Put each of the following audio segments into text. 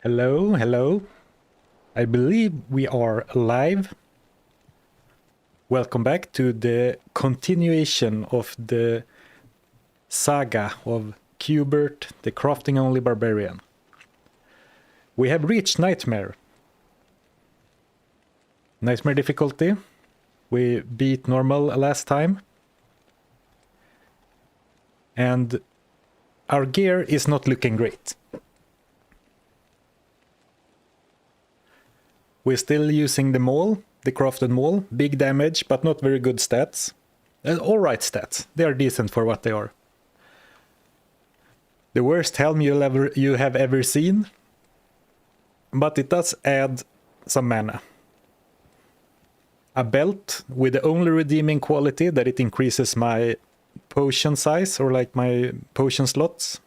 Hello, hello. I believe we are live. Welcome back to the continuation of the saga of Qbert, the crafting-only barbarian. We have reached Nightmare. Nightmare difficulty. We beat normal last time. And our gear is not looking great. We're still using the maul, the crafted maul. Big damage, but not very good stats. Alright stats. They are decent for what they are. The worst helm you have ever seen. But it does add some mana. A belt with the only redeeming quality that it increases my potion size, or like my potion slots.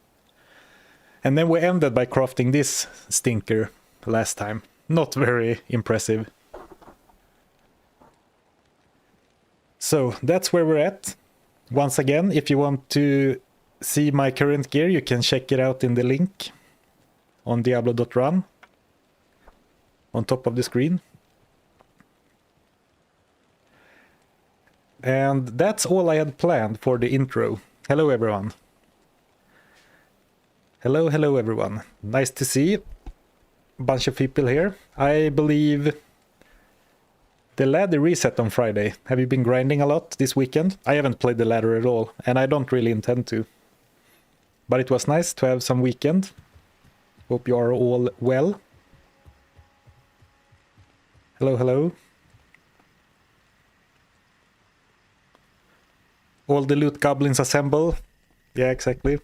And then we ended by crafting this stinker last time. Not very impressive. So that's where we're at. Once again, if you want to see my current gear, you can check it out in the link on Diablo.run on top of the screen. And that's all I had planned for the intro. Hello everyone. Hello everyone. Nice to see bunch of people here. I believe the ladder reset on Friday. Have you been grinding a lot this weekend? I haven't played the ladder at all, and I don't really intend to. But it was nice to have some weekend. Hope you are all well. Hello. All the loot goblins assemble. Yeah, exactly.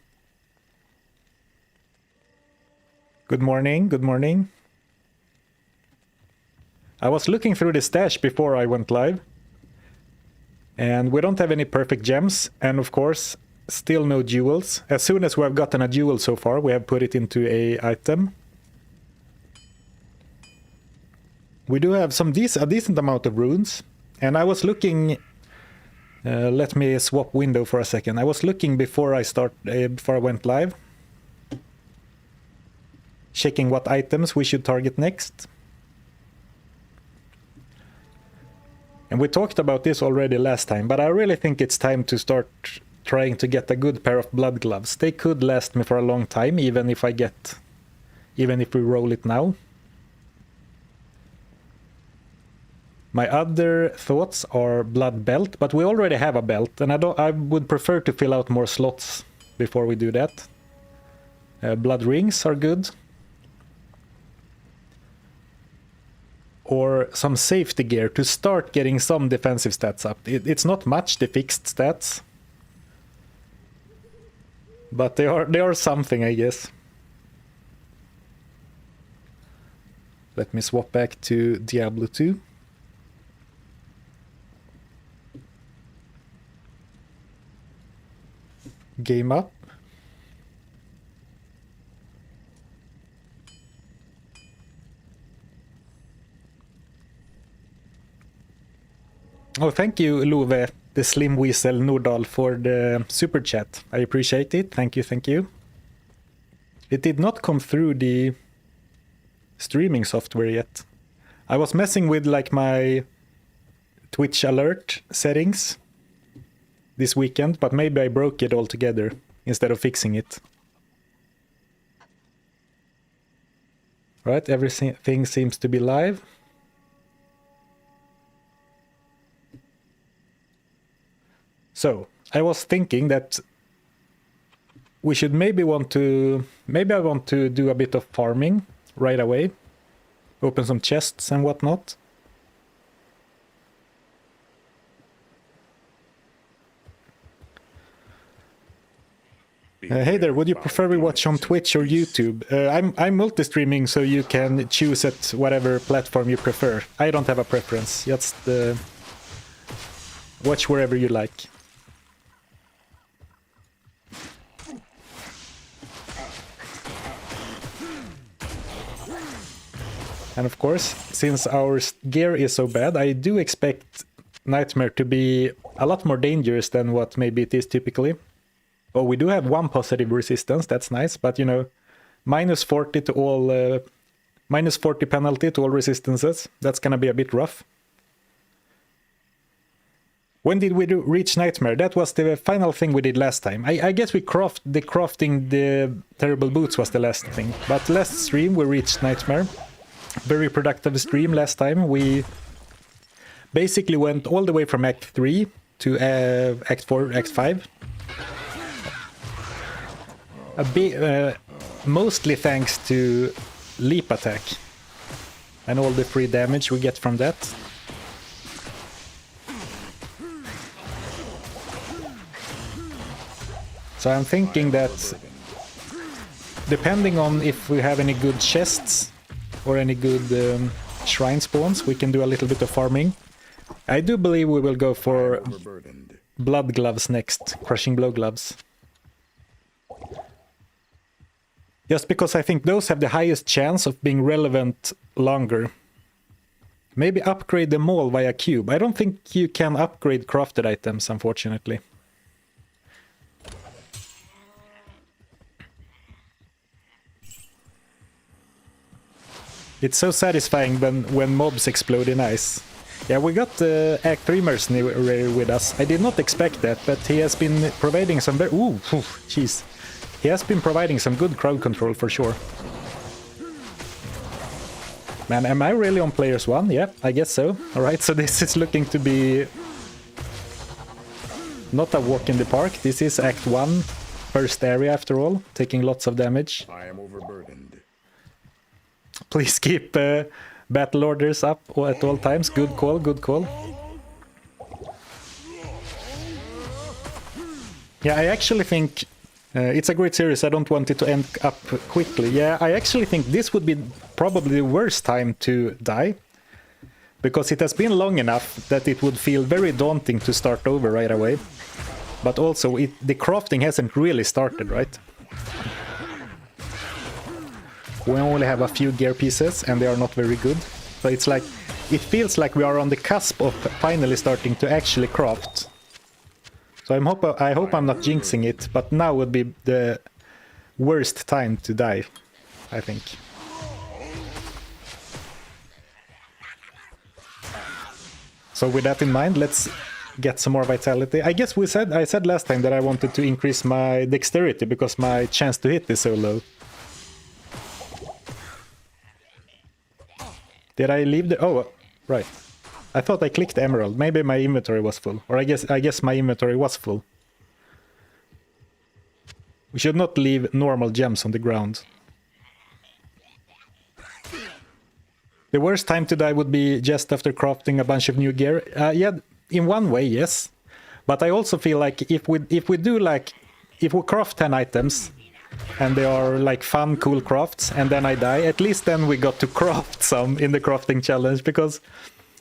Good morning. I was looking through the stash before I went live. And we don't have any perfect gems. And of course, still no jewels. As soon as we have gotten a jewel so far, we have put it into a item. We do have a decent amount of runes. And I was looking... let me swap window for a second. I was looking before I went live. Checking what items we should target next. And we talked about this already last time, but I really think it's time to start trying to get a good pair of blood gloves. They could last me for a long time, even if we roll it now. My other thoughts are blood belt, but we already have a belt, and I would prefer to fill out more slots before we do that. Blood rings are good. Or some safety gear to start getting some defensive stats up. It's not much, the fixed stats. But they are something, I guess. Let me swap back to Diablo 2. Game up. Oh, thank you, Love, the Slim Weasel Nordahl, for the super chat. I appreciate it. Thank you. It did not come through the streaming software yet. I was messing with like my Twitch alert settings this weekend, but maybe I broke it altogether instead of fixing it. Right, everything seems to be live. So, I was thinking that we should maybe I want to do a bit of farming right away. Open some chests and whatnot. Hey there, would you prefer we watch on Twitch or YouTube? I'm multi-streaming, so you can choose at whatever platform you prefer. I don't have a preference, just watch wherever you like. And of course, since our gear is so bad, I do expect Nightmare to be a lot more dangerous than what maybe it is typically. Oh, we do have one positive resistance, that's nice, but you know, minus 40 to all Minus 40 penalty to all resistances. That's gonna be a bit rough. When did we reach Nightmare? That was the final thing we did last time. I guess crafting the terrible boots was the last thing. But last stream we reached Nightmare. Very productive stream last time. We basically went all the way from Act 3 to Act 4, Act 5. Mostly thanks to leap attack and all the free damage we get from that. So I'm thinking that depending on if we have any good chests or any good shrine spawns, we can do a little bit of farming. I do believe we will go for blood gloves next, crushing blow gloves. Just because I think those have the highest chance of being relevant longer. Maybe upgrade them all via cube. I don't think you can upgrade crafted items, unfortunately. It's so satisfying when mobs explode in ice. Yeah, we got the Act 3 mercenary with us. I did not expect that, but he has been providing some very... Ooh, jeez. He has been providing some good crowd control for sure. Man, am I really on players 1? Yeah, I guess so. Alright, so this is looking to be... not a walk in the park. This is Act 1, first area after all, taking lots of damage. I am overburdened. Please keep battle orders up at all times. Good call, good call. Yeah, I actually think it's a great series. I don't want it to end up quickly. Yeah, I actually think this would be probably the worst time to die. Because it has been long enough that it would feel very daunting to start over right away. But also, the crafting hasn't really started, right? We only have a few gear pieces, and they are not very good. So it's like, it feels like we are on the cusp of finally starting to actually craft. So I hope I'm not jinxing it, but now would be the worst time to die, I think. So with that in mind, let's get some more vitality. I guess I said last time that I wanted to increase my dexterity because my chance to hit is so low. Did I leave the... Oh, right. I thought I clicked emerald. Maybe my inventory was full. Or I guess my inventory was full. We should not leave normal gems on the ground. The worst time to die would be just after crafting a bunch of new gear. Yeah, in one way, yes. But I also feel like if we craft 10 items and they are like fun, cool crafts, and then I die, at least then we got to craft some in the crafting challenge, because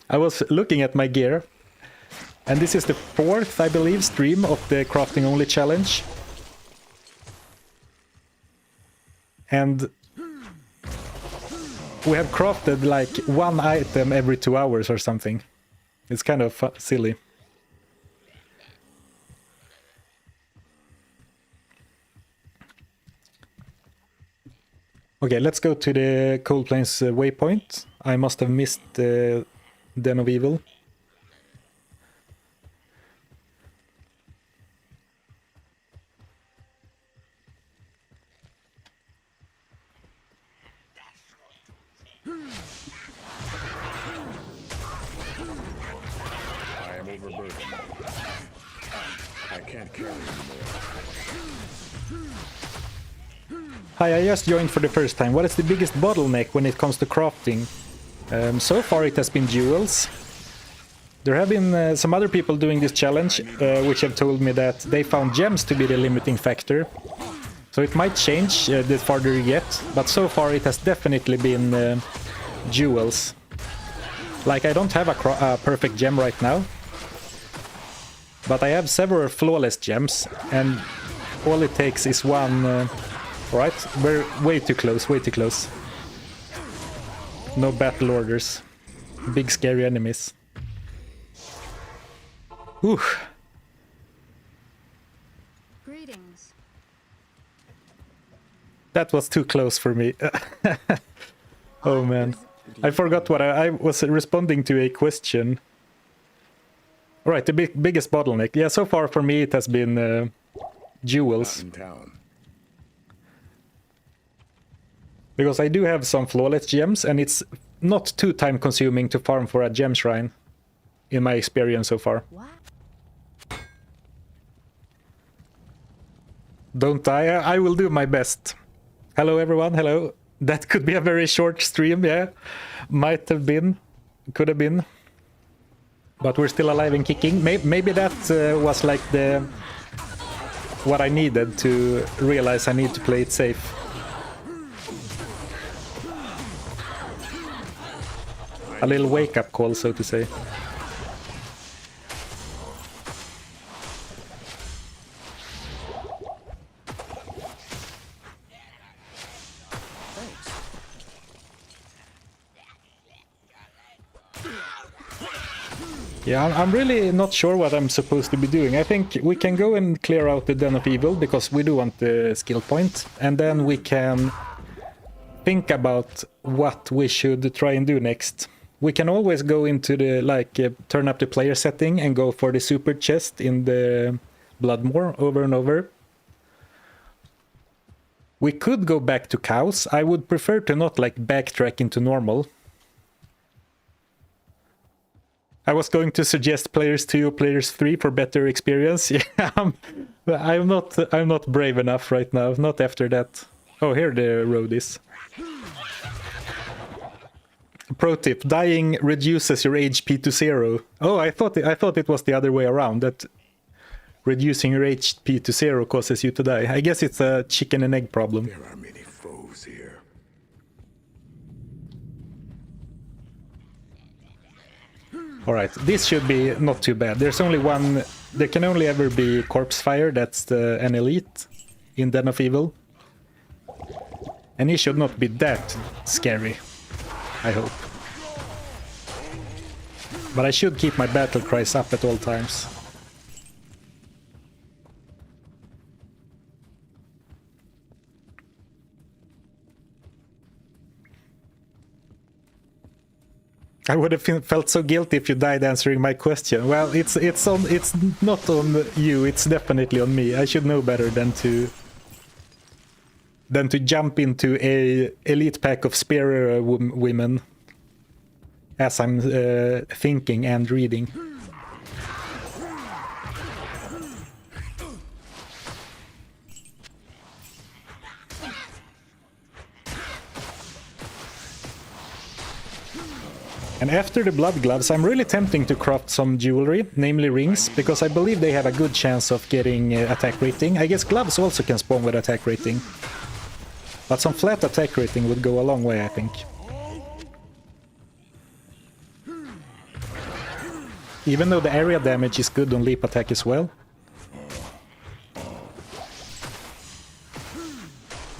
I was looking at my gear, and this is the 4th, I believe, stream of the crafting only challenge. And we have crafted like one item every 2 hours or something. It's kind of silly. Okay, let's go to the Cold Plains waypoint. I must have missed the Den of Evil. I am overburdened. I can't carry anymore. Hi, I just joined for the first time. What is the biggest bottleneck when it comes to crafting? So far it has been jewels. There have been some other people doing this challenge, which have told me that they found gems to be the limiting factor. So it might change the farther you get, but so far it has definitely been jewels. Like, I don't have a perfect gem right now, but I have several flawless gems, and all it takes is one... Alright, we're way too close, way too close. No battle orders. Big scary enemies. Ooh. That was too close for me. Oh man. I forgot what I was responding to a question. Alright, the biggest bottleneck. Yeah, so far for me it has been jewels. In town. Because I do have some flawless gems, and it's not too time consuming to farm for a gem shrine, in my experience so far. What? Don't die, I will do my best. Hello everyone, hello. That could be a very short stream, yeah. Might have been, could have been. But we're still alive and kicking. Maybe that was like what I needed to realize I need to play it safe. A little wake-up call, so to say. Yeah, I'm really not sure what I'm supposed to be doing. I think we can go and clear out the Den of Evil, because we do want the skill point, and then we can think about what we should try and do next. We can always go into the, turn up the player setting and go for the super chest in the Bloodmoor over and over. We could go back to cows. I would prefer to not, backtrack into normal. I was going to suggest players 2 or players 3 for better experience. Yeah, I'm not brave enough right now, not after that. Oh, here the road is. Pro tip, dying reduces your HP to 0. Oh, I thought it was the other way around, that reducing your HP to 0 causes you to die. I guess it's a chicken and egg problem. There are many foes here. Alright, this should be not too bad. There's only one... There can only ever be Corpse Fire, that's an elite in Den of Evil. And he should not be that scary, I hope. But I should keep my battle cries up at all times. I would have felt so guilty if you died answering my question. Well, it's not on you, it's definitely on me. I should know better than to jump into a elite pack of spear women as I'm thinking and reading. And after the blood gloves, I'm really tempting to craft some jewelry, namely rings, because I believe they have a good chance of getting attack rating. I guess gloves also can spawn with attack rating. But some flat attack rating would go a long way, I think. Even though the area damage is good on leap attack as well.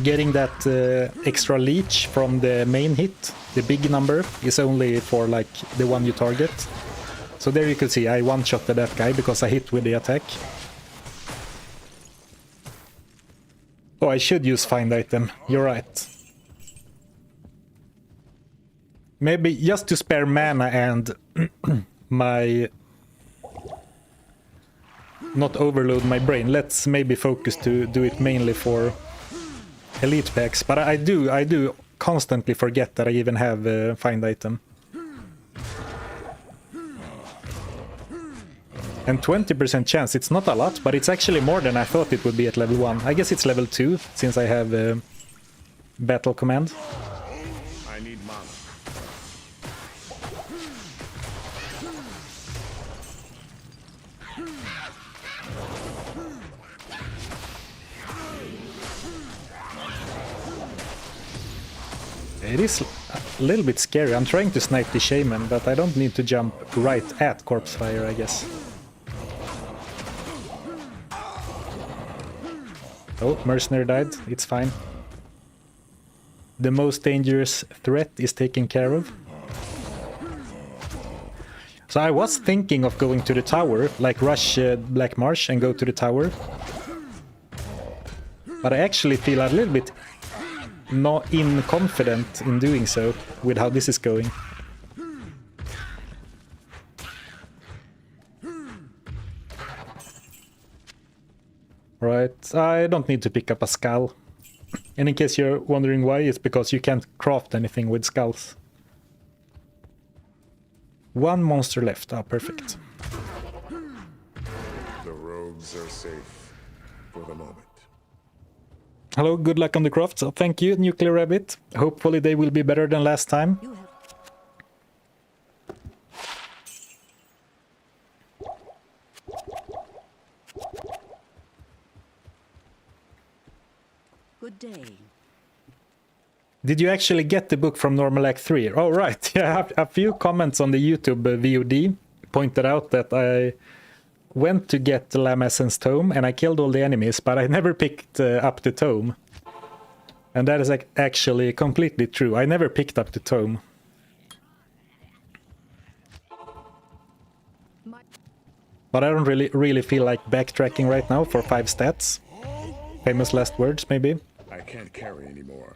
Getting that extra leech from the main hit, the big number, is only for the one you target. So there you can see I one-shotted that guy because I hit with the attack. Oh, I should use find item, you're right. Maybe just to spare mana and my... not overload my brain, let's maybe focus to do it mainly for elite packs, but I do constantly forget that I even have a find item. And 20% chance, it's not a lot, but it's actually more than I thought it would be at level 1. I guess it's level 2, since I have battle command. I need mana. It is a little bit scary. I'm trying to snipe the shaman, but I don't need to jump right at corpse fire, I guess. Oh, mercenary died. It's fine. The most dangerous threat is taken care of. So I was thinking of going to the tower, rush Black Marsh and go to the tower. But I actually feel a little bit not confident in doing so with how this is going. Right, I don't need to pick up a skull. And in case you're wondering why, it's because you can't craft anything with skulls. One monster left. Ah, perfect. The rogues are safe for the moment. Hello, good luck on the craft. So thank you, Nuclear Rabbit. Hopefully they will be better than last time. Good day. Did you actually get the book from Normal Act 3? Oh, right. Yeah, a few comments on the YouTube VOD pointed out that I went to get the Lamb Essence Tome and I killed all the enemies, but I never picked up the tome. And that is actually completely true. I never picked up the tome. But I don't really feel like backtracking right now for 5 stats. Famous last words, maybe. I can't carry anymore.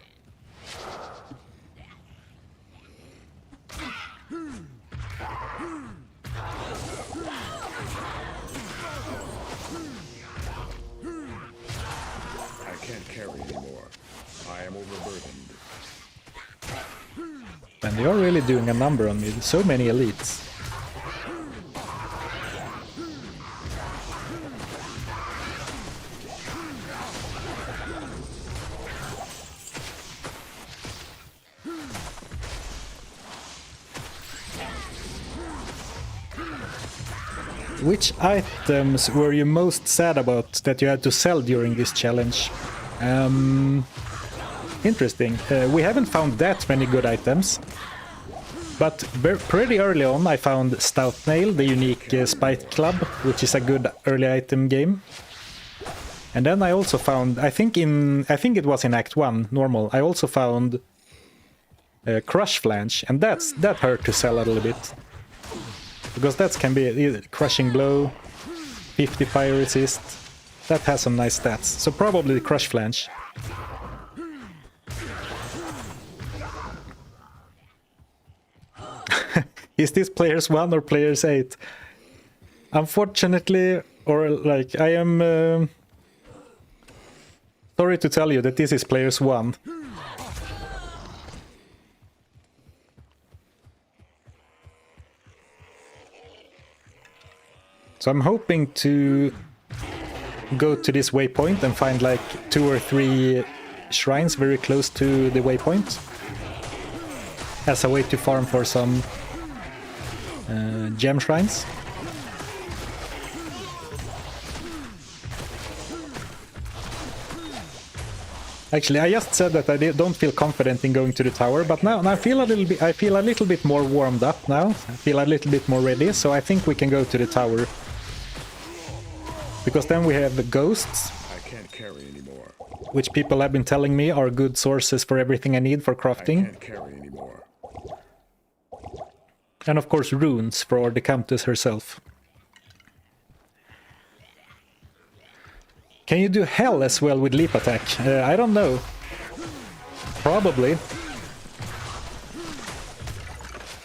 I can't carry anymore. I am overburdened. And they are really doing a number on me. So many elites. Which items were you most sad about that you had to sell during this challenge? Interesting. We haven't found that many good items. But pretty early on I found Stout Nail, the unique Spite Club, which is a good early item game. And then I also found, I think it was in Act 1, normal, I also found Crush Flange, and that hurt to sell a little bit. Because that can be Crushing Blow, 50 fire resist. That has some nice stats. So probably the Crush Flange. Is this players 1 or players 8? Unfortunately, or like I am sorry to tell you that this is players 1. So I'm hoping to go to this waypoint and find like 2 or 3 shrines very close to the waypoint as a way to farm for some gem shrines. Actually, I just said that I don't feel confident in going to the tower, but now I feel a little bit more warmed up now. I feel a little bit more ready, so I think we can go to the tower. Because then we have the ghosts, I can't carry anymore. which people have been telling me are good sources for everything I need for crafting. I can't carry anymore. And of course runes for the Countess herself. Can you do hell as well with leap attack? I don't know. Probably.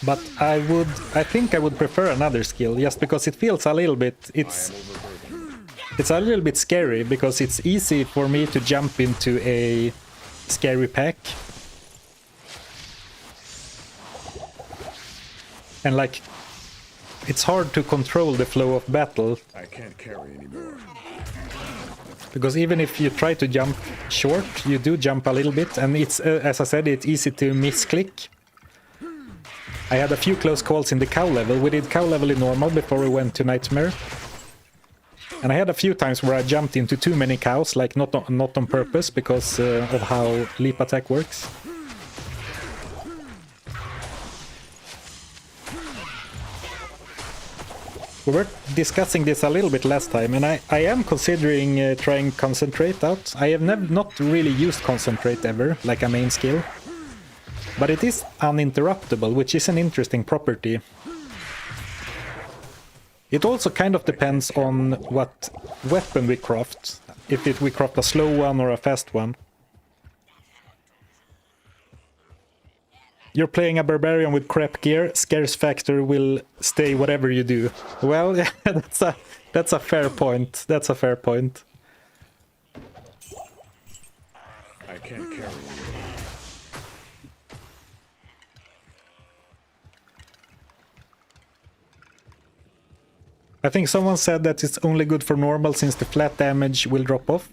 But I think I would prefer another skill, just because it feels a little bit, it's a little bit scary, because it's easy for me to jump into a scary pack. And like, it's hard to control the flow of battle. I can't carry anymore. Because even if you try to jump short, you do jump a little bit, and it's, as I said, it's easy to misclick. I had a few close calls in the cow level. We did cow level in normal before we went to Nightmare. And I had a few times where I jumped into too many cows, like not on purpose, because of how leap attack works. We were discussing this a little bit last time, and I am considering trying Concentrate out. I have not really used Concentrate ever, like a main skill. But it is uninterruptible, which is an interesting property. It also kind of depends on what weapon we craft, if we craft a slow one or a fast one. You're playing a barbarian with crap gear, scarce factor will stay whatever you do. Well, yeah, that's a fair point. That's a fair point. I can't carry you. I think someone said that it's only good for normal since the flat damage will drop off.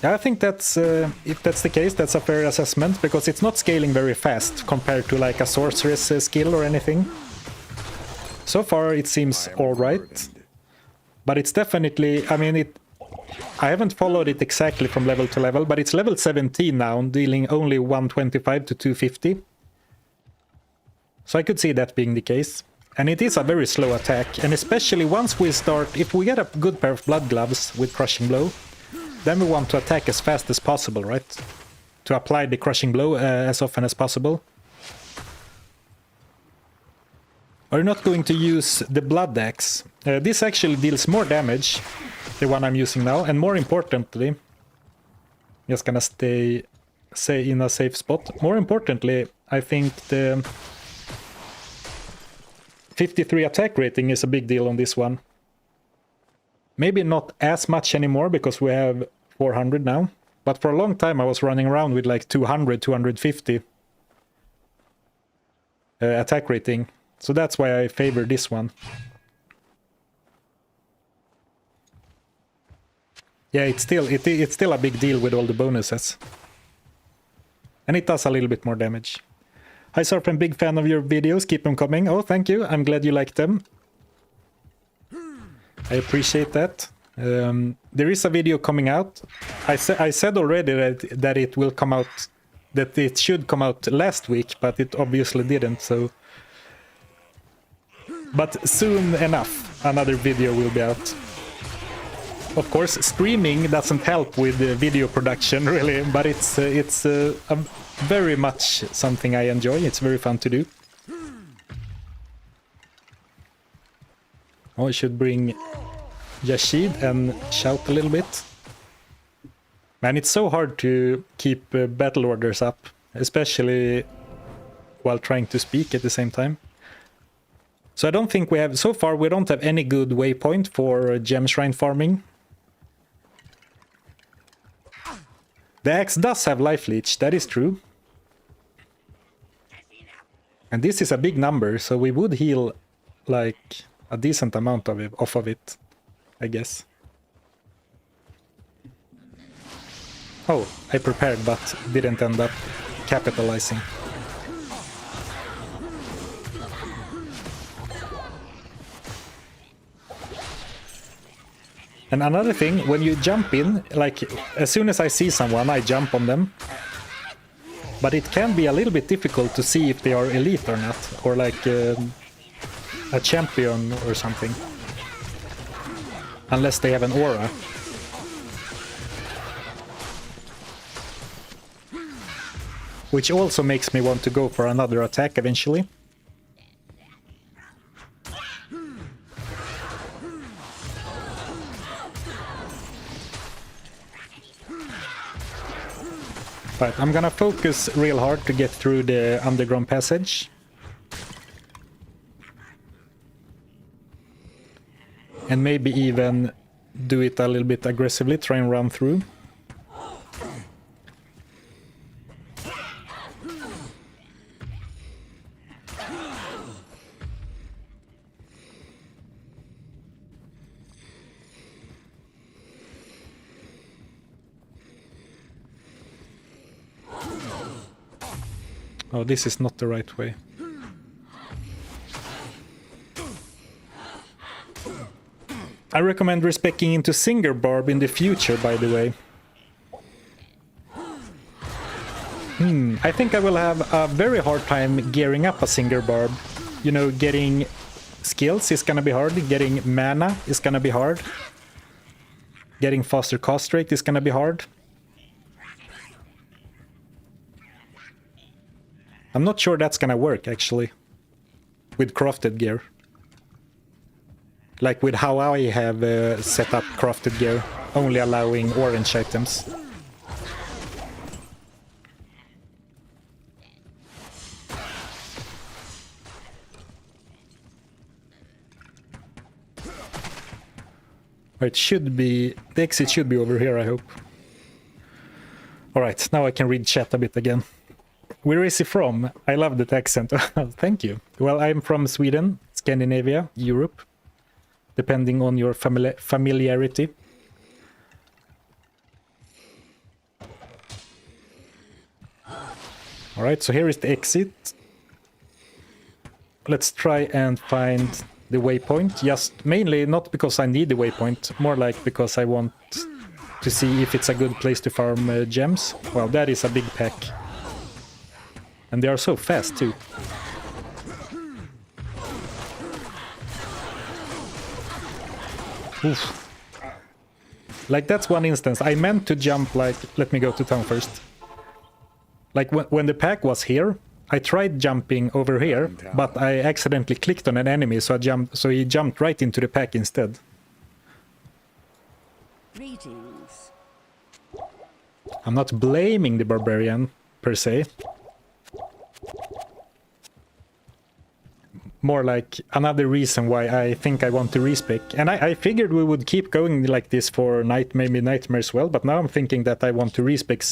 Yeah, I think that's if that's the case, that's a fair assessment, because it's not scaling very fast compared to like a sorceress skill or anything. So far it seems alright, but it's definitely, I mean, I haven't followed it exactly from level to level, but it's level 17 now, dealing only 125 to 250. So I could see that being the case. And it is a very slow attack, and especially once we start, if we get a good pair of blood gloves with Crushing Blow, then we want to attack as fast as possible, right? To apply the Crushing Blow as often as possible. Are you not going to use the Blood Axe? This actually deals more damage, the one I'm using now, and more importantly, just gonna stay in a safe spot. More importantly, I think the 53 attack rating is a big deal on this one. Maybe not as much anymore because we have 400 now, but for a long time I was running around with like 200, 250 attack rating. So that's why I favor this one. Yeah, it's still a big deal with all the bonuses. And it does a little bit more damage. Hi Zarfen, big fan of your videos, keep them coming. Oh, thank you, I'm glad you like them. I appreciate that. There is a video coming out. I said already that it will come out, that it should come out last week, but it obviously didn't, so... But soon enough, another video will be out. Of course, streaming doesn't help with video production, really, but it's very much something I enjoy. It's very fun to do. Oh, I should bring Yashid and shout a little bit. Man, it's so hard to keep battle orders up, especially while trying to speak at the same time. So I don't think we have, so far we don't have any good waypoint for gem shrine farming. The axe does have life leech, that is true. And this is a big number, so we would heal like a decent amount of it, off of it, I guess. Oh, I prepared but didn't end up capitalizing. And another thing, when you jump in, like as soon as I see someone, I jump on them. But it can be a little bit difficult to see if they are elite or not, or like a champion or something. Unless they have an aura. Which also makes me want to go for another attack eventually. Right, I'm gonna focus real hard to get through the underground passage. And maybe even do it a little bit aggressively, try and run through. Oh, this is not the right way. I recommend respecing into Singer Barb in the future, by the way. I think I will have a very hard time gearing up a Singer Barb. You know, getting skills is gonna be hard, getting mana is gonna be hard. Getting faster cost rate is gonna be hard. I'm not sure that's gonna work, actually, with crafted gear. Like with how I have set up crafted gear, only allowing orange items. It should be... The exit should be over here, I hope. Alright, now I can read chat a bit again. Where is he from? I love that accent. Thank you. Well, I'm from Sweden, Scandinavia, Europe. Depending on your familiarity. Alright, so here is the exit. Let's try and find the waypoint. Just mainly not because I need the waypoint, more like because I want to see if it's a good place to farm gems. Wow, that is a big pack. And they are so fast too. Oof. Like that's one instance. I meant to jump like... Let me go to town first. Like when the pack was here, I tried jumping over here, but I accidentally clicked on an enemy, so he jumped right into the pack instead. Greetings. I'm not blaming the barbarian per se. More like another reason why I think I want to respec. And I figured we would keep going like this for maybe Nightmare as well, but now I'm thinking that I want to respec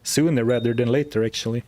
sooner rather than later, actually.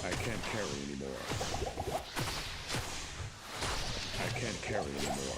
I can't carry anymore. I can't carry anymore.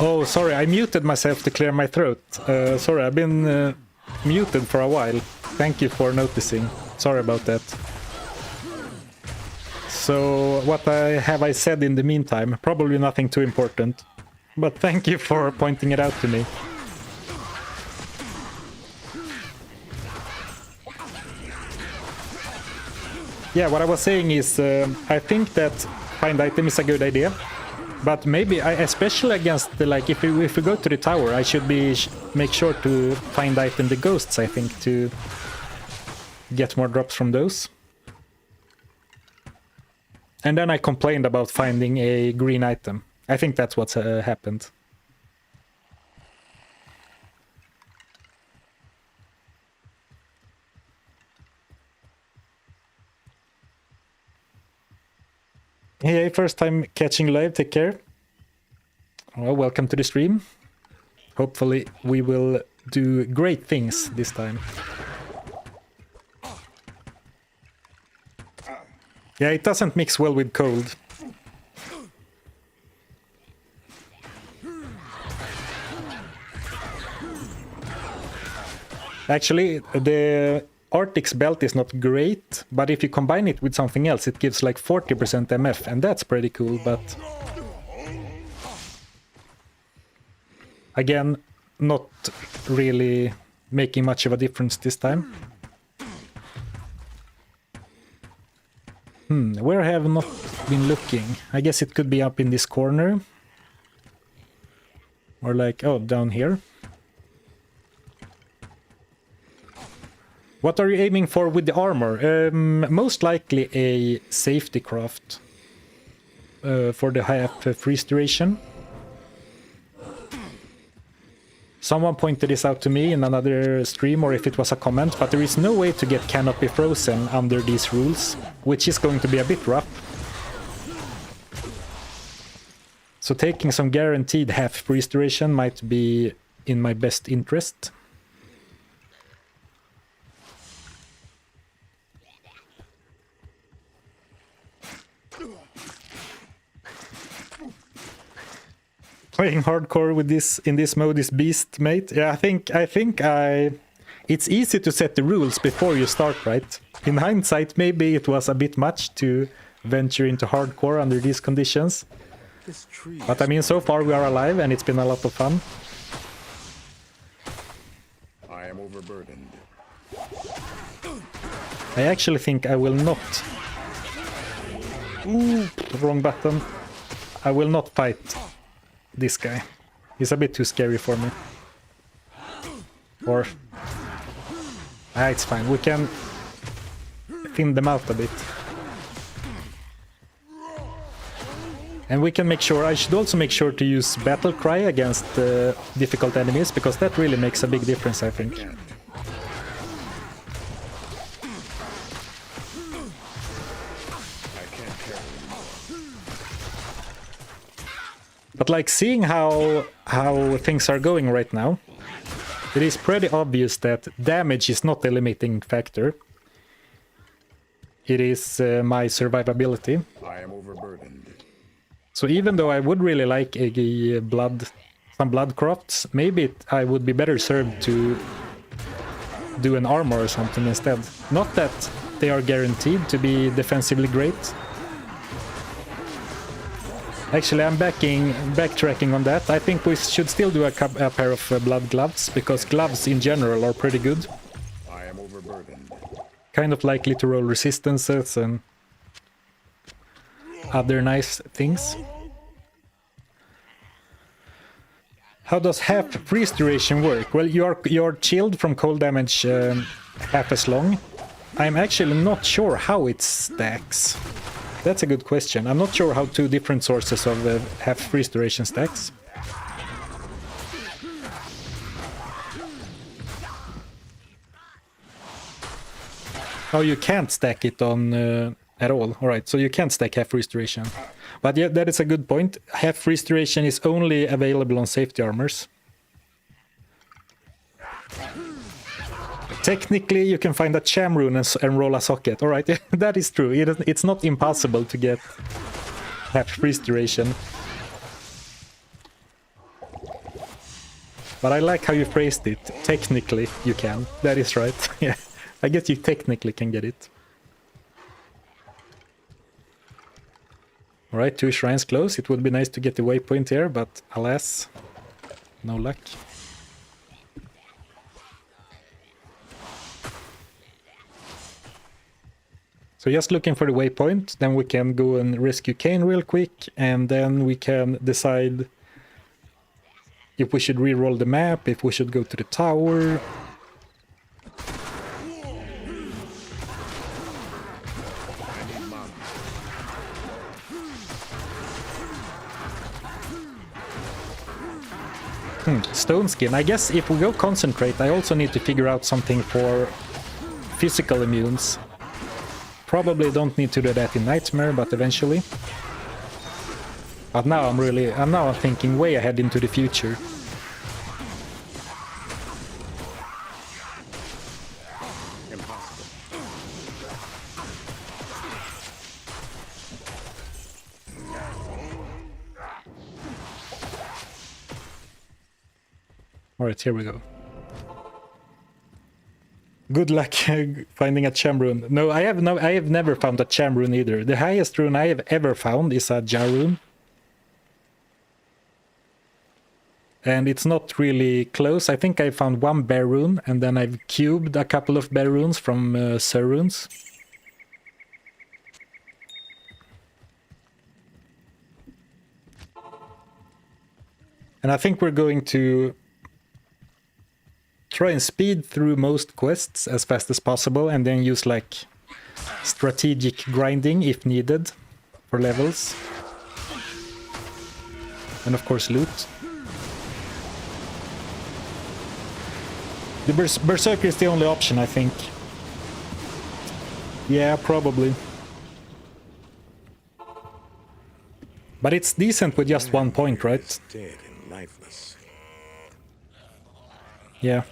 Oh, sorry, I muted myself to clear my throat. Sorry, I've been muted for a while. Thank you for noticing. Sorry about that. So, what have I said in the meantime? Probably nothing too important. But thank you for pointing it out to me. Yeah, what I was saying is, I think that find item is a good idea. But maybe, especially against the, like, if we go to the tower, I should make sure to find item the ghosts, I think, to get more drops from those. And then I complained about finding a green item. I think that's what's happened. Hey, first time catching live, take care. Well, welcome to the stream. Hopefully we will do great things this time. Yeah, it doesn't mix well with cold. Actually, the Arctic's belt is not great, but if you combine it with something else, it gives like 40% MF, and that's pretty cool, but... Again, not really making much of a difference this time. Where I have not been looking? I guess it could be up in this corner. Or like, oh, down here. What are you aiming for with the armor? Most likely a safety craft for the half freeze duration. Someone pointed this out to me in another stream, or if it was a comment, but there is no way to get Canopy frozen under these rules, which is going to be a bit rough. So taking some guaranteed half freeze duration might be in my best interest. Playing hardcore with this in this mode is beast, mate. Yeah, I think it's easy to set the rules before you start, right? In hindsight, maybe it was a bit much to venture into hardcore under these conditions. But I mean, so far we are alive and it's been a lot of fun. I am overburdened. I actually think I will not... Ooh, wrong button. I will not fight this guy. He's a bit too scary for me. Or... it's fine. We can thin them out a bit. And we can make sure... I should also make sure to use Battle Cry against difficult enemies, because that really makes a big difference, I think. But like, seeing how things are going right now, it is pretty obvious that damage is not the limiting factor. It is my survivability. I am overburdened. So even though I would really like some blood crafts, maybe I would be better served to do an armor or something instead. Not that they are guaranteed to be defensively great. Actually, I'm backtracking on that. I think we should still do a pair of blood gloves, because gloves in general are pretty good. I am overburdened. Kind of likely to roll resistances and other nice things. How does half freeze duration work? Well, you're chilled from cold damage half as long. I'm actually not sure how it stacks. That's a good question. I'm not sure how two different sources of half freeze duration stacks. Oh, you can't stack it on at all. Alright, so you can't stack half freeze duration. But yeah, that is a good point. Half freeze duration is only available on safety armors. Technically, you can find a cham rune and roll a socket. Alright, that is true. It's not impossible to get half freeze duration. But I like how you phrased it. Technically, you can. That is right. Yeah, I guess you technically can get it. Alright, 2 shrines close. It would be nice to get the waypoint here, but alas, no luck. So just looking for the waypoint, then we can go and rescue Kane real quick, and then we can decide if we should re-roll the map, if we should go to the tower. Stone skin. I guess if we go concentrate, I also need to figure out something for physical immunes. Probably don't need to do that in Nightmare, but eventually. But now I'm thinking way ahead into the future. Alright, here we go. Good luck finding a cham rune. No, I have never found a cham rune either. The highest rune I have ever found is a jar rune. And it's not really close. I think I found one bear rune, and then I've cubed a couple of bear runes from Sir runes. And I think we're going to try and speed through most quests as fast as possible, and then use like strategic grinding if needed for levels. And of course loot. The Berserker is the only option, I think. Yeah, probably. But it's decent with just 1 point, right? Dead and lifeless. Yeah.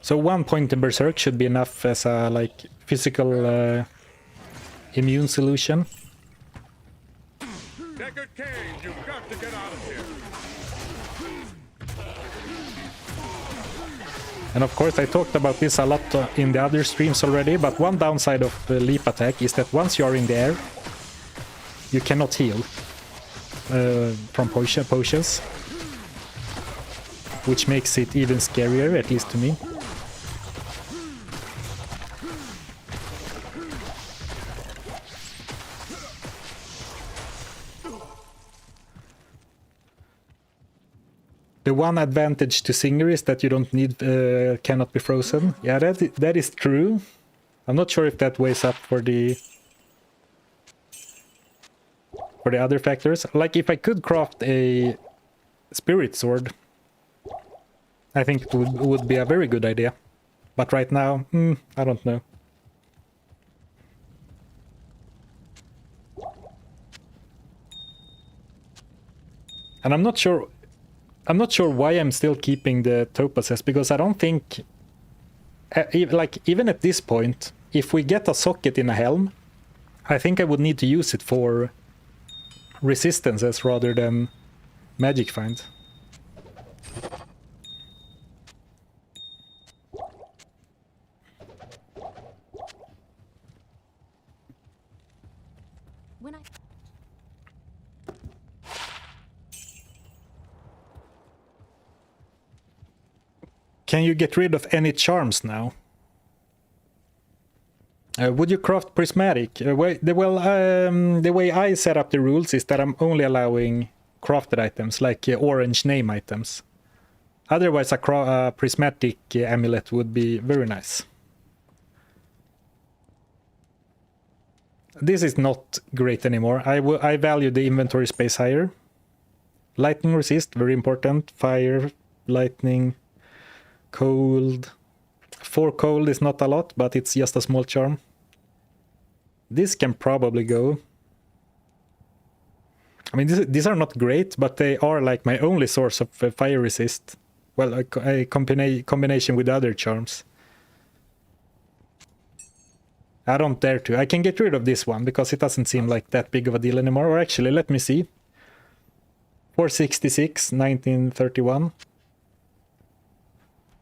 So 1 point in Berserk should be enough as a like physical immune solution. Deckard Cain, you've got to get out of here. And of course I talked about this a lot in the other streams already, but one downside of the leap attack is that once you are in the air, you cannot heal from potions, which makes it even scarier, at least to me. The one advantage to Singer is that you don't need cannot be frozen. Yeah, that is true. I'm not sure if that weighs up for the other factors. Like if I could craft a spirit sword, I think it would be a very good idea. But right now, I don't know. And I'm not sure why I'm still keeping the topazes, because I don't think, like even at this point, if we get a socket in a helm, I think I would need to use it for resistances rather than magic find. Can you get rid of any charms now? Would you craft prismatic? The way I set up the rules is that I'm only allowing crafted items, like orange name items. Otherwise, a prismatic amulet would be very nice. This is not great anymore. I value the inventory space higher. Lightning resist, very important. Fire, lightning, cold. 4 cold is not a lot, but it's just a small charm. This can probably go. I mean, these are not great, but they are like my only source of fire resist. Well, a combination with other charms. I don't dare to. I can get rid of this one because it doesn't seem like that big of a deal anymore. Or actually, let me see. 466, 1931.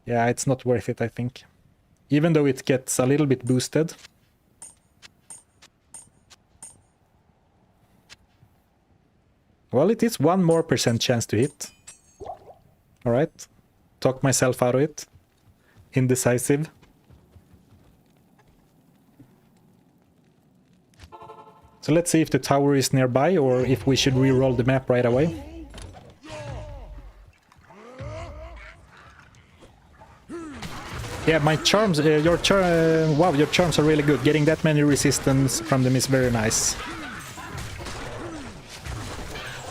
Yeah, it's not worth it, I think. Even though it gets a little bit boosted. Well, it is 1% more chance to hit. Alright. Talk myself out of it. Indecisive. So let's see if the tower is nearby or if we should re-roll the map right away. Yeah, my charms, your charms are really good. Getting that many resistance from them is very nice.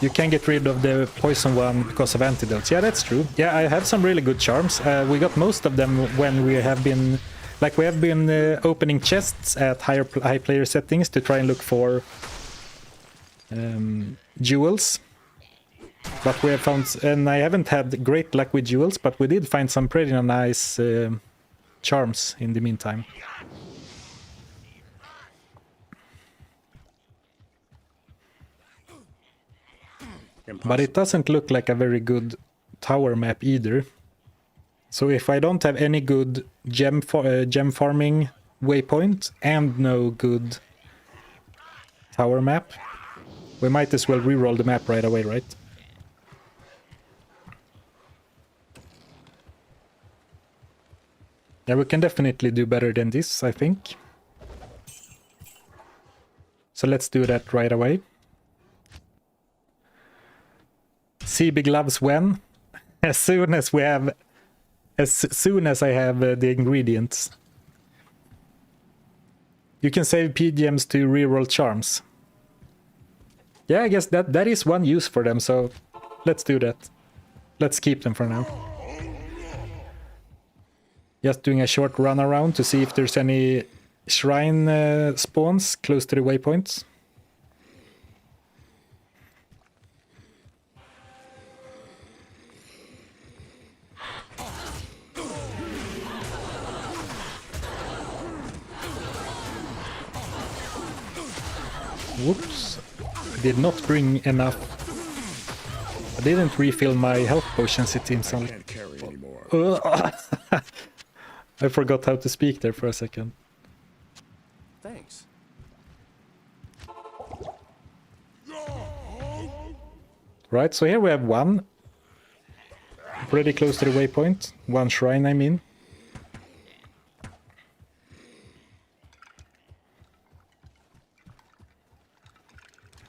You can get rid of the poison one because of antidotes. Yeah, that's true. Yeah, I have some really good charms. We got most of them when we have been... Like, we have been opening chests at high player settings to try and look for jewels. But we have found... And I haven't had great luck with jewels, but we did find some pretty nice charms in the meantime. But it doesn't look like a very good tower map either. So if I don't have any good gem farming waypoint and no good tower map, we might as well reroll the map right away, right? Yeah, we can definitely do better than this, I think. So let's do that right away. CB gloves when? As soon as we have... As soon as I have the ingredients. You can save PGMs to reroll charms. Yeah, I guess that is one use for them, so let's do that. Let's keep them for now. Just doing a short run around to see if there's any shrine spawns close to the waypoints. Whoops. I did not bring enough. I didn't refill my health potions, it seems. I can't carry anymore. I forgot how to speak there for a second. Thanks. Right, so here we have one. Pretty close to the waypoint. One shrine, I mean.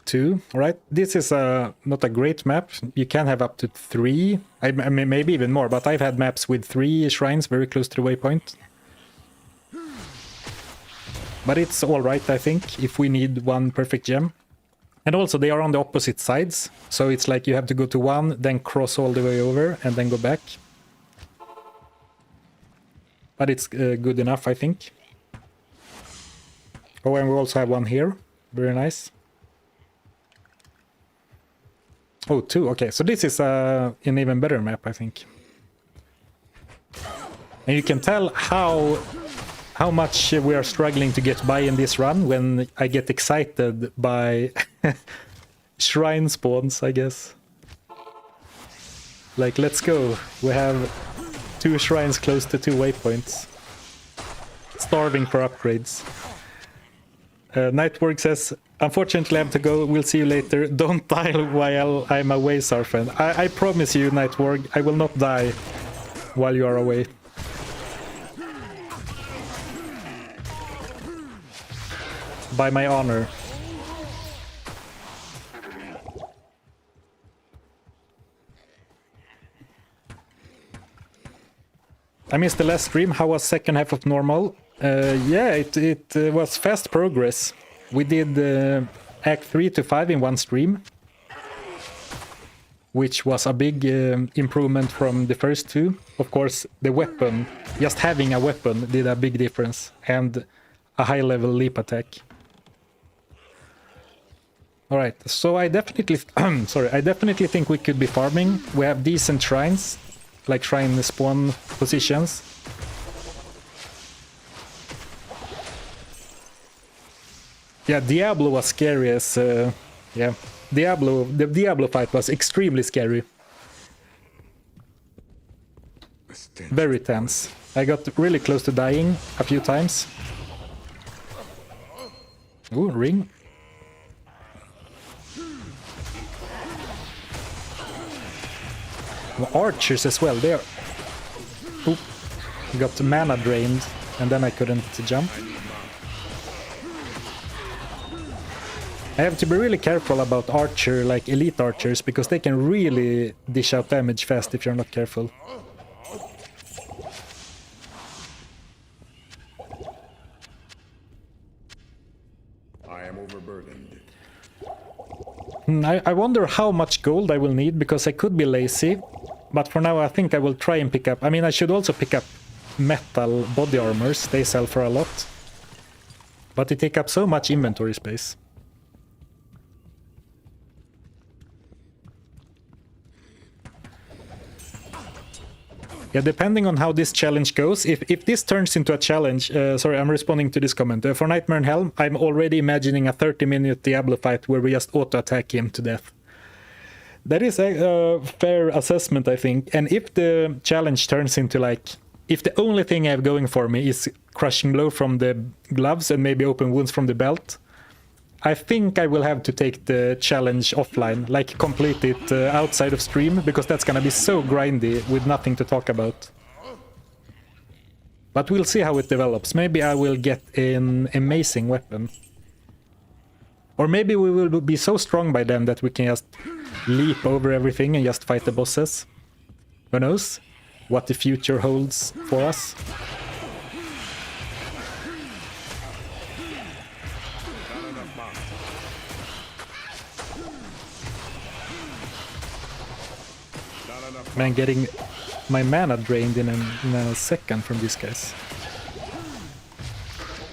Two, right? This is not a great map. You can have up to 3. I mean, maybe even more, but I've had maps with 3 shrines very close to the waypoint. But it's alright, I think, if we need one perfect gem. And also, they are on the opposite sides. So it's like you have to go to one, then cross all the way over, and then go back. But it's good enough, I think. Oh, and we also have one here. Very nice. Oh, 2. Okay, so this is an even better map, I think. And you can tell how much we are struggling to get by in this run when I get excited by shrine spawns, I guess. Like, let's go. We have 2 shrines close to 2 waypoints. Starving for upgrades. Nightwork says, unfortunately I have to go, we'll see you later. Don't die while I'm away, Zarfen. I promise you, Nightwork, I will not die while you are away. By my honor. I missed the last stream. How was second half of normal? Yeah, it was fast progress. We did Act 3 to 5 in one stream, which was a big improvement from the first 2. Of course, the weapon, just having a weapon did a big difference, and a high-level leap attack. Alright, so I definitely... sorry, I definitely think we could be farming. We have decent shrines, like shrine spawn positions. Yeah, Diablo was scary as... yeah, the Diablo fight was extremely scary. Very tense. I got really close to dying a few times. Ooh, ring. Archers as well, there. Oop. Got mana drained, and then I couldn't jump. I have to be really careful about archer, like elite archers, because they can really dish out damage fast if you're not careful. I am overburdened. I wonder how much gold I will need, because I could be lazy. But for now I think I will try and pick up... I mean, I should also pick up metal body armors. They sell for a lot. But they take up so much inventory space. Yeah, depending on how this challenge goes, if this turns into a challenge... sorry, I'm responding to this comment. For Nightmare in Hell, I'm already imagining a 30-minute Diablo fight where we just auto-attack him to death. That is a fair assessment, I think. And if the challenge turns into like... If the only thing I have going for me is crushing blow from the gloves and maybe open wounds from the belt, I think I will have to take the challenge offline, like complete it outside of stream, because that's gonna be so grindy with nothing to talk about. But we'll see how it develops. Maybe I will get an amazing weapon. Or maybe we will be so strong by then that we can just leap over everything and just fight the bosses. Who knows what the future holds for us. Man, getting my mana drained in a second from these guys.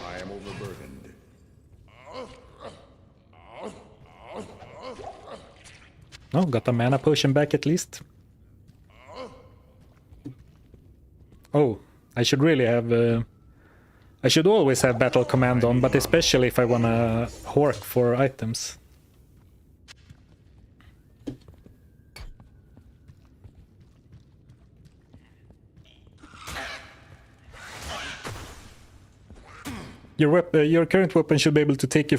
I am overburdened. Oh, got a mana potion back at least. Oh, I should really have... I should always have battle command on, but especially if I wanna hork for items. Your current weapon should be able to take you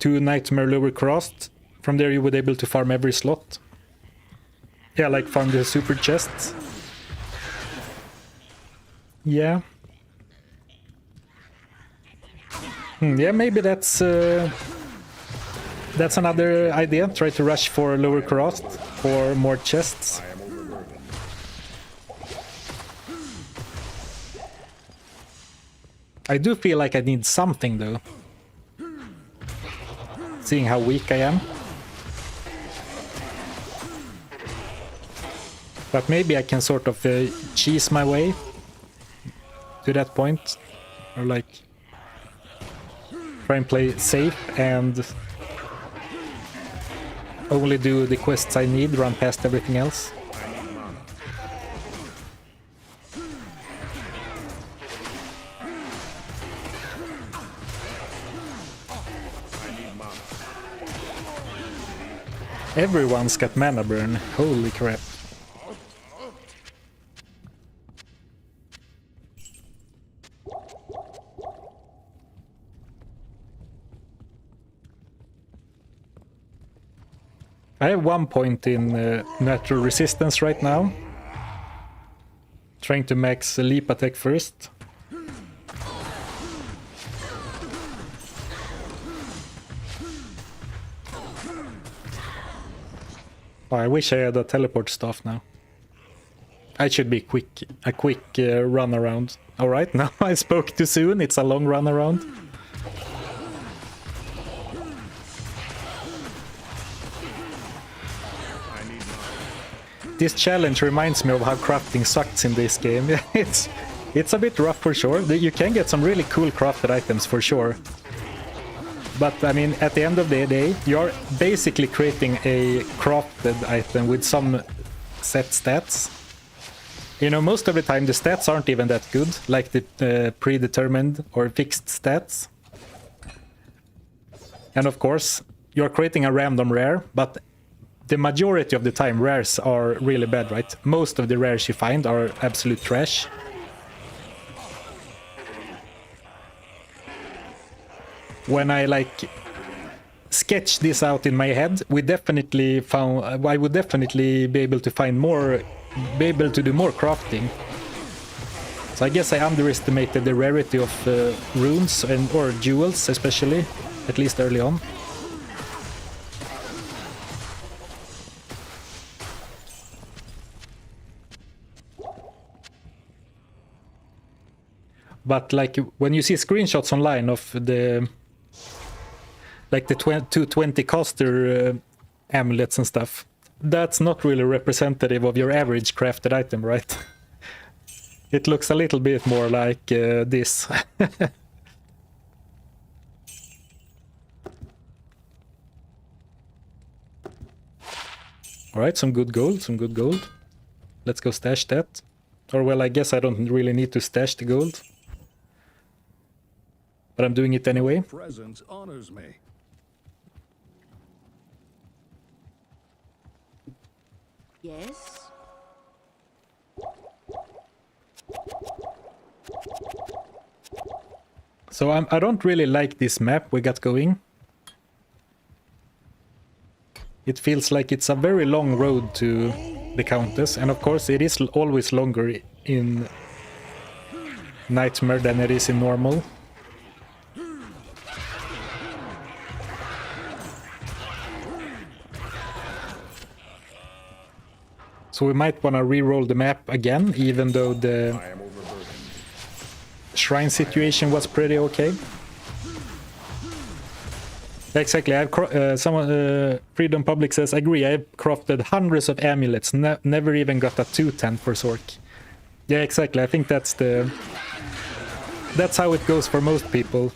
to Nightmare Lower Crossed. From there you would be able to farm every slot. Yeah, like farm the super chests. Yeah. Yeah, maybe that's another idea. Try to rush for Lower Crossed for more chests. I do feel like I need something though. Seeing how weak I am. But maybe I can sort of cheese my way to that point. Or like try and play safe and only do the quests I need, run past everything else. Everyone's got mana burn, holy crap. I have 1 point in natural resistance right now. Trying to max leap attack first. Oh, I wish I had a teleport staff now. I should be a quick run around. Alright, now I spoke too soon, it's a long run around. This challenge reminds me of how crafting sucks in this game. It's a bit rough for sure. You can get some really cool crafted items for sure. But I mean, at the end of the day, you're basically creating a crafted item with some set stats. You know, most of the time the stats aren't even that good, like the predetermined or fixed stats. And of course, you're creating a random rare, but the majority of the time rares are really bad, right? Most of the rares you find are absolute trash. When I like sketch this out in my head, I would definitely be able to find more, be able to do more crafting. So I guess I underestimated the rarity of runes or jewels, especially, at least early on. But like when you see screenshots online of the 220 caster amulets and stuff, that's not really representative of your average crafted item, right? It looks a little bit more like this. Alright, some good gold, some good gold. Let's go stash that. Or well, I guess I don't really need to stash the gold. But I'm doing it anyway. Presence honors me. Yes. So I don't really like this map we got going. It feels like it's a very long road to the Countess, and of course it is always longer in Nightmare than it is in normal. So we might want to re-roll the map again, even though the I am overburdened. shrine situation was pretty okay. Exactly. Freedom Public says, agree, I've crafted hundreds of amulets, never even got a 210 for Zork. Yeah, exactly. I think that's how it goes for most people.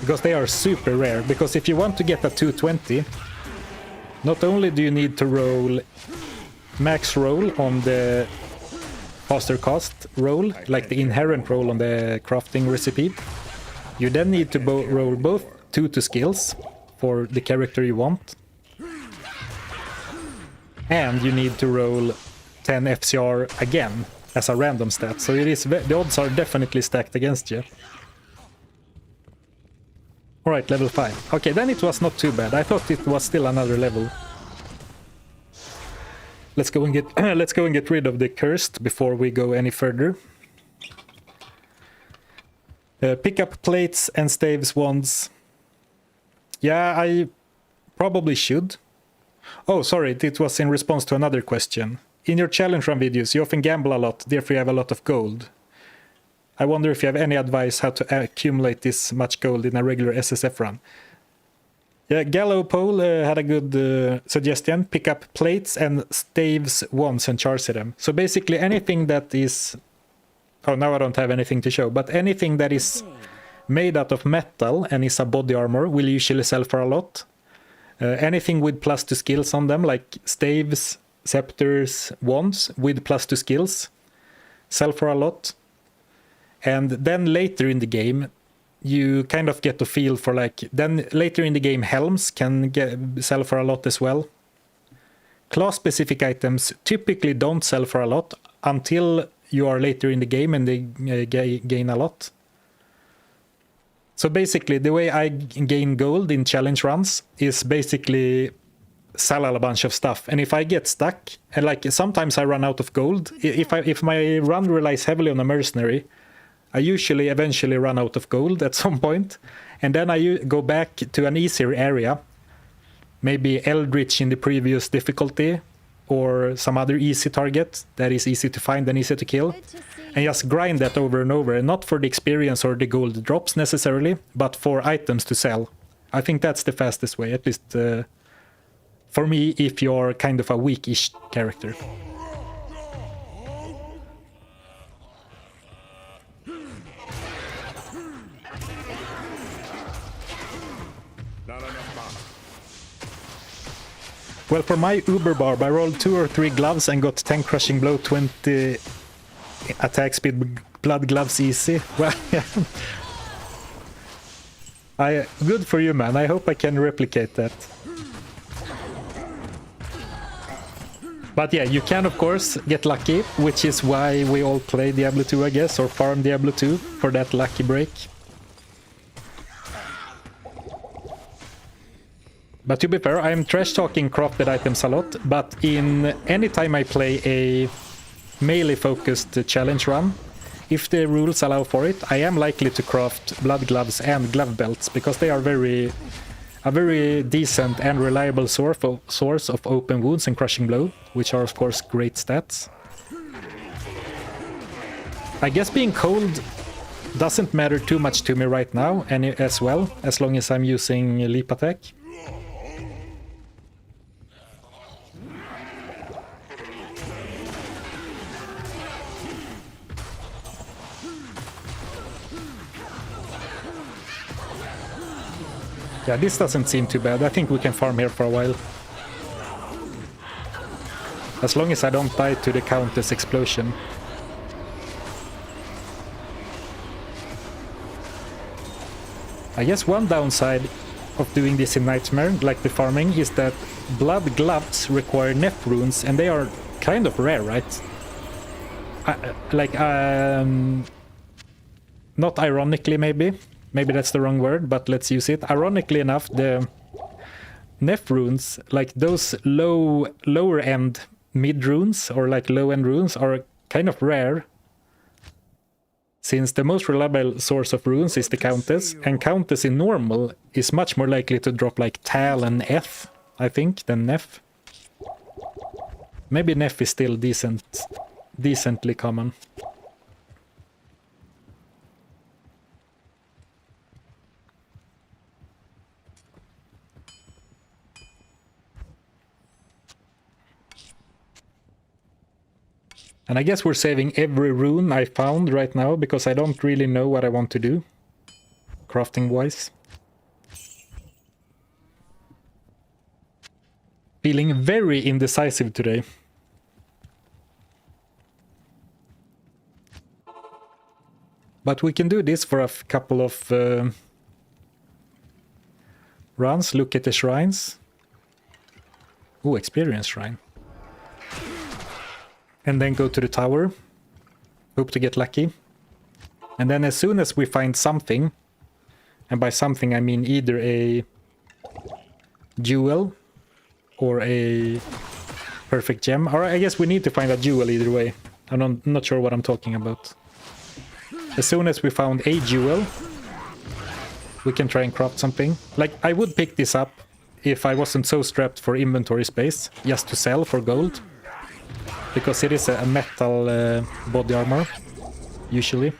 Because they are super rare. Because if you want to get a 220, not only do you need to roll max roll on the faster cost roll, like the inherent roll on the crafting recipe, you then need to roll both 2 to skills for the character you want, and you need to roll 10 FCR again as a random stat. So it is the odds are definitely stacked against you. Alright, level 5. Okay, then it was not too bad. I thought it was still another level. Let's go and get let's go and get rid of the cursed before we go any further. Pick up plates and staves wands. Yeah, I probably should. Oh, sorry, it was in response to another question. In your challenge run videos, you often gamble a lot, therefore you have a lot of gold. I wonder if you have any advice how to accumulate this much gold in a regular SSF run. Yeah, Gallo Pole had a good suggestion. Pick up plates and staves wands and charge them. So basically anything that is... Oh, now I don't have anything to show. But anything that is made out of metal and is a body armor will usually sell for a lot. Anything with +2 skills on them, like staves, scepters, wands with +2 skills, sell for a lot. And then later in the game, you kind of get a feel for like... Then later in the game, helms can sell for a lot as well. Class-specific items typically don't sell for a lot until you are later in the game and they gain a lot. So basically, the way I gain gold in challenge runs is basically sell a bunch of stuff. And if I get stuck, and like sometimes I run out of gold, if my run relies heavily on a mercenary, I usually eventually run out of gold at some point, and then I go back to an easier area, maybe Eldritch in the previous difficulty, or some other easy target that is easy to find and easy to kill, and just grind that over and over, and not for the experience or the gold drops necessarily, but for items to sell. I think that's the fastest way, at least for me, if you're kind of a weak-ish character. Well, for my Uber Barb, I rolled 2 or 3 gloves and got 10 crushing blow, 20 attack speed, blood gloves easy. Well, yeah. Good for you, man. I hope I can replicate that. But yeah, you can of course get lucky, which is why we all play Diablo 2, I guess, or farm Diablo 2 for that lucky break. But to be fair, I'm trash-talking crafted items a lot, but in any time I play a melee-focused challenge run, if the rules allow for it, I am likely to craft blood gloves and glove belts, because they are a very decent and reliable source of open wounds and crushing blow, which are of course great stats. I guess being cold doesn't matter too much to me right now, and as well, as long as I'm using leap attack. Yeah, this doesn't seem too bad. I think we can farm here for a while. As long as I don't die to the Countess explosion. I guess one downside of doing this in Nightmare, like the farming, is that blood gloves require Neff runes, and they are kind of rare, right? Not ironically, maybe. Maybe that's the wrong word, but let's use it. Ironically enough, the Neff runes, like those lower end mid runes or like low end runes, are kind of rare. since the most reliable source of runes is the Countess, and Countess in normal is much more likely to drop like Tal and F, I think, than Neff. Maybe Neff is still decently common. And I guess we're saving every rune I found right now, because I don't really know what I want to do, crafting-wise. Feeling very indecisive today. But we can do this for a couple of runs. Look at the shrines. Oh, experience shrine. And then go to the tower. Hope to get lucky. And then as soon as we find something, and by something I mean either a jewel or a perfect gem, or I guess we need to find a jewel either way. I'm not sure what I'm talking about. As soon as we found a jewel, we can try and craft something. Like, I would pick this up if I wasn't so strapped for inventory space, just to sell for gold. Because it is a metal body armor, usually.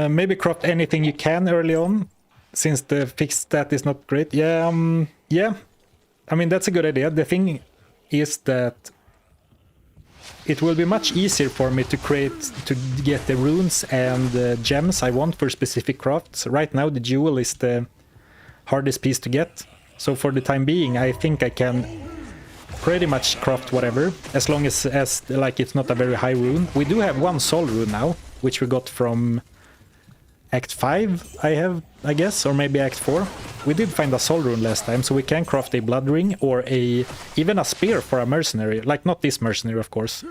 Maybe craft anything you can early on, since the fixed stat is not great. Yeah. I mean, that's a good idea. The thing is that it will be much easier for me to get the runes and the gems I want for specific crafts. Right now, the jewel is the hardest piece to get. So for the time being, I think I can pretty much craft whatever, as long as like it's not a very high rune. We do have one soul rune now, which we got from Act 5, I guess, or maybe Act 4. We did find a soul rune last time, so we can craft a blood ring or even a spear for a mercenary. Like, not this mercenary, of course.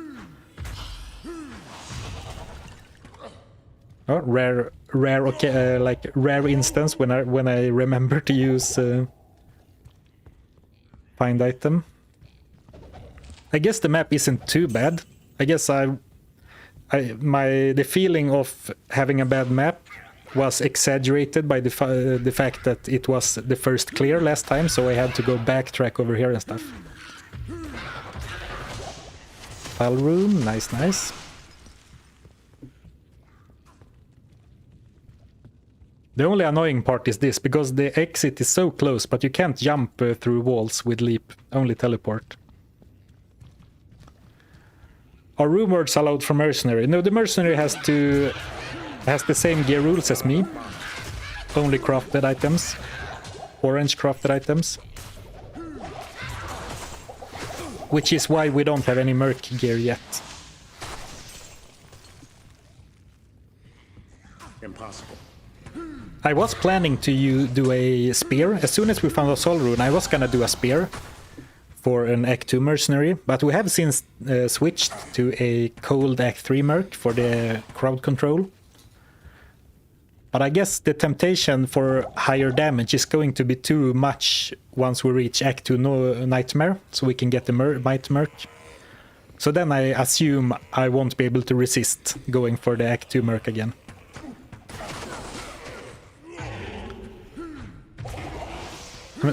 Oh, rare, okay, like rare instance when I remember to use find item. I guess the map isn't too bad. I guess the feeling of having a bad map was exaggerated by the fact that it was the first clear last time, so I had to go backtrack over here and stuff. File room, nice. The only annoying part is this, because the exit is so close, but you can't jump through walls with leap, only teleport. Are room words allowed for mercenary? No, the mercenary has the same gear rules as me. Only crafted items. Orange crafted items. Which is why we don't have any merc gear yet. Impossible. I was planning to do a spear. As soon as we found a soul rune, I was gonna do a spear for an Act 2 mercenary, but we have since switched to a cold Act 3 merc for the crowd control. But I guess the temptation for higher damage is going to be too much once we reach Act 2 Nightmare, so we can get the Might Merc. So then I assume I won't be able to resist going for the Act 2 Merc again.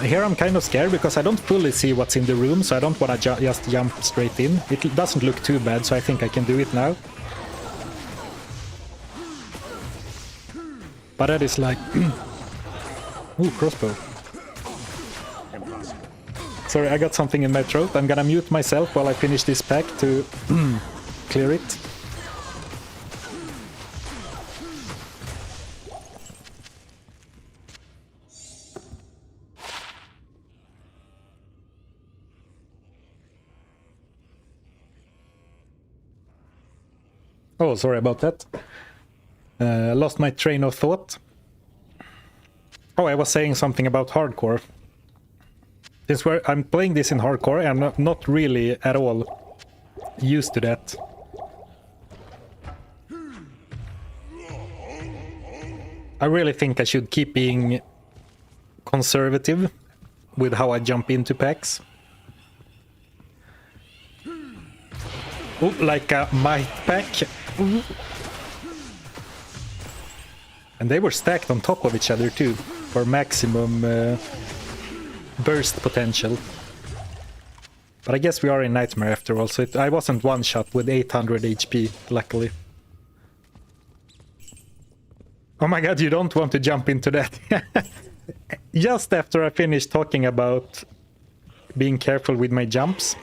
Here I'm kind of scared because I don't fully see what's in the room, so I don't want to just jump straight in. It doesn't look too bad, so I think I can do it now. But that is like... Ooh, crossbow. Sorry, I got something in my throat. I'm gonna mute myself while I finish this pack to clear it. Oh, sorry about that. Lost my train of thought. Oh, I was saying something about hardcore. Since I'm playing this in hardcore, I'm not really at all used to that. I really think I should keep being conservative with how I jump into packs. Oh, like a might pack. And they were stacked on top of each other too, for maximum burst potential. But I guess we are in Nightmare after all, so I wasn't one shot with 800 HP, luckily. Oh my god, you don't want to jump into that. Just after I finished talking about being careful with my jumps.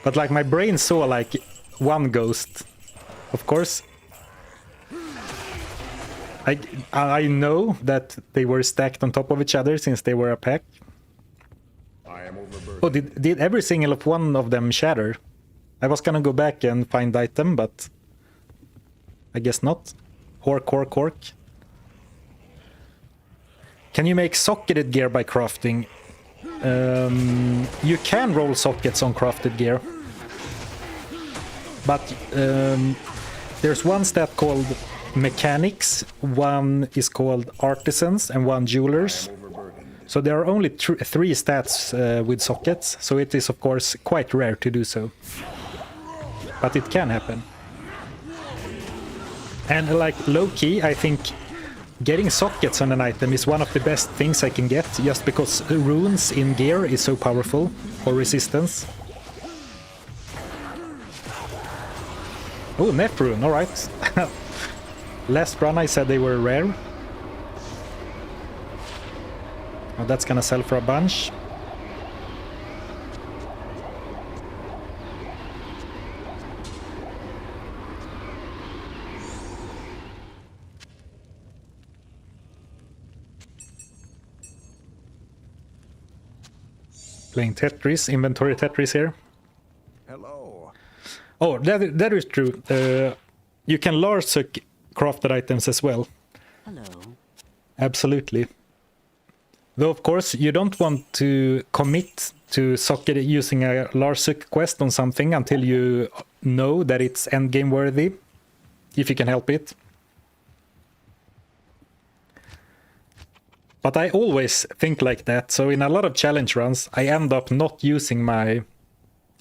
But like my brain saw like one ghost. Of course. I know that they were stacked on top of each other since they were a pack. I am overburdened. Oh, did every single one of them shatter? I was gonna go back and find item, but I guess not. Cork. Can you make socketed gear by crafting? You can roll sockets on crafted gear. But there's one stat called mechanics, one is called artisans, and one jewelers. So there are only three stats with sockets, so it is of course quite rare to do so. But it can happen. And like low-key, I think getting sockets on an item is one of the best things I can get, just because runes in gear is so powerful for resistance. Oh, Nef rune, alright. Last run I said they were rare. Oh, that's gonna sell for a bunch. Playing Tetris, inventory Tetris here. Hello. Oh, that is true. You can Larsuk crafted items as well. Hello. Absolutely. Though, of course, you don't want to commit to socket using a Larsuk quest on something until you know that it's endgame worthy, if you can help it. But I always think like that, so in a lot of challenge runs, I end up not using my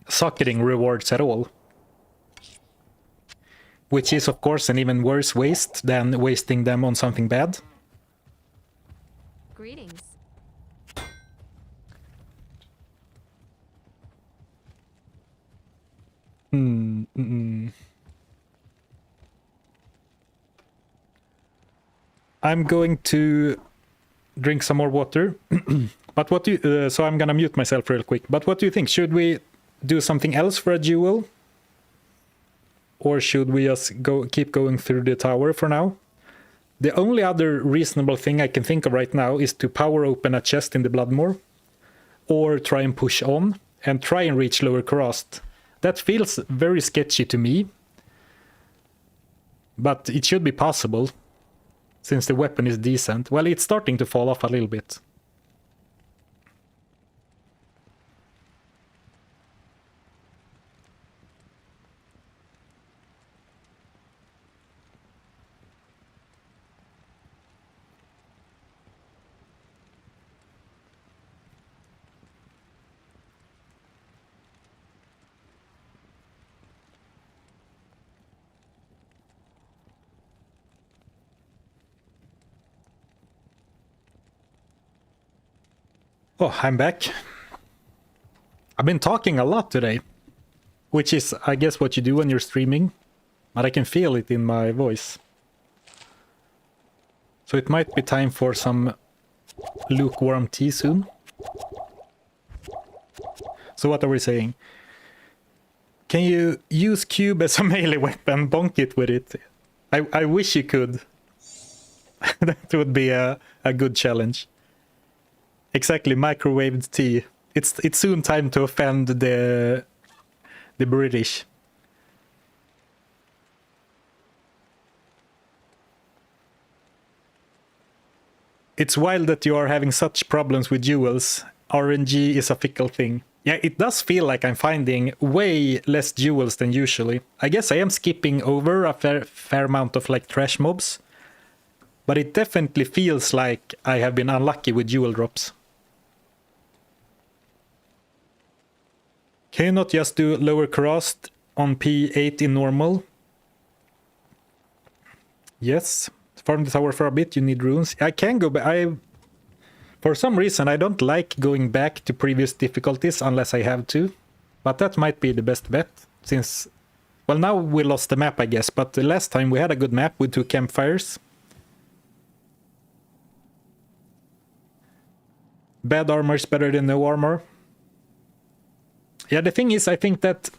socketing rewards at all. Which is, of course, an even worse waste than wasting them on something bad. Greetings. I'm going to drink some more water. But what do you, so I'm gonna mute myself real quick. But what do you think? Should we do something else for a duel? Or should we just keep going through the tower for now? The only other reasonable thing I can think of right now is to power open a chest in the Bloodmoor. Or try and push on and try and reach Lower Karast. That feels very sketchy to me. But it should be possible. Since the weapon is decent. Well, it's starting to fall off a little bit. Oh, I'm back. I've been talking a lot today, which is, I guess, what you do when you're streaming, but I can feel it in my voice. So it might be time for some lukewarm tea soon. So what are we saying? Can you use cube as a melee weapon, bonk it with it? I wish you could. That would be a good challenge. Exactly, microwaved tea. It's soon time to offend the British. It's wild that you are having such problems with jewels. RNG is a fickle thing. Yeah, it does feel like I'm finding way less jewels than usually. I guess I am skipping over a fair amount of like trash mobs. but it definitely feels like I have been unlucky with jewel drops. Can you not just do lower cast on P8 in normal? Yes. Farm the tower for a bit, you need runes. I can go back. For some reason, I don't like going back to previous difficulties unless I have to. But that might be the best bet, since... Well, now we lost the map, I guess, but the last time we had a good map with 2 campfires. Bad armor is better than no armor. Yeah, the thing is, I think that...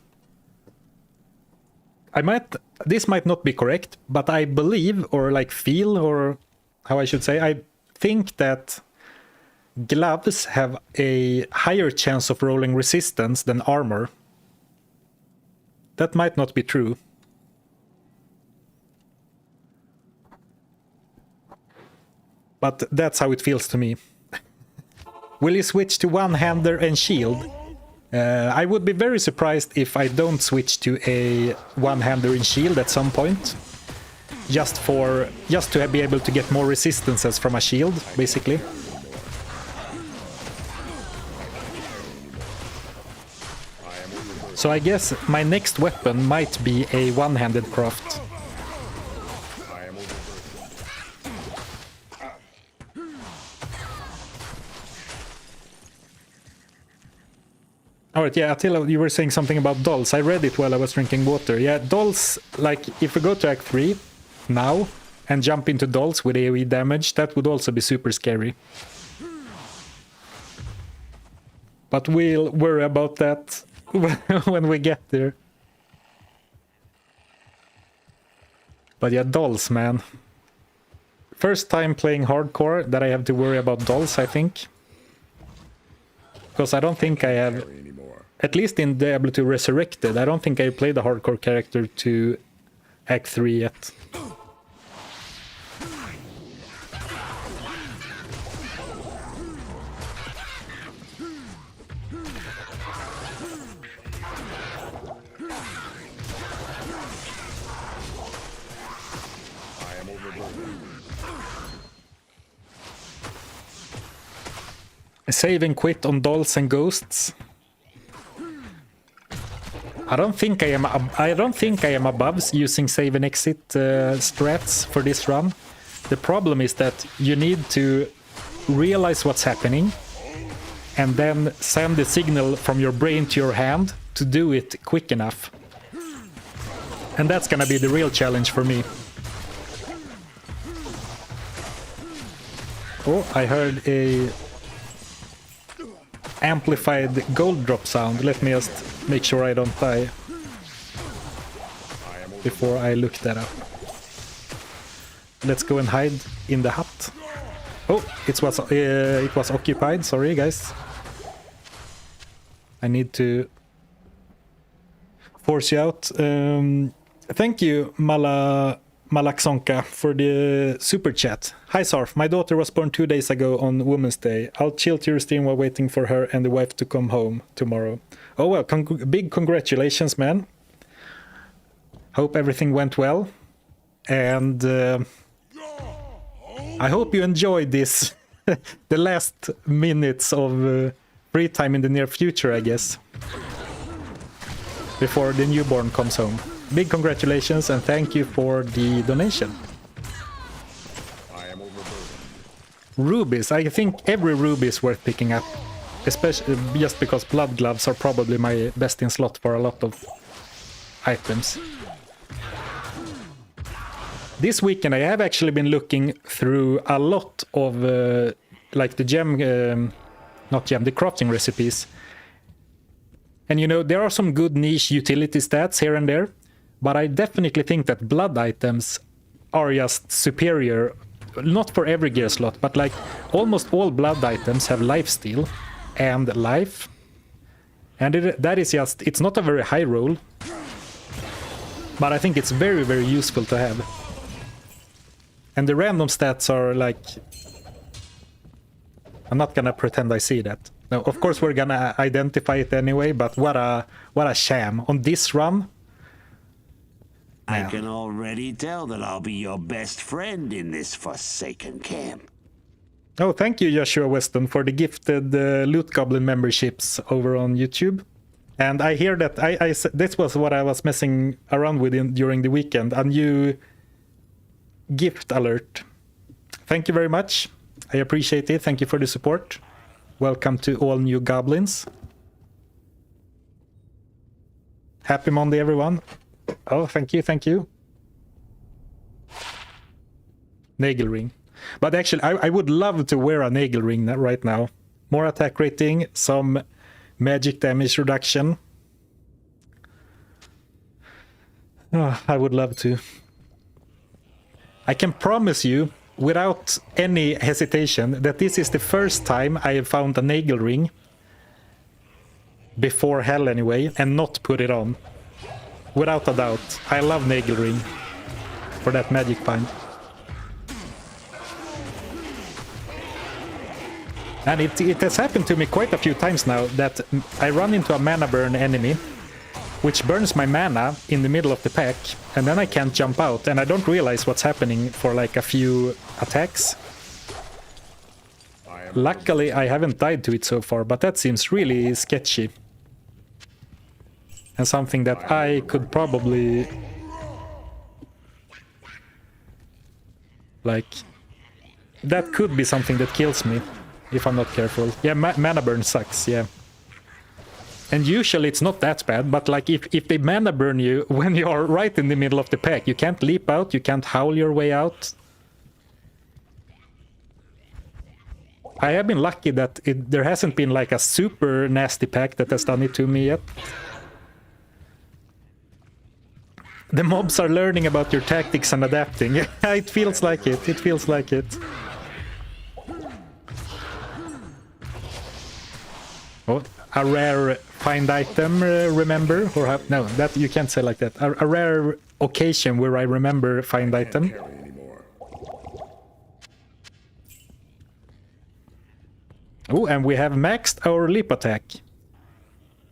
This might not be correct, but I believe, or like feel, or how I should say, I think that gloves have a higher chance of rolling resistance than armor. That might not be true. But that's how it feels to me. Will you switch to one-hander and shield? I would be very surprised if I don't switch to a one-hander in shield at some point. Just to be able to get more resistances from a shield, basically. So I guess my next weapon might be a one-handed craft. Alright, yeah, Attila, you were saying something about dolls. I read it while I was drinking water. Yeah, dolls, like, if we go to Act 3 now and jump into dolls with AoE damage, that would also be super scary. But we'll worry about that when we get there. But yeah, dolls, man. First time playing hardcore that I have to worry about dolls, I think. Because I don't think I have... At least in Diablo 2 Resurrected, I don't think I played a hardcore character to Act 3 yet. Save and quit on dolls and ghosts. I don't think I am above using save and exit strats for this run. The problem is that you need to realize what's happening and then send the signal from your brain to your hand to do it quick enough. And that's gonna be the real challenge for me. Oh, I heard a amplified gold drop sound. Let me just make sure I don't die before I look that up. Let's go and hide in the hut. Oh, it was occupied. Sorry, guys. I need to force you out. Thank you, Malaksonka, for the super chat. Hi Zarf, my daughter was born 2 days ago on Women's Day. I'll chill to your stream while waiting for her and the wife to come home tomorrow. Oh well, big congratulations, man. Hope everything went well. And I hope you enjoyed this, the last minutes of free time in the near future, I guess. Before the newborn comes home. Big congratulations and thank you for the donation. Rubies. I think every ruby is worth picking up. Especially just because blood gloves are probably my best in slot for a lot of items. This weekend I have actually been looking through a lot of like the the crafting recipes. And you know, there are some good niche utility stats here and there. But I definitely think that blood items are just superior. Not for every gear slot, but like almost all blood items have lifesteal and life. And that is just, it's not a very high roll. But I think it's very, very useful to have. And the random stats are like... I'm not gonna pretend I see that. Now, of course we're gonna identify it anyway, but what a sham. On this run... I can already tell that I'll be your best friend in this Forsaken camp. Oh, thank you, Joshua Weston, for the gifted Loot Goblin memberships over on YouTube. And I hear that this was what I was messing around with during the weekend. A new gift alert. Thank you very much. I appreciate it. Thank you for the support. Welcome to all new goblins. Happy Monday, everyone. Oh, thank you, thank you. Nagel ring. But actually, I would love to wear a Nagel ring right now. More attack rating, some magic damage reduction. Oh, I would love to. I can promise you, without any hesitation, that this is the first time I have found a Nagel ring, before hell anyway, and not put it on. Without a doubt. I love Nagel ring for that magic find. And it has happened to me quite a few times now that I run into a mana burn enemy, which burns my mana in the middle of the pack, and then I can't jump out, and I don't realize what's happening for like a few attacks. Luckily, I haven't died to it so far, but that seems really sketchy. And something that I could probably... like... that could be something that kills me. If I'm not careful. Yeah, mana burn sucks, yeah. And usually it's not that bad, but like if they mana burn you when you are right in the middle of the pack, you can't leap out, you can't howl your way out. I have been lucky that there hasn't been like a super nasty pack that has done it to me yet. The mobs are learning about your tactics and adapting. It feels like it, it feels like it. Oh, a rare find item, remember? Or have, no, that you can't say like that. A rare occasion where I remember find item. Oh, and we have maxed our leap attack.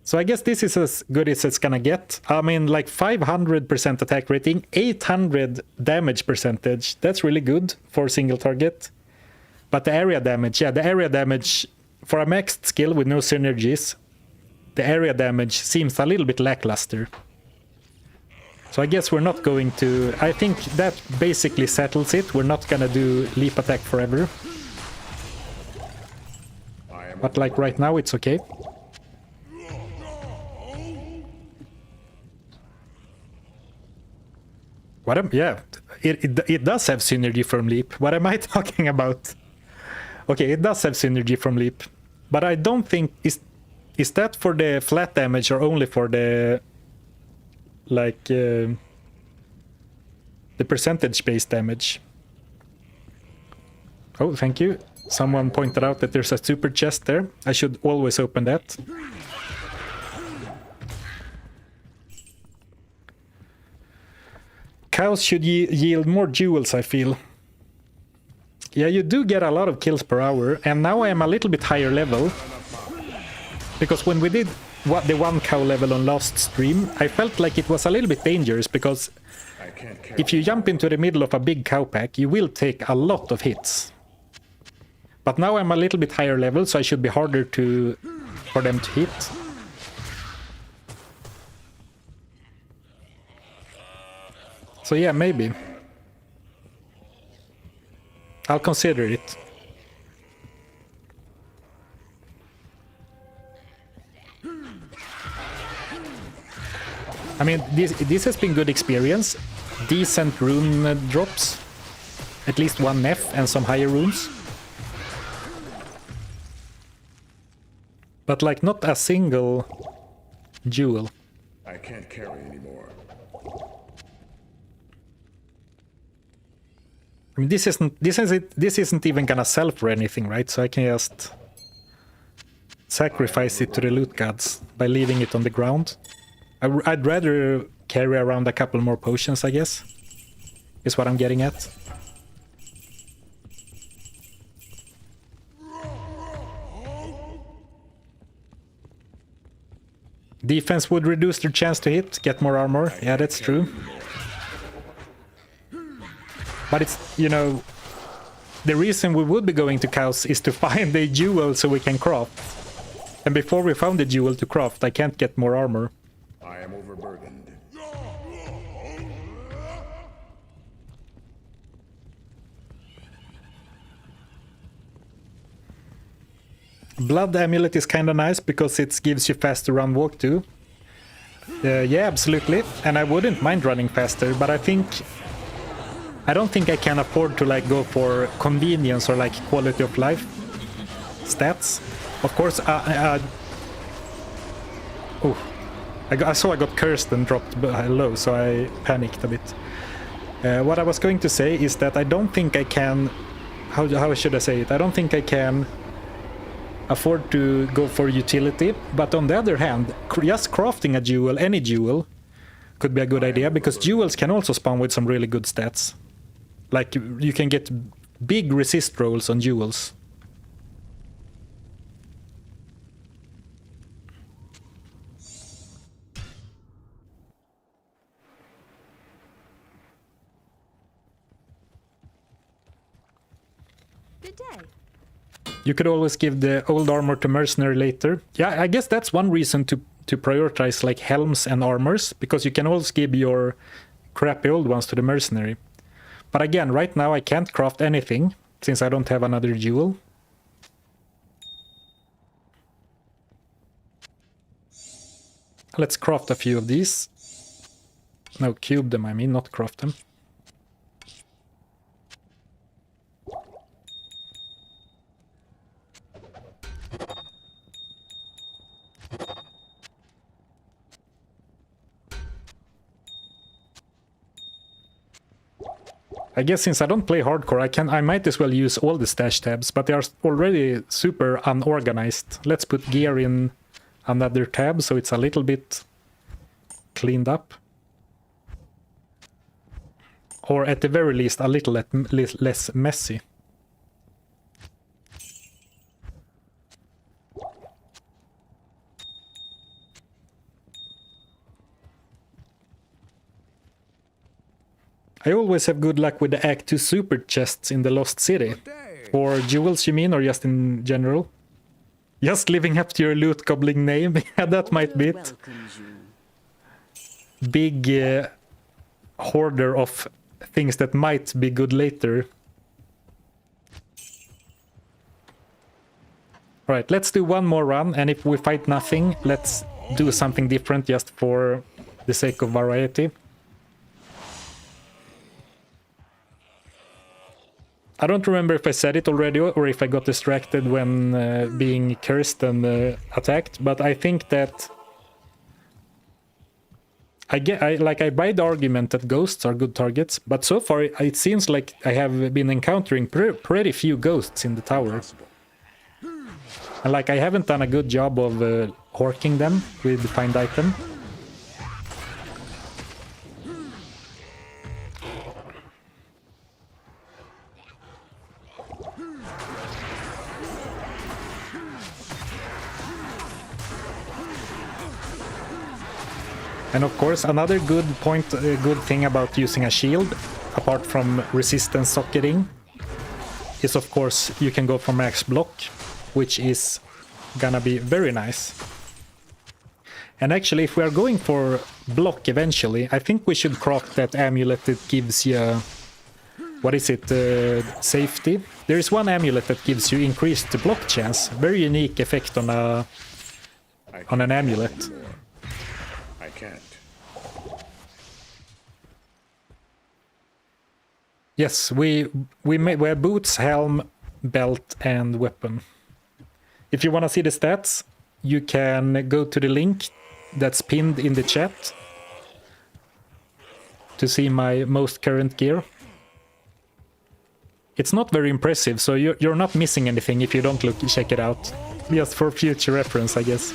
So I guess this is as good as it's gonna get. I mean, like 500% attack rating, 800 damage percentage. That's really good for single target. But the area damage, yeah, the area damage... for a maxed skill with no synergies, the area damage seems a little bit lackluster. So I guess we're not going to... I think that basically settles it. We're not gonna do leap attack forever. But like right now, it's okay. Yeah, it does have synergy from leap. What am I talking about? Okay, it does have synergy from leap. But I don't think... Is that for the flat damage or only for the... like... the percentage-based damage? Oh, thank you. Someone pointed out that there's a super chest there. I should always open that. Cows should yield more jewels, I feel. Yeah, you do get a lot of kills per hour, and now I am a little bit higher level. Because when we did the 1 cow level on last stream, I felt like it was a little bit dangerous, because if you jump into the middle of a big cow pack, you will take a lot of hits. But now I'm a little bit higher level, so I should be harder for them to hit. So yeah, maybe. I'll consider it. I mean, this has been good experience. Decent rune drops. At least 1 Nef and some higher runes. But like not a single jewel. I can't carry anymore. I mean, this isn't even gonna sell for anything, right? So I can just sacrifice it to the loot gods by leaving it on the ground. I'd rather carry around a couple more potions, I guess. Is what I'm getting at. Defense would reduce their chance to hit, get more armor. Yeah, that's true. But it's, you know, the reason we would be going to Chaos is to find a jewel so we can craft. And before we found the jewel to craft, I can't get more armor. I am overburdened. Blood amulet is kinda nice because it gives you faster run walk too. Yeah, absolutely. And I wouldn't mind running faster, but I don't think I can afford to like go for convenience or like quality of life stats. Of course, I saw I got cursed and dropped low, so I panicked a bit. What I was going to say is that I don't think I can... How should I say it? I don't think I can afford to go for utility, but on the other hand, just crafting a jewel, any jewel, could be a good idea, because jewels can also spawn with some really good stats. Like, you can get big resist rolls on jewels. Good day. You could always give the old armor to mercenary later. Yeah, I guess that's one reason to prioritize like helms and armors, because you can always give your crappy old ones to the mercenary. But again, right now I can't craft anything since I don't have another jewel. Let's craft a few of these. No, cube them, I mean, not craft them. I guess since I don't play hardcore, I might as well use all the stash tabs, but they are already super unorganized. Let's put gear in another tab so it's a little bit cleaned up. Or at the very least a little less messy. I always have good luck with the Act 2 super chests in the Lost City. Or jewels, you mean, or just in general? Just living up to your loot goblin name? Yeah, that might be it. Big hoarder of things that might be good later. Alright, let's do one more run, and if we fight nothing, let's do something different just for the sake of variety. I don't remember if I said it already or if I got distracted when being cursed and attacked, but I think that I buy the argument that ghosts are good targets, but so far it seems like I have been encountering pretty few ghosts in the tower. And like I haven't done a good job of horking them with the find item. And of course, another good thing about using a shield, apart from resistance socketing, is of course you can go for max block, which is gonna be very nice. And actually, if we are going for block eventually, I think we should craft that amulet that gives you, what is it, safety. There is one amulet that gives you increased block chance, very unique effect on an amulet. I can't. Yes, we wear boots, helm, belt, and weapon. If you want to see the stats, you can go to the link that's pinned in the chat to see my most current gear. It's not very impressive, so you're not missing anything if you don't check it out. Just for future reference, I guess.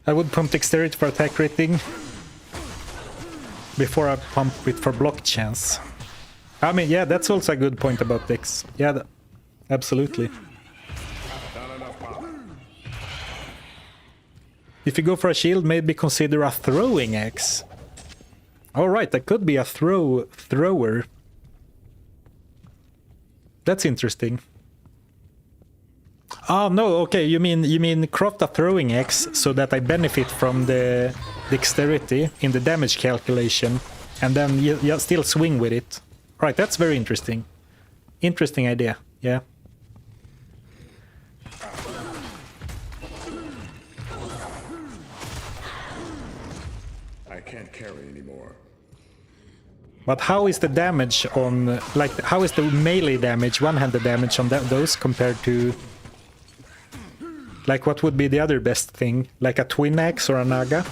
I would pump dexterity for attack rating before I pump it for block chance. I mean, yeah, that's also a good point about Dex. Yeah, absolutely. Not enough power. If you go for a shield, maybe consider a throwing axe. All right, that could be a thrower. That's interesting. Oh no, okay, you mean craft a throwing axe so that I benefit from the dexterity in the damage calculation, and then you still swing with it. Right, that's very interesting. Interesting idea, yeah. I can't carry anymore. But how is the damage on, like, how is the melee damage, one-handed damage on those compared to, like, what would be the other best thing? Like a twin axe or a naga?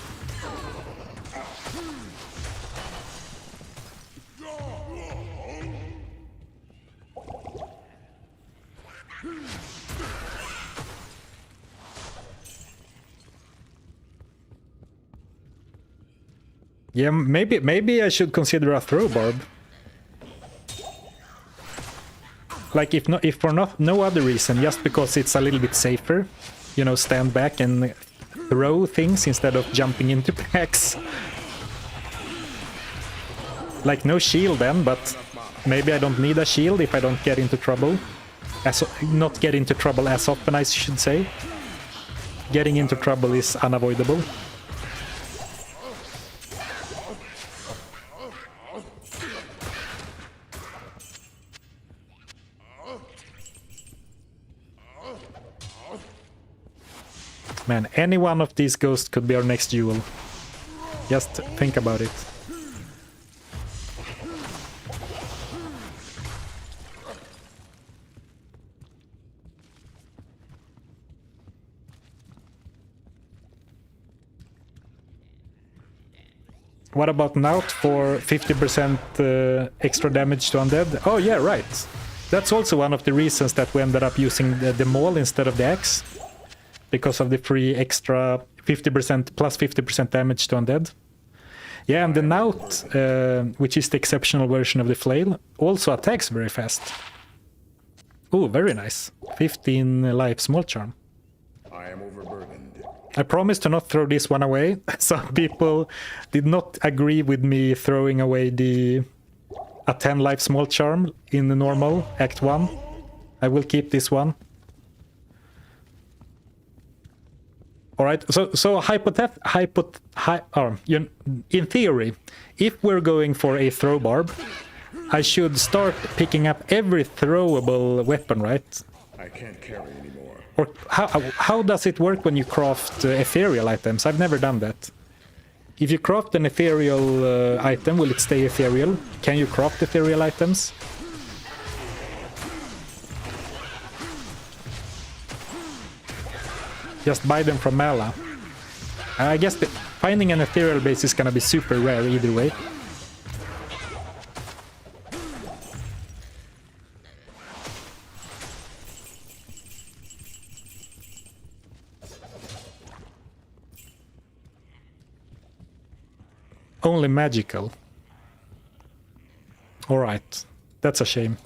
Yeah, maybe I should consider a throw barb. Like if for no other reason, just because it's a little bit safer, you know, stand back and throw things instead of jumping into packs. Like no shield then, but maybe I don't need a shield if I don't get into trouble. Not get into trouble as often, I should say. Getting into trouble is unavoidable. Man, any one of these ghosts could be our next duel. Just think about it. What about Naut for 50% extra damage to undead? Oh yeah, right. That's also one of the reasons that we ended up using the maul instead of the axe. Because of the free extra 50% plus 50% damage to undead. Yeah, and the Naut, which is the exceptional version of the flail, also attacks very fast. Oh, very nice. 15 life small charm. I am overburdened. I promise to not throw this one away. Some people did not agree with me throwing away a 10 life small charm in the normal Act 1. I will keep this one. All right, so in theory, if we're going for a throw barb, I should start picking up every throwable weapon, right? I can't carry anymore. Or how does it work when you craft ethereal items? I've never done that. If you craft an ethereal item, will it stay ethereal? Can you craft ethereal items? Just buy them from Mala. I guess finding an ethereal base is gonna be super rare either way. Only magical. Alright, that's a shame.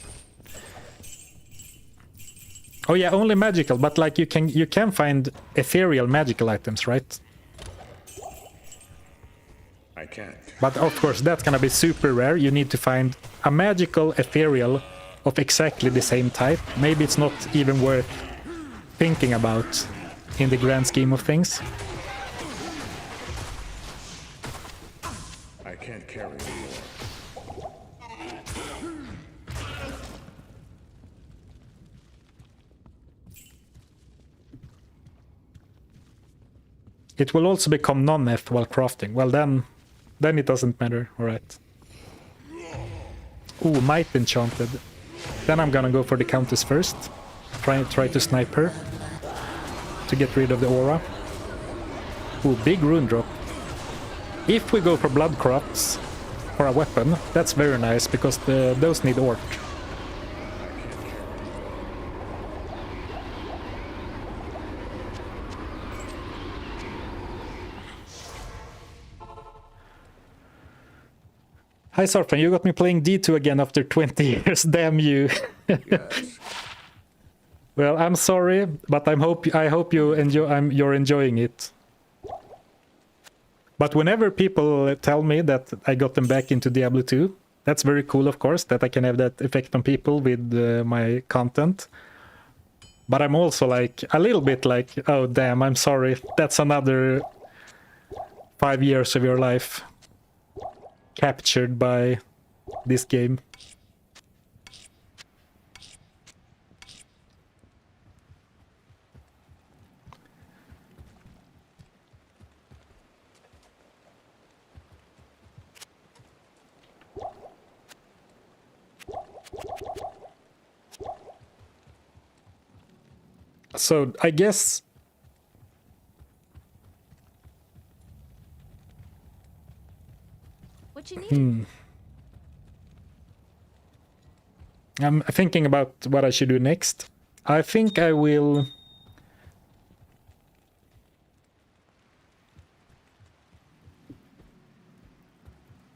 Oh yeah, only magical, but like you can find ethereal magical items, right? I can't. But of course, that's gonna be super rare. You need to find a magical ethereal of exactly the same type. Maybe it's not even worth thinking about in the grand scheme of things. I can't carry anymore. It will also become non-eth while crafting. Well, then it doesn't matter. All right. Ooh, Might Enchanted. Then I'm gonna go for the Countess first. Try to snipe her to get rid of the aura. Ooh, big rune drop. If we go for blood crafts for a weapon, that's very nice because those need ort. Hi Zarfen, you got me playing D2 again after 20 years. Damn you. Yes. Well, I'm sorry, but I hope you enjoy. You're enjoying it. But whenever people tell me that I got them back into Diablo 2, that's very cool, of course, that I can have that effect on people with my content. But I'm also like a little bit like, oh damn, I'm sorry. That's another 5 years of your life captured by this game. So I guess What you need? I'm thinking about what I should do next. I think I will...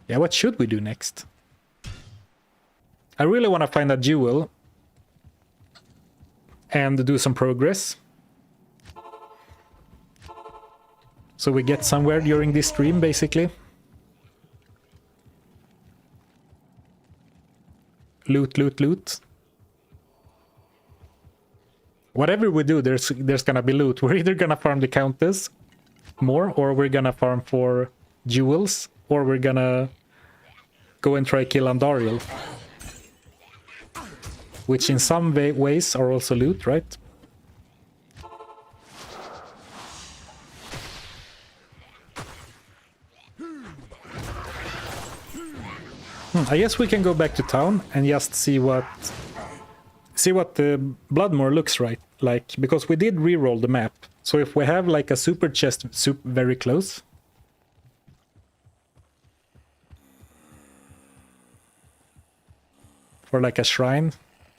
Yeah, what should we do next? I really want to find a jewel and do some progress. So we get somewhere during this stream, basically. Loot, loot, loot. Whatever we do, there's gonna be loot. We're either gonna farm the Countess more, or we're gonna farm for jewels, or we're gonna go and try kill Andariel. Which in some ways are also loot, right? I guess we can go back to town and just see what the Bloodmoor looks like, because we did re-roll the map. So if we have like a super chest very close, or like a shrine.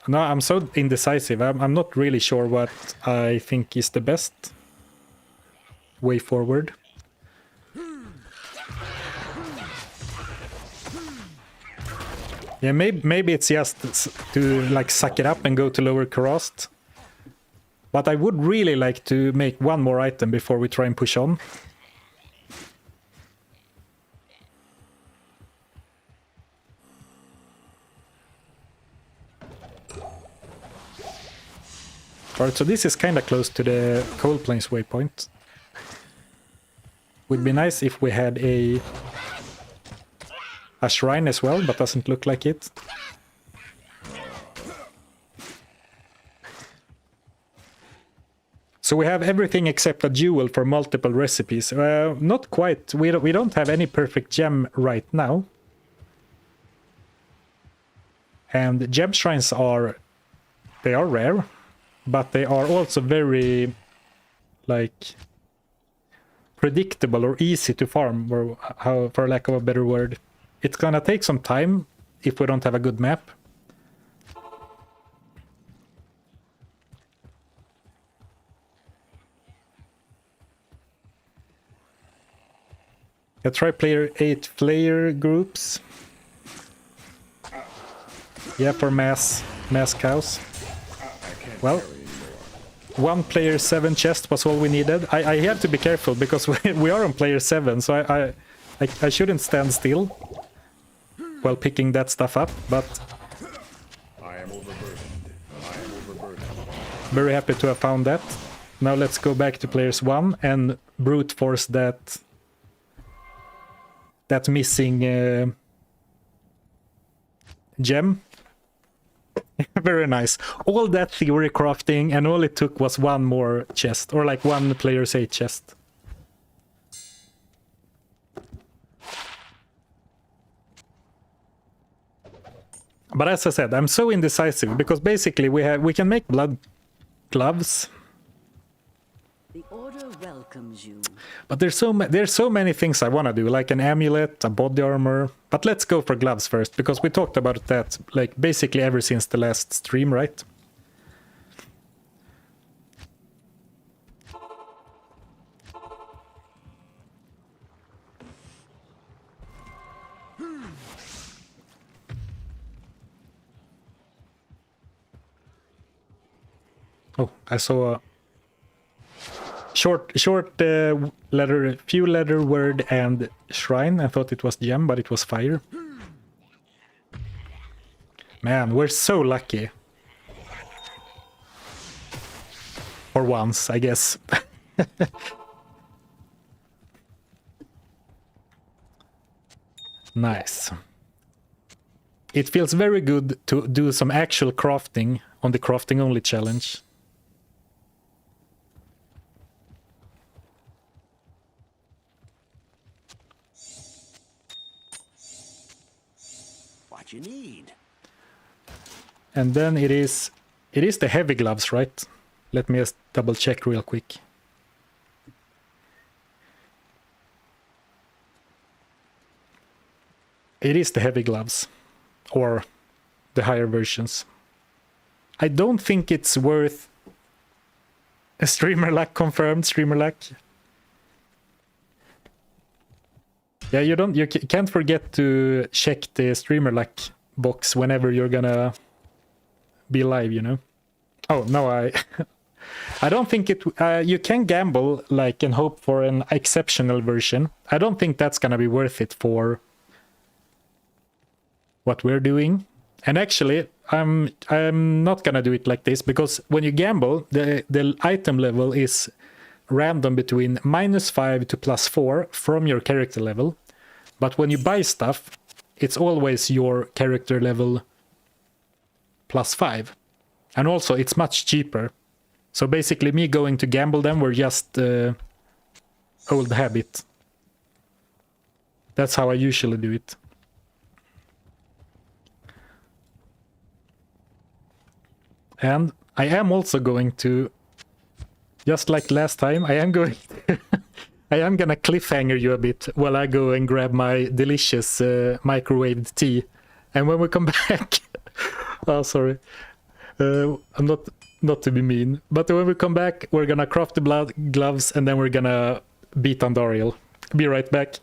No, I'm so indecisive. I'm not really sure what I think is the best way forward. Yeah, maybe it's just to like suck it up and go to lower cost. But I would really like to make one more item before we try and push on. Alright, so this is kind of close to the Cold Plains waypoint. Would be nice if we had a shrine as well, but doesn't look like it. So we have everything except a jewel for multiple recipes. Not quite. We don't have any perfect gem right now. And gem shrines are rare, but they are also very like predictable or easy to farm, or how, for lack of a better word. It's gonna take some time if we don't have a good map. I try player 8 player groups. Yeah, for mass cows. Well, 1 player 7 chest was all we needed. I have to be careful because we are on player 7, so I shouldn't stand still while picking that stuff up, but I am overburdened. very happy to have found that. Now let's go back to players 1 and brute force that missing gem. Very nice. All that theory crafting, and all it took was 1 more chest, or like 1 player's 8 chest. But as I said, I'm so indecisive because basically we can make blood gloves. The order welcomes you. But there's so many things I want to do, like an amulet, a body armor. But let's go for gloves first, because we talked about that like basically ever since the last stream, right? Oh, I saw a short letter, few letter word and shrine. I thought it was gem, but it was fire. Man, we're so lucky. For once, I guess. Nice. It feels very good to do some actual crafting on the crafting only challenge. What you need? And then it is the heavy gloves, right? Let me just double check real quick. It is the heavy gloves, or the higher versions. I don't think it's worth a streamer luck confirmed, streamer luck. Yeah, you can't forget to check the streamer luck box whenever you're gonna be live, you know. Oh no, I don't think it. You can gamble like and hope for an exceptional version. I don't think that's gonna be worth it for what we're doing. And actually, I'm not gonna do it like this, because when you gamble, the item level is random between -5 to +4 from your character level. But when you buy stuff, it's always your character level +5. And also, it's much cheaper. So basically, me going to gamble them were just old habit. That's how I usually do it. And I am also going to, just like last time, I am going to I am gonna cliffhanger you a bit while I go and grab my delicious microwaved tea. And when we come back, oh sorry, I'm not to be mean, but when we come back, we're gonna craft the blood gloves and then we're gonna beat Andariel. Be right back.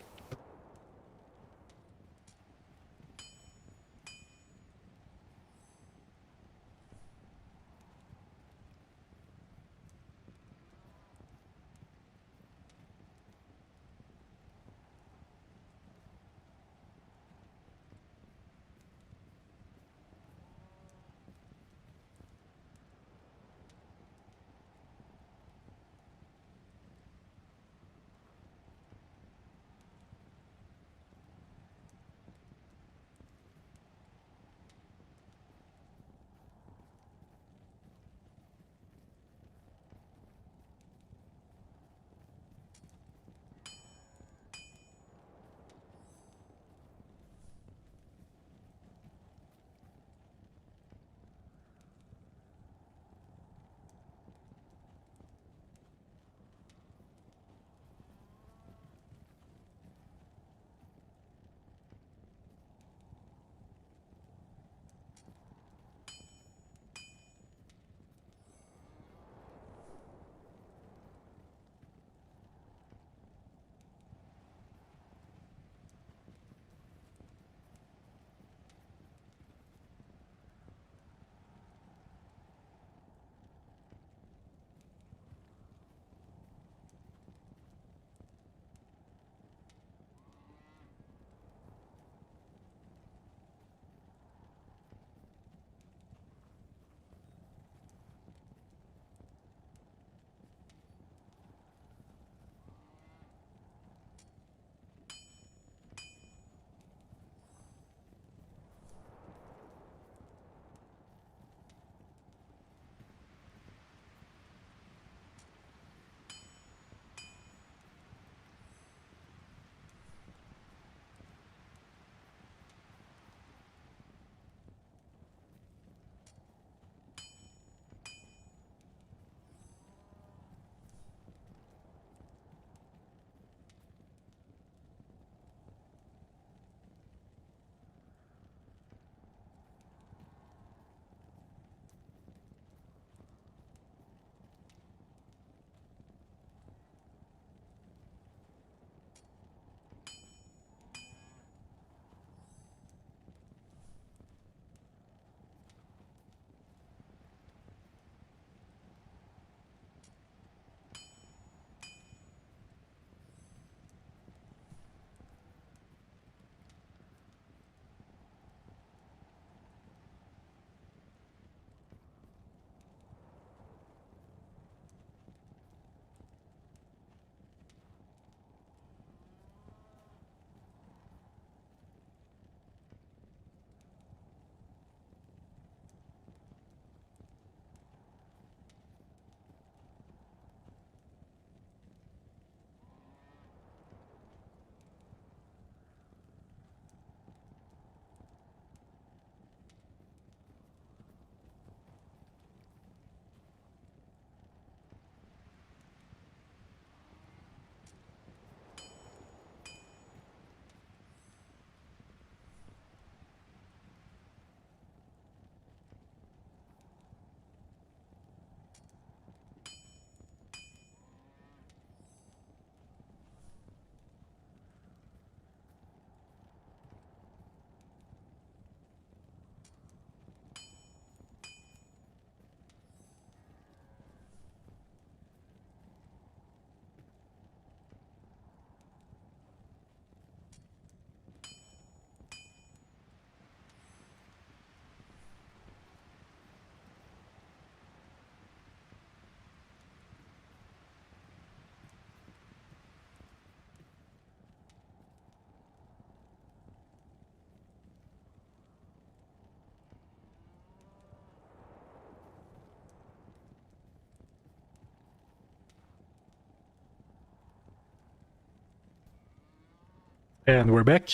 And we're back.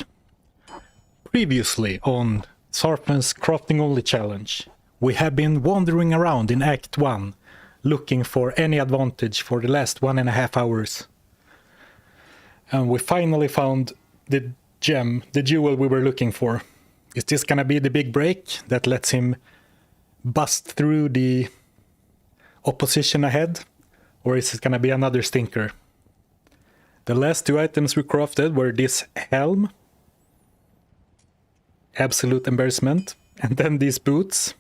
Previously on Zarfen's Crafting Only Challenge, we have been wandering around in Act 1, looking for any advantage for the last 1.5 hours. And we finally found the gem, the jewel we were looking for. Is this gonna be the big break that lets him bust through the opposition ahead? Or is it gonna be another stinker? The last 2 items we crafted were this helm, absolute embarrassment, and then these boots.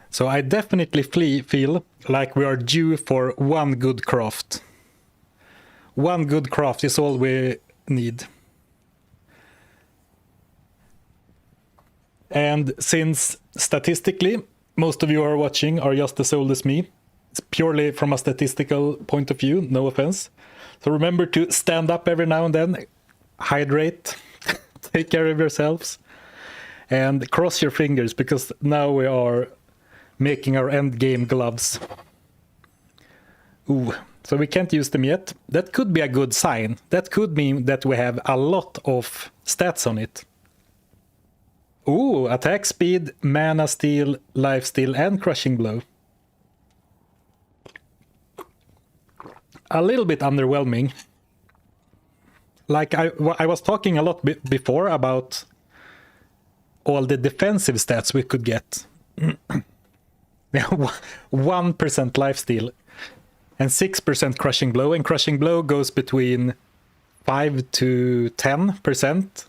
So I definitely feel like we are due for one good craft. One good craft is all we need. And since statistically most of you who are watching are just as old as me, it's purely from a statistical point of view, no offense. So remember to stand up every now and then, hydrate, take care of yourselves, and cross your fingers, because now we are making our end game gloves. Ooh, so we can't use them yet. That could be a good sign. That could mean that we have a lot of stats on it. Ooh, attack speed, mana steal, life steal, and crushing blow. A little bit underwhelming. Like I was talking a lot before about all the defensive stats we could get. 1% life steal and 6% crushing blow, and crushing blow goes between 5 to 10%.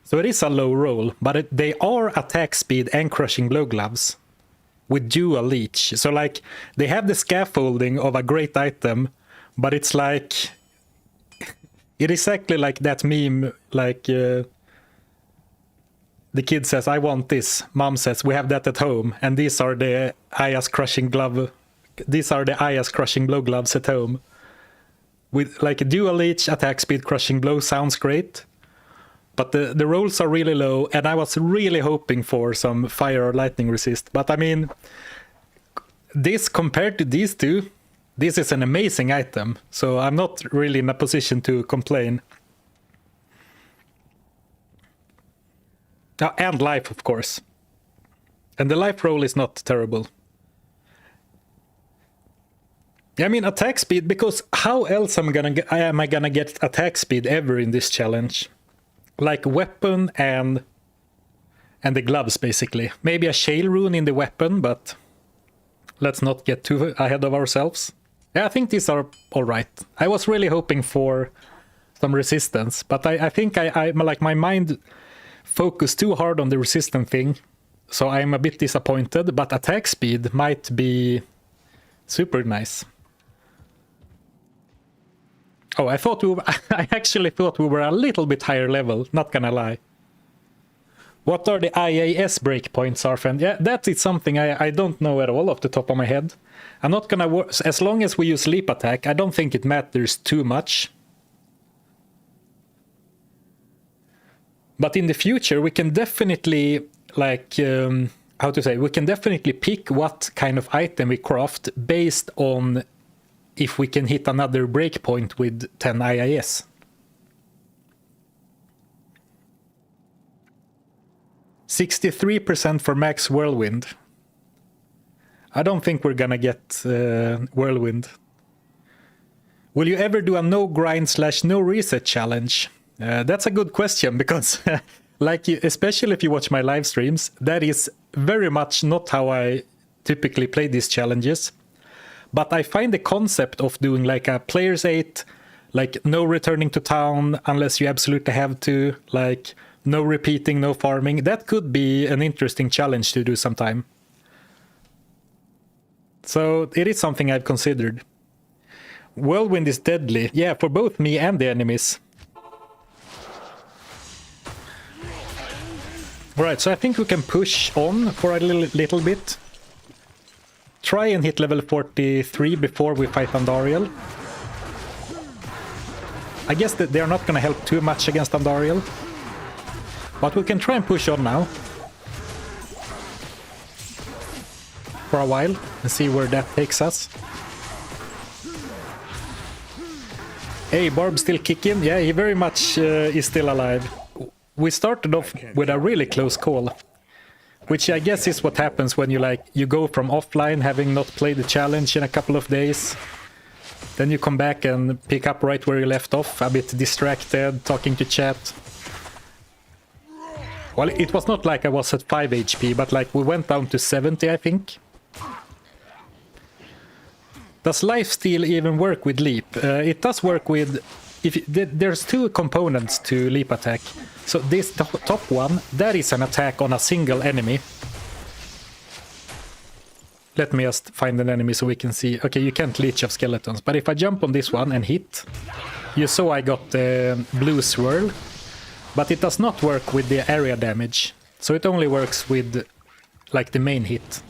So it is a low roll, but they are attack speed and crushing blow gloves with dual leech. So like they have the scaffolding of a great item, but it's like it is exactly like that meme, like the kid says, "I want this." Mom says, "We have that at home," and these are the Aya's crushing glove. These are the Aya's crushing blow gloves at home. With like a dual leech, attack speed, crushing blow sounds great, but the rolls are really low, and I was really hoping for some fire or lightning resist. But I mean, this compared to these two, this is an amazing item, so I'm not really in a position to complain. And life, of course. And the life roll is not terrible. I mean, attack speed, because how else am I gonna get attack speed ever in this challenge? Like weapon and the gloves, basically. Maybe a shale rune in the weapon, but let's not get too ahead of ourselves. Yeah, I think these are alright. I was really hoping for some resistance, but I think I like my mind focused too hard on the resistant thing, so I'm a bit disappointed, but attack speed might be super nice. Oh, I actually thought we were a little bit higher level, not gonna lie. What are the IAS breakpoints, Zarfen? Yeah, that is something I don't know at all off the top of my head. I'm not gonna as long as we use leap attack, I don't think it matters too much. But in the future, we can definitely, like, how to say, we can definitely pick what kind of item we craft based on if we can hit another breakpoint with 10 IIS. %63% for max whirlwind. I don't think we're gonna get whirlwind. Will you ever do a no grind / no reset challenge? That's a good question, because like especially if you watch my live streams, that is very much not how I typically play these challenges. But I find the concept of doing like a player's 8, like no returning to town unless you absolutely have to, like no repeating, no farming, that could be an interesting challenge to do sometime. So it is something I've considered. Whirlwind is deadly, yeah, for both me and the enemies. Alright, so I think we can push on for a little bit. Try and hit level 43 before we fight Andariel. I guess that they're not gonna help too much against Andariel. But we can try and push on now. For a while, and see where that takes us. Hey, Barb's still kicking? Yeah, he very much is still alive. We started off with a really close call, which I guess is what happens when you go from offline, having not played the challenge in a couple of days. Then you come back and pick up right where you left off, a bit distracted, talking to chat. Well, it was not like I was at 5 HP, but like we went down to 70, I think. Does lifesteal even work with leap? It does work with... There's two components to leap attack. So this top one, that is an attack on a single enemy. Let me just find an enemy so we can see. Okay, you can't leech of skeletons, but if I jump on this one and hit, you saw I got the blue swirl, but it does not work with the area damage. So it only works with like the main hit.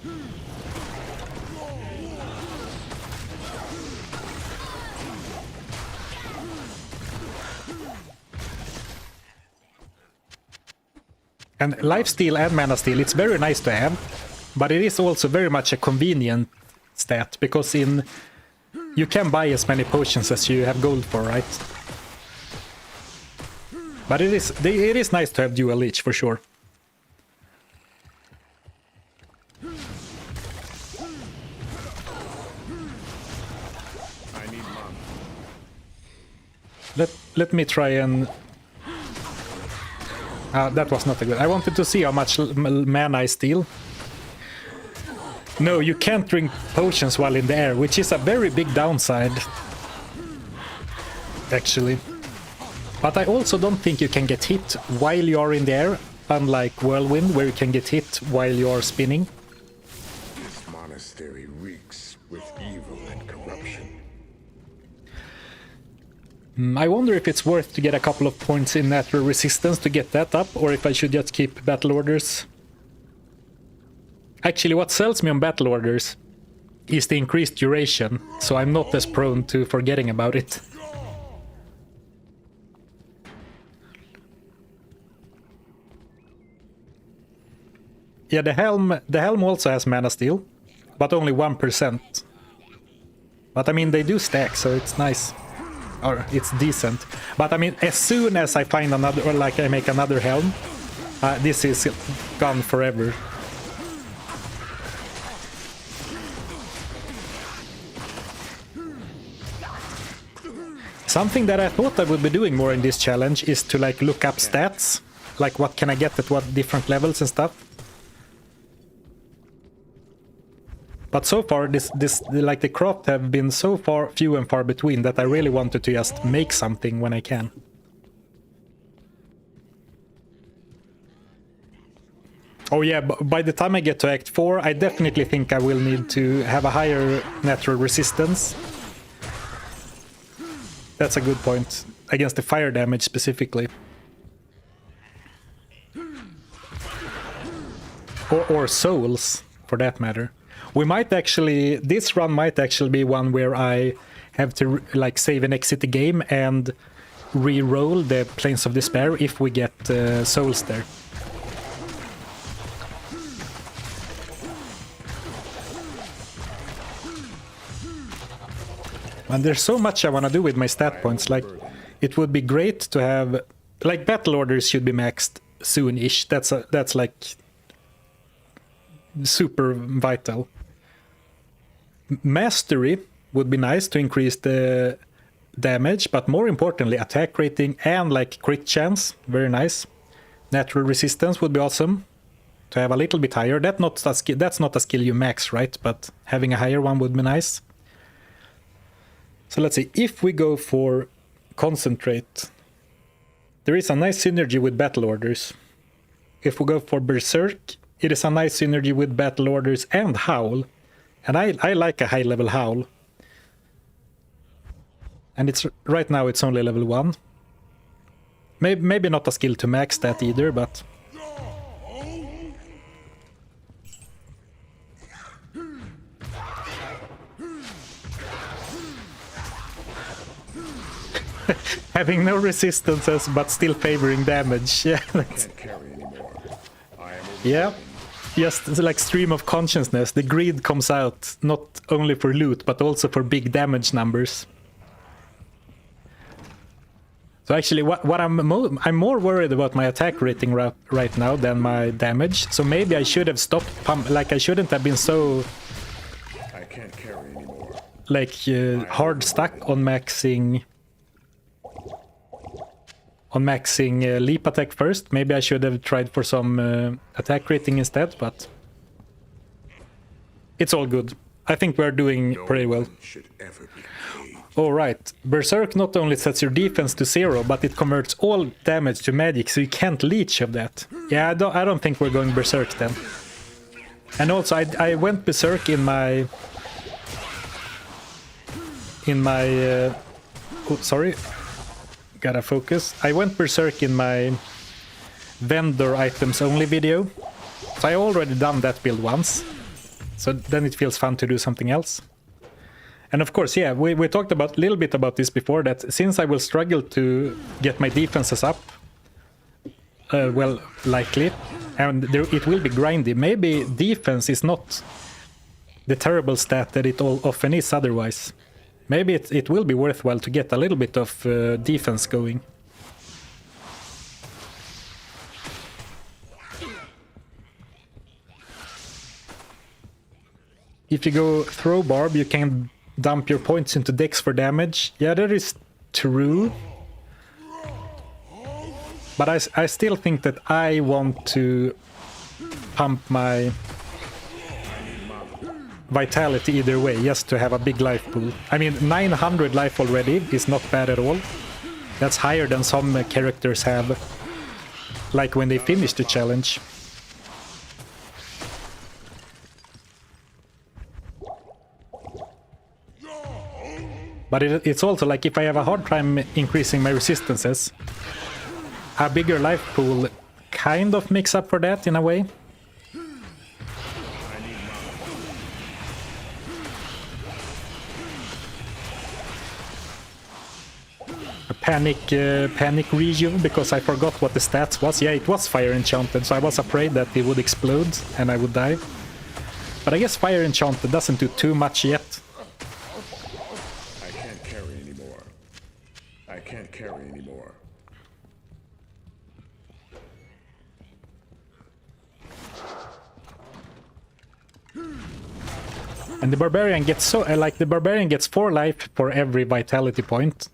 And lifesteal and mana steal, it's very nice to have, but it is also very much a convenient stat, because you can buy as many potions as you have gold for, right? But it is nice to have dual leech, for sure. I need mana. Let me try and... that was not a good... I wanted to see how much mana I steal. No, you can't drink potions while in the air, which is a very big downside, actually. But I also don't think you can get hit while you are in the air, unlike Whirlwind, where you can get hit while you are spinning. This monastery reeks with evil and corruption. I wonder if it's worth to get a couple of points in natural resistance to get that up, or if I should just keep battle orders. Actually, what sells me on battle orders is the increased duration, so I'm not as prone to forgetting about it. Yeah, the helm also has mana steal, but only 1%. But I mean, they do stack, so it's nice. Or it's decent. But I mean, as soon as I find another, or like I make another helm, this is gone forever. Something that I thought I would be doing more in this challenge is to like look up stats, like what can I get at what different levels and stuff. But so far, like the craft have been so far few and far between that I really wanted to just make something when I can. Oh yeah, by the time I get to Act 4, I definitely think I will need to have a higher natural resistance. That's a good point, against the fire damage specifically. Or souls, for that matter. We might actually, this run might actually be one where I have to like save and exit the game and re-roll the Plains of Despair if we get souls there. And there's so much I want to do with my stat points. Like, it would be great to have, like, battle orders should be maxed soon-ish. That's like super vital. Mastery would be nice to increase the damage, but more importantly, attack rating and like crit chance, very nice. Natural resistance would be awesome to have a little bit higher. That's not a skill you max, right? But having a higher one would be nice. So let's see, if we go for concentrate, there is a nice synergy with battle orders. If we go for berserk, it is a nice synergy with battle orders and howl. And I like a high level howl. And it's right now it's only level 1. Maybe not a skill to max that either, but having no resistances but still favoring damage. Yeah. Can't carry anymore. I am Yeah. Just like stream of consciousness, the greed comes out not only for loot but also for big damage numbers. So actually, what I'm more worried about my attack rating right now than my damage. So maybe I should have stopped like I shouldn't have been so I can't carry anymore. like hard stuck on maxing leap attack first. Maybe I should have tried for some attack rating instead, but it's all good. I think we're doing pretty well. Should ever be caged. All right, Berserk not only sets your defense to 0, but it converts all damage to magic, so you can't leech of that. Yeah, I don't think we're going Berserk then. And also, I went Berserk in my oh, sorry, gotta focus. I went Berserk in my vendor items only video, so I already done that build once. So then it feels fun to do something else. And of course, yeah, we talked about a little bit about this before, that since I will struggle to get my defenses up, well, likely, and it will be grindy. Maybe defense is not the terrible stat that it all often is otherwise. Maybe it will be worthwhile to get a little bit of defense going. If you go throw barb, you can dump your points into dex for damage. Yeah, that is true. But I still think that I want to pump my vitality either way, just to have a big life pool. I mean, 900 life already is not bad at all. That's higher than some characters have, like when they finish the challenge. But it's also like if I have a hard time increasing my resistances, a bigger life pool kind of makes up for that in a way. A panic region because I forgot what the stats was. Yeah, it was fire enchanted, so I was afraid that it would explode and I would die. But I guess fire enchanted doesn't do too much yet. I can't carry anymore. And the barbarian gets so like the barbarian gets 4 life for every vitality point,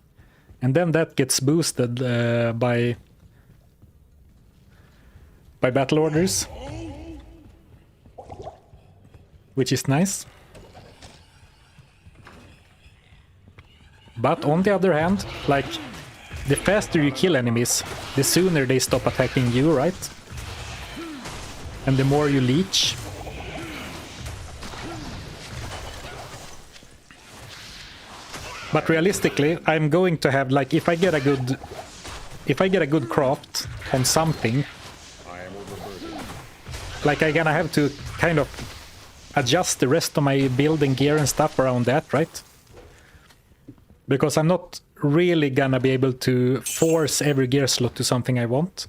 and then that gets boosted by battle orders, which is nice. But on the other hand, like, the faster you kill enemies, the sooner they stop attacking you, right? And the more you leech. But realistically, I'm going to have, like, if I get a good craft on something, like, I'm gonna have to kind of adjust the rest of my building gear and stuff around that, right? Because I'm not really gonna be able to force every gear slot to something I want.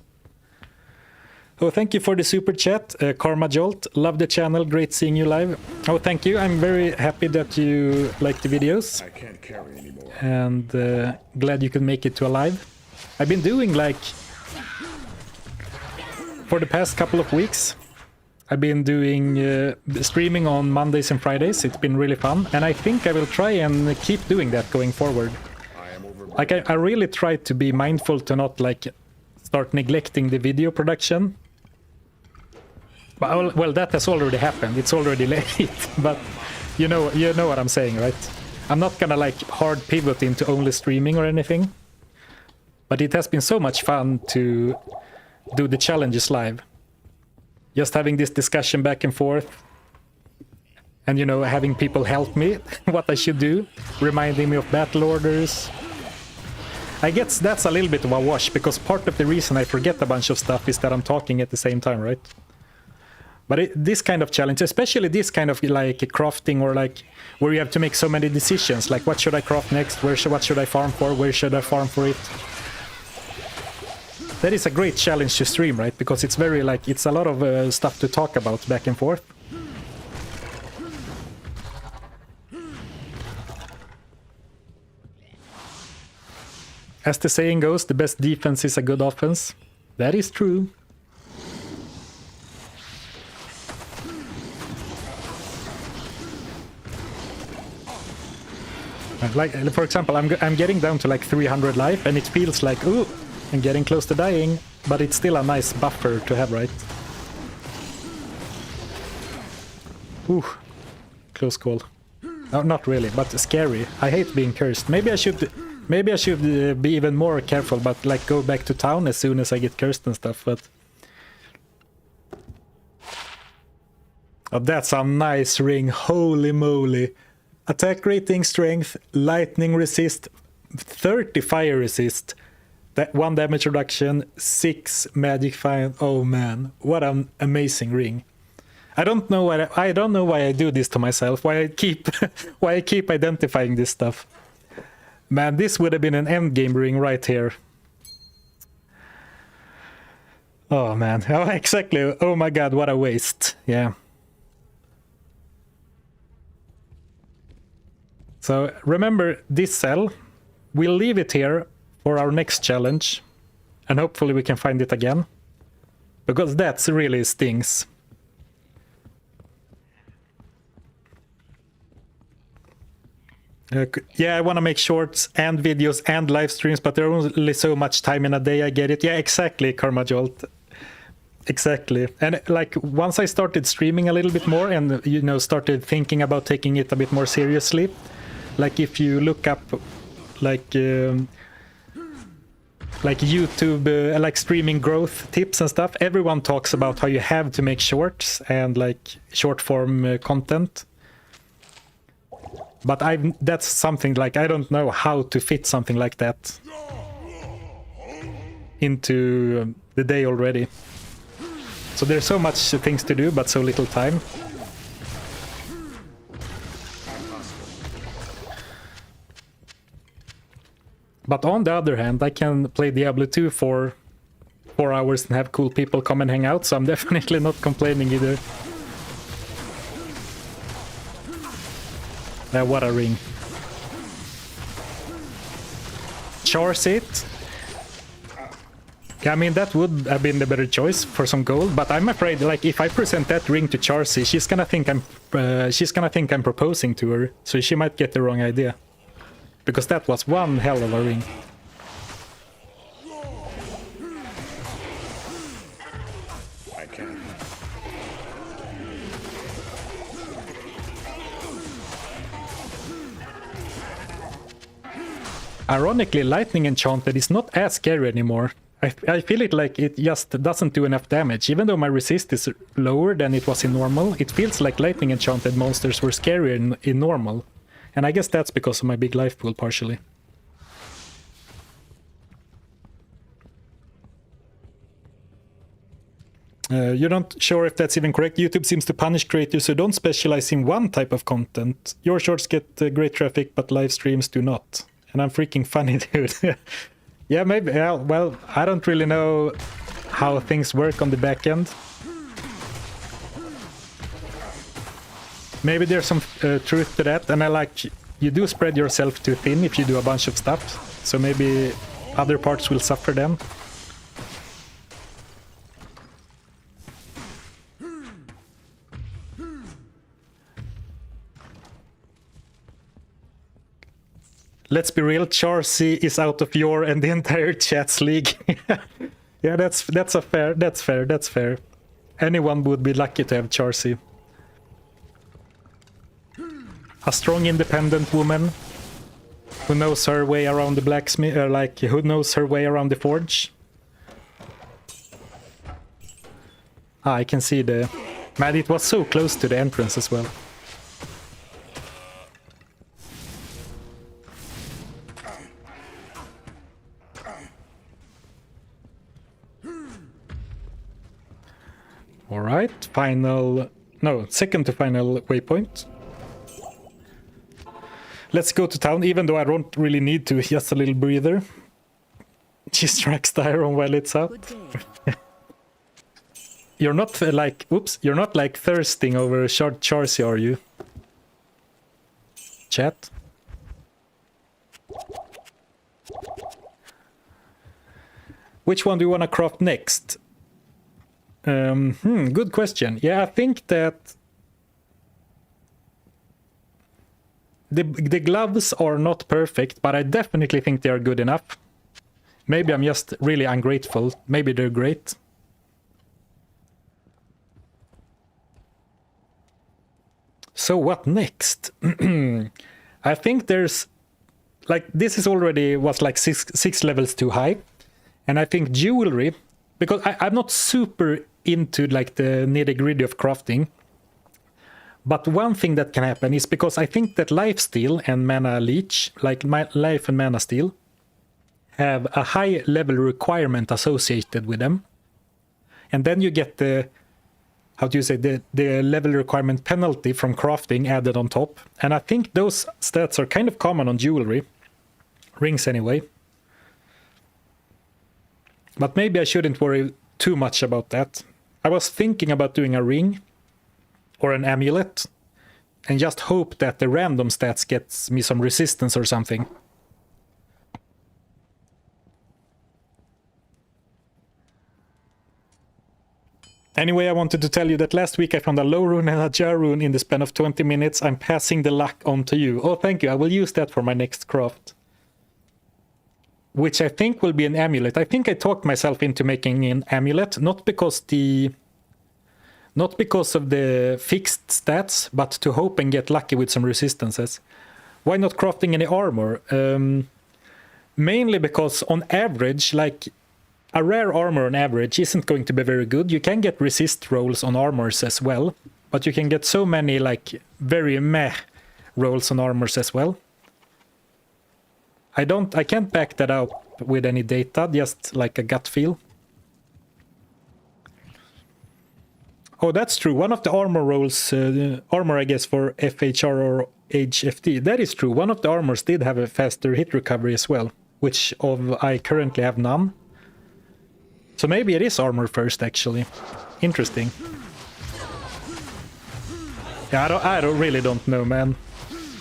Oh, thank you for the super chat, Karma Jolt. Love the channel, great seeing you live. Oh, thank you. I'm very happy that you like the videos. I can't carry anymore. And glad you could make it to a live. I've been doing, like, for the past couple of weeks, I've been doing streaming on Mondays and Fridays. It's been really fun, and I think I will try and keep doing that going forward. Like, I really try to be mindful to not, like, start neglecting the video production. Well, that has already happened. It's already late, but you know what I'm saying, right? I'm not gonna, like, hard pivot into only streaming or anything. But it has been so much fun to do the challenges live. Just having this discussion back and forth, and, you know, having people help me what I should do, reminding me of battle orders. I guess that's a little bit of a wash, because part of the reason I forget a bunch of stuff is that I'm talking at the same time, right? But this kind of challenge, especially this kind of, like, crafting, or, like, where you have to make so many decisions, like, what should I craft next, what should I farm for, where should I farm for it? That is a great challenge to stream, right? Because it's very, like, it's a lot of stuff to talk about back and forth. As the saying goes, the best defense is a good offense. That is true. Like, for example, I'm getting down to like 300 life, and it feels like, ooh, I'm getting close to dying, but it's still a nice buffer to have, right? Ooh, close call. No, not really, but scary. I hate being cursed. Maybe I should be even more careful, but like go back to town as soon as I get cursed and stuff. But oh, that's a nice ring. Holy moly! Attack rating, strength, lightning resist, 30 fire resist, that 1 damage reduction, 6 magic fire. Oh man, what an amazing ring! I don't know why I do this to myself. Why I keep identifying this stuff. Man, this would have been an endgame ring right here. Oh man, oh, exactly. Oh my god, what a waste. Yeah. So remember this cell. We'll leave it here for our next challenge. And hopefully we can find it again. Because that really stings. Yeah, I want to make shorts and videos and live streams, but there are only so much time in a day. I get it. Yeah, exactly, Karma Jolt. Exactly. And like once I started streaming a little bit more and, you know, started thinking about taking it a bit more seriously, like if you look up like YouTube, like streaming growth tips and stuff, everyone talks about how you have to make shorts and like short form content. But that's something like I don't know how to fit something like that into the day already. So there's so much things to do, but so little time. But on the other hand, I can play Diablo 2 for 4 hours and have cool people come and hang out, so I'm definitely not complaining either. What a ring. Charge it. Yeah, I mean, that would have been the better choice for some gold, but I'm afraid, like, if I present that ring to Charcy, she's gonna think I'm proposing to her, so she might get the wrong idea. Because that was one hell of a ring. I can't. Ironically, Lightning Enchanted is not as scary anymore. I feel it like it just doesn't do enough damage. Even though my resist is lower than it was in normal, it feels like Lightning Enchanted monsters were scarier in normal. And I guess that's because of my big life pool, partially. You're not sure if that's even correct. YouTube seems to punish creators who don't specialize in one type of content. Your shorts get great traffic, but live streams do not. And I'm freaking funny, dude. Yeah, maybe. Well, I don't really know how things work on the back end. Maybe there's some truth to that, and I like you do spread yourself too thin if you do a bunch of stuff, so maybe other parts will suffer then. Let's be real, Charcy is out of your and the entire chat's league. Yeah, that's fair. Anyone would be lucky to have Charcy. A strong, independent woman who knows her way around the blacksmith, who knows her way around the forge. Ah, I can see the... Man, it was so close to the entrance as well. Alright, second to final waypoint. Let's go to town, even though I don't really need to, just a little breather. She strikes the iron while it's up. You're not you're not like thirsting over a short Charcy, are you? Chat? Which one do you want to craft next? Good question. Yeah, I think that the gloves are not perfect, but I definitely think they are good enough. Maybe I'm just really ungrateful. Maybe they're great. So what next? I think there's like this is already was like six levels too high, and I think jewelry, because I'm not super into like the nitty-gritty of crafting, but one thing that can happen is because I think that lifesteal and mana leech, like my life and mana steal, have a high level requirement associated with them, and then you get the how do you say the level requirement penalty from crafting added on top, and I think those stats are kind of common on jewelry rings anyway. But maybe I shouldn't worry too much about that. I was thinking about doing a ring or an amulet and just hope that the random stats gets me some resistance or something. Anyway, I wanted to tell you that last week I found a low rune and a jar rune in the span of 20 minutes. I'm passing the luck on to you. Oh, thank you. I will use that for my next craft, which I think will be an amulet. I think I talked myself into making an amulet, not because of the fixed stats, but to hope and get lucky with some resistances. Why not crafting any armor? Mainly because on average, like a rare armor on average isn't going to be very good. You can get resist rolls on armors as well, but you can get so many like very meh rolls on armors as well. I can't back that up with any data, just like a gut feel. Oh, that's true. One of the armor rolls, armor I guess for FHR or HFT, that is true. One of the armors did have a faster hit recovery as well, which I currently have none. So maybe it is armor first, actually. Interesting. Yeah, I really don't know, man.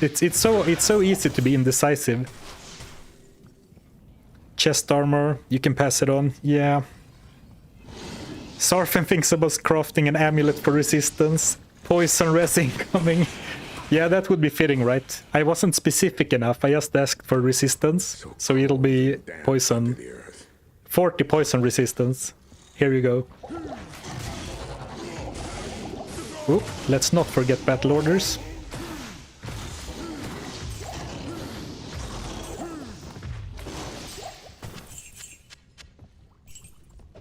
It's so easy to be indecisive. Chest armor, you can pass it on. Yeah. Zarfen thinks about crafting an amulet for resistance. Poison resin coming. Yeah, that would be fitting, right? I wasn't specific enough. I just asked for resistance, so it'll be poison. 40 poison resistance. Here you go. Oop, let's not forget battle orders.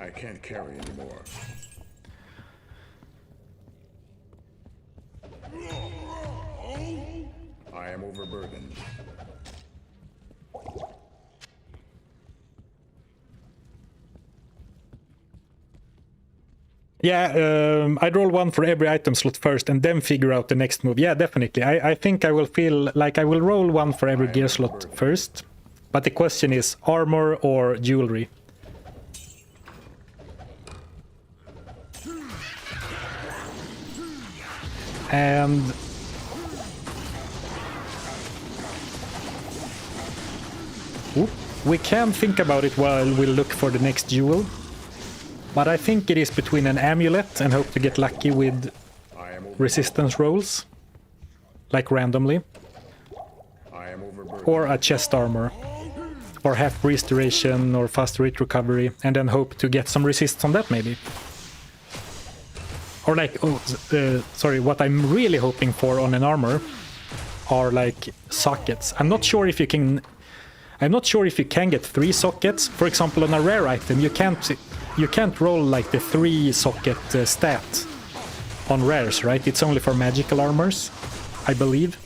I can't carry anymore. I am overburdened. Yeah, I'd roll one for every item slot first and then figure out the next move. Yeah, definitely. I think I will feel like I will roll one for every gear slot first. But the question is armor or jewelry. And we can think about it while we look for the next jewel. But I think it is between an amulet and hope to get lucky with resistance rolls, like randomly, or a chest armor, or half restoration or faster hit recovery, and then hope to get some resist on that maybe. Or like, sorry, what I'm really hoping for on an armor are like sockets. I'm not sure if you can get 3 sockets. For example, on a rare item, you can't roll like the 3 socket stat on rares, right? It's only for magical armors, I believe.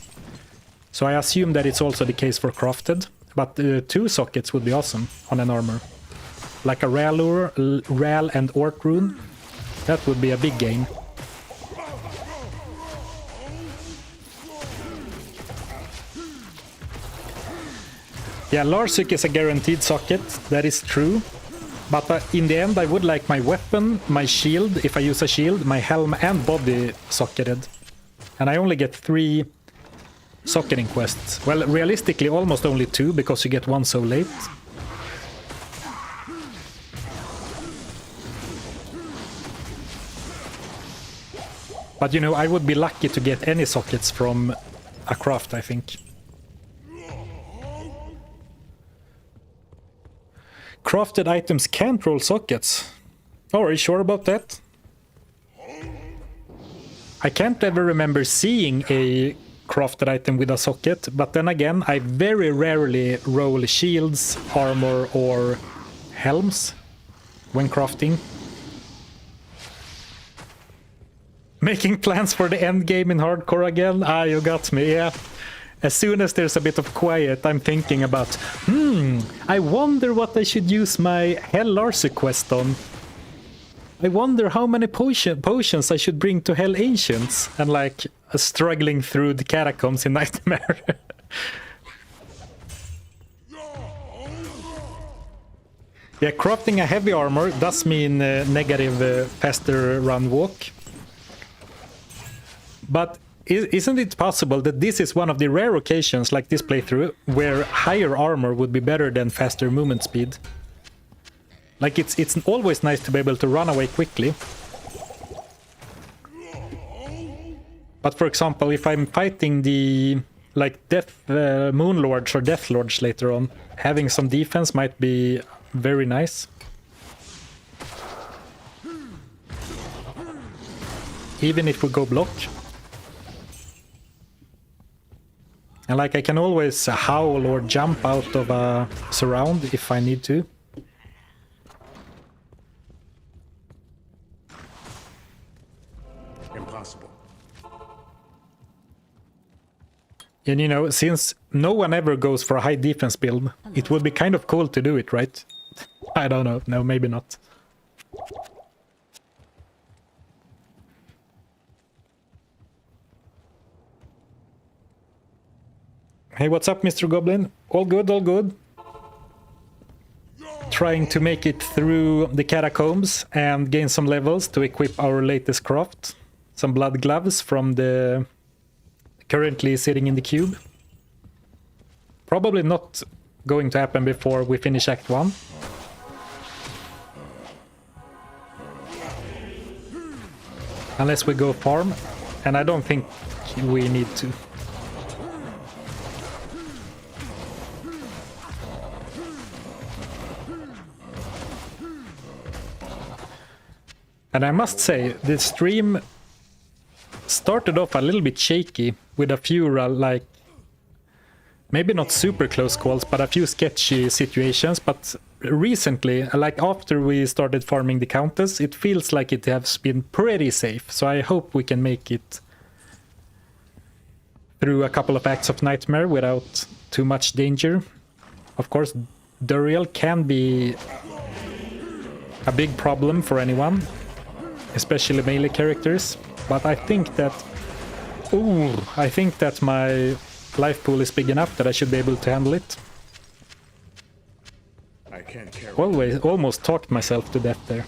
So I assume that it's also the case for crafted, but 2 sockets would be awesome on an armor. Like a Ral and Ort rune, that would be a big gain. Yeah, Larsuk is a guaranteed socket, that is true. But in the end I would like my weapon, my shield, if I use a shield, my helm and body socketed. And I only get 3 socketing quests. Well, realistically almost only 2, because you get 1 so late. But you know, I would be lucky to get any sockets from a craft, I think. Crafted items can't roll sockets. Oh, are you sure about that? I can't ever remember seeing a crafted item with a socket, but then again, I very rarely roll shields, armor, or helms when crafting. Making plans for the end game in hardcore again? Ah, you got me, yeah. As soon as there's a bit of quiet, I'm thinking about, I wonder what I should use my Hell Larcy quest on. I wonder how many potions I should bring to Hell Ancients. And like, struggling through the catacombs in Nightmare. Yeah, crafting a heavy armor does mean negative faster run walk. But isn't it possible that this is one of the rare occasions like this playthrough where higher armor would be better than faster movement speed? Like it's always nice to be able to run away quickly. But for example, if I'm fighting the like Moon Lords or Death Lords later on, having some defense might be very nice. Even if we go block. And like I can always howl or jump out of a surround if I need to. Impossible. And you know, since no one ever goes for a high defense build, it would be kind of cool to do it, right? I don't know. No, maybe not. Hey, what's up, Mr. Goblin? All good, all good. Trying to make it through the catacombs and gain some levels to equip our latest craft. Some blood gloves from the currently sitting in the cube. Probably not going to happen before we finish Act 1. Unless we go farm, and I don't think we need to. And I must say, the stream started off a little bit shaky with a few, like, maybe not super close calls, but a few sketchy situations. But recently, like after we started farming the Countess, it feels like it has been pretty safe. So I hope we can make it through a couple of acts of Nightmare without too much danger. Of course, Andariel can be a big problem for anyone, especially melee characters. But I think that my life pool is big enough that I should be able to handle it. I can't carry. Almost talked myself to death there.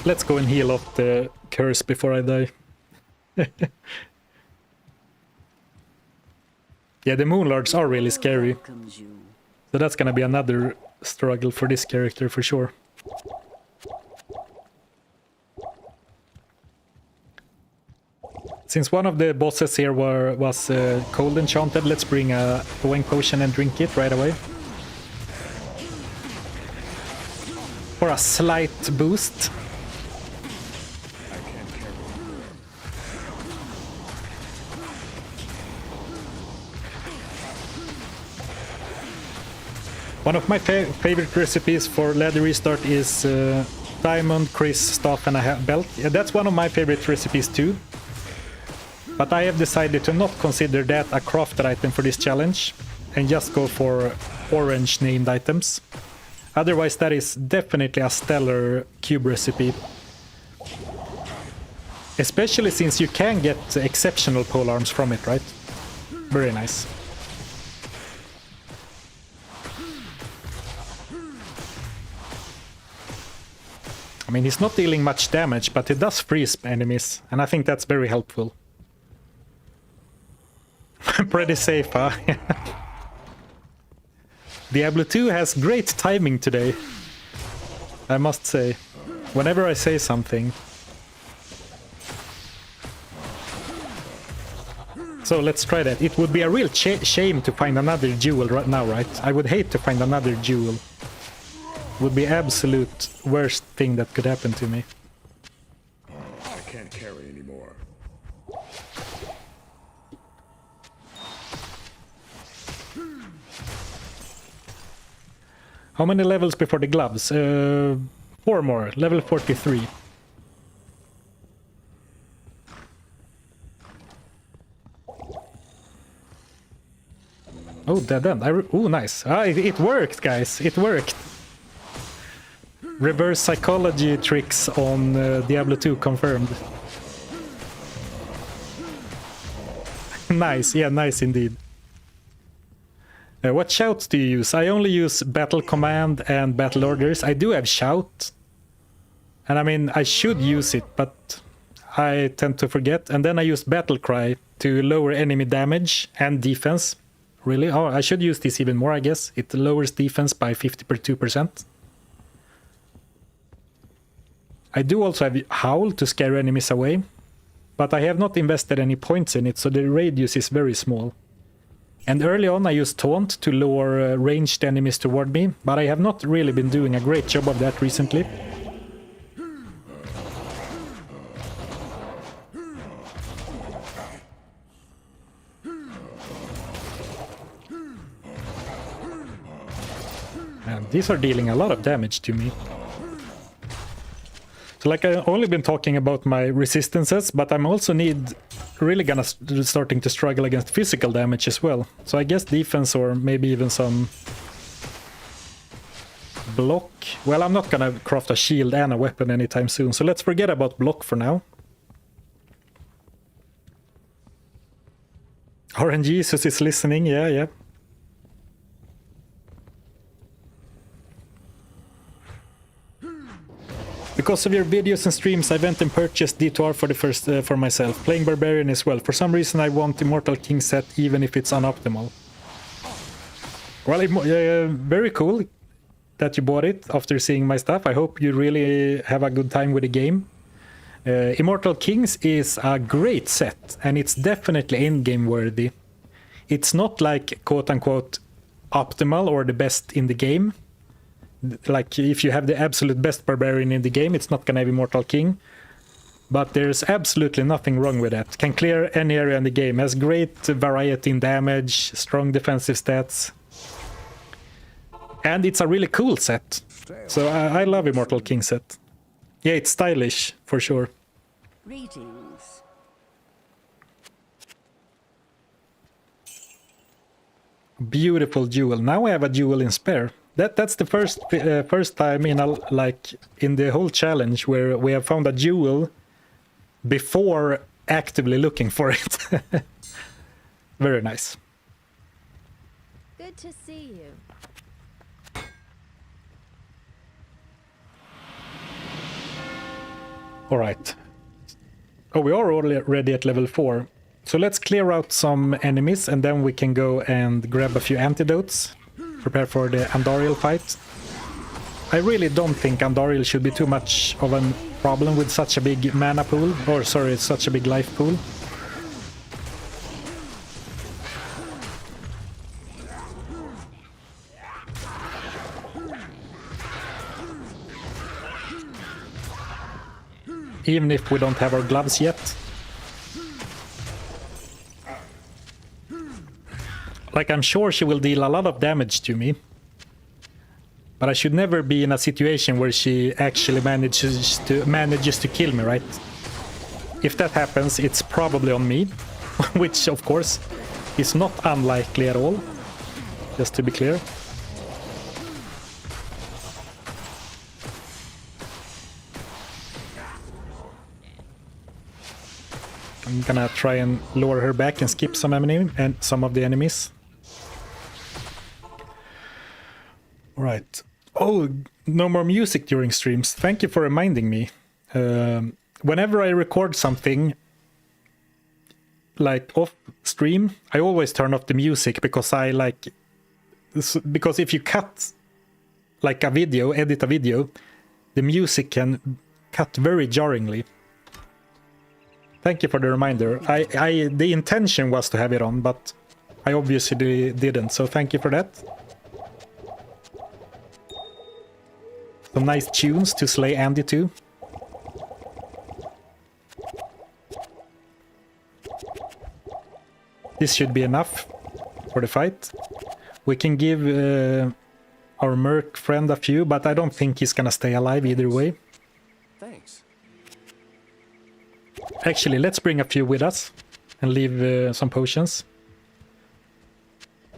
Let's go and heal off the curse before I die. Yeah, the Moon Lords are really scary. So that's gonna be another struggle for this character for sure. Since one of the bosses here was cold enchanted, let's bring a Wang Potion and drink it right away. For a slight boost. I can't carry. One of my favorite recipes for ladder restart is diamond, Chris, staff and a belt. Yeah, that's one of my favorite recipes too. But I have decided to not consider that a crafted item for this challenge and just go for orange named items. Otherwise, that is definitely a stellar cube recipe. Especially since you can get exceptional polearms from it, right? Very nice. I mean, he's not dealing much damage, but he does freeze enemies, and I think that's very helpful. Pretty safe, huh? Diablo 2 has great timing today, I must say. Whenever I say something. So let's try that. It would be a real shame to find another jewel right now, right? I would hate to find another jewel. Would be absolute worst thing that could happen to me. I can't carry anymore. How many levels before the gloves? 4 more. Level 43. Oh, dead end. Oh, nice. Ah, it worked, guys. It worked. Reverse psychology tricks on Diablo 2 confirmed. Nice. Yeah, nice indeed. What shouts do you use? I only use battle command and battle orders. I do have shout. And I mean, I should use it, but I tend to forget. And then I use battle cry to lower enemy damage and defense. Really? Oh, I should use this even more, I guess. It lowers defense by 52%. I do also have Howl to scare enemies away, but I have not invested any points in it, so the radius is very small. And early on I used Taunt to lure ranged enemies toward me, but I have not really been doing a great job of that recently. And these are dealing a lot of damage to me. So like I've only been talking about my resistances, but I'm also really gonna starting to struggle against physical damage as well. So I guess defense or maybe even some block. Well, I'm not gonna craft a shield and a weapon anytime soon, so let's forget about block for now. RNG Jesus is listening, yeah. Because of your videos and streams, I went and purchased D2R for the first for myself, playing Barbarian as well. For some reason I want Immortal King set even if it's unoptimal. Well, very cool that you bought it after seeing my stuff. I hope you really have a good time with the game. Immortal Kings is a great set, and it's definitely in-game worthy. It's not like quote-unquote optimal or the best in the game. Like, if you have the absolute best barbarian in the game, it's not gonna have Immortal King. But there's absolutely nothing wrong with that. Can clear any area in the game. Has great variety in damage, strong defensive stats. And it's a really cool set. So I love Immortal King set. Yeah, it's stylish, for sure. Greetings. Beautiful jewel. Now I have a jewel in spare. That's the first time in the whole challenge where we have found a jewel before actively looking for it. Very nice. Good to see you. All right. Oh, we are already at level 4. So let's clear out some enemies and then we can go and grab a few antidotes. Prepare for the Andariel fight. I really don't think Andariel should be too much of a problem with such a big mana pool. Or sorry, such a big life pool. Even if we don't have our gloves yet. Like, I'm sure she will deal a lot of damage to me. But I should never be in a situation where she actually manages to kill me, right? If that happens, it's probably on me. Which, of course, is not unlikely at all. Just to be clear. I'm gonna try and lure her back and skip some of the enemies. Right. Oh, no more music during streams. Thank you for reminding me. Whenever I record something, like off stream, I always turn off the music because I because if you cut like a video, edit a video, the music can cut very jarringly. Thank you for the reminder. The intention was to have it on, but I obviously didn't, so thank you for that. Some nice tunes to slay Andy to. This should be enough for the fight. We can give our merc friend a few, but I don't think he's gonna stay alive either way. Thanks. Actually, let's bring a few with us and leave some potions.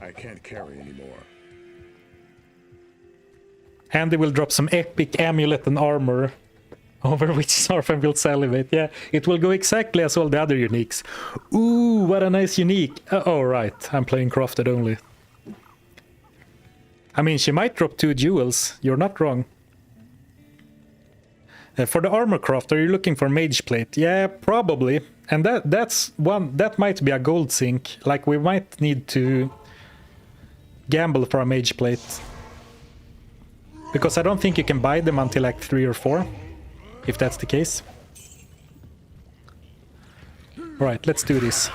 I can't carry anymore. Andy will drop some epic amulet and armor, over which Zarfen will salivate. Yeah, it will go exactly as all the other uniques. Ooh, what a nice unique. Oh, right, I'm playing crafted only. I mean, she might drop 2 jewels. You're not wrong. For the armor craft, are you looking for mage plate? Yeah, probably. And that's one that might be a gold sink. Like, we might need to gamble for a mage plate. Because I don't think you can buy them until like 3 or 4, if that's the case. Alright, let's do this.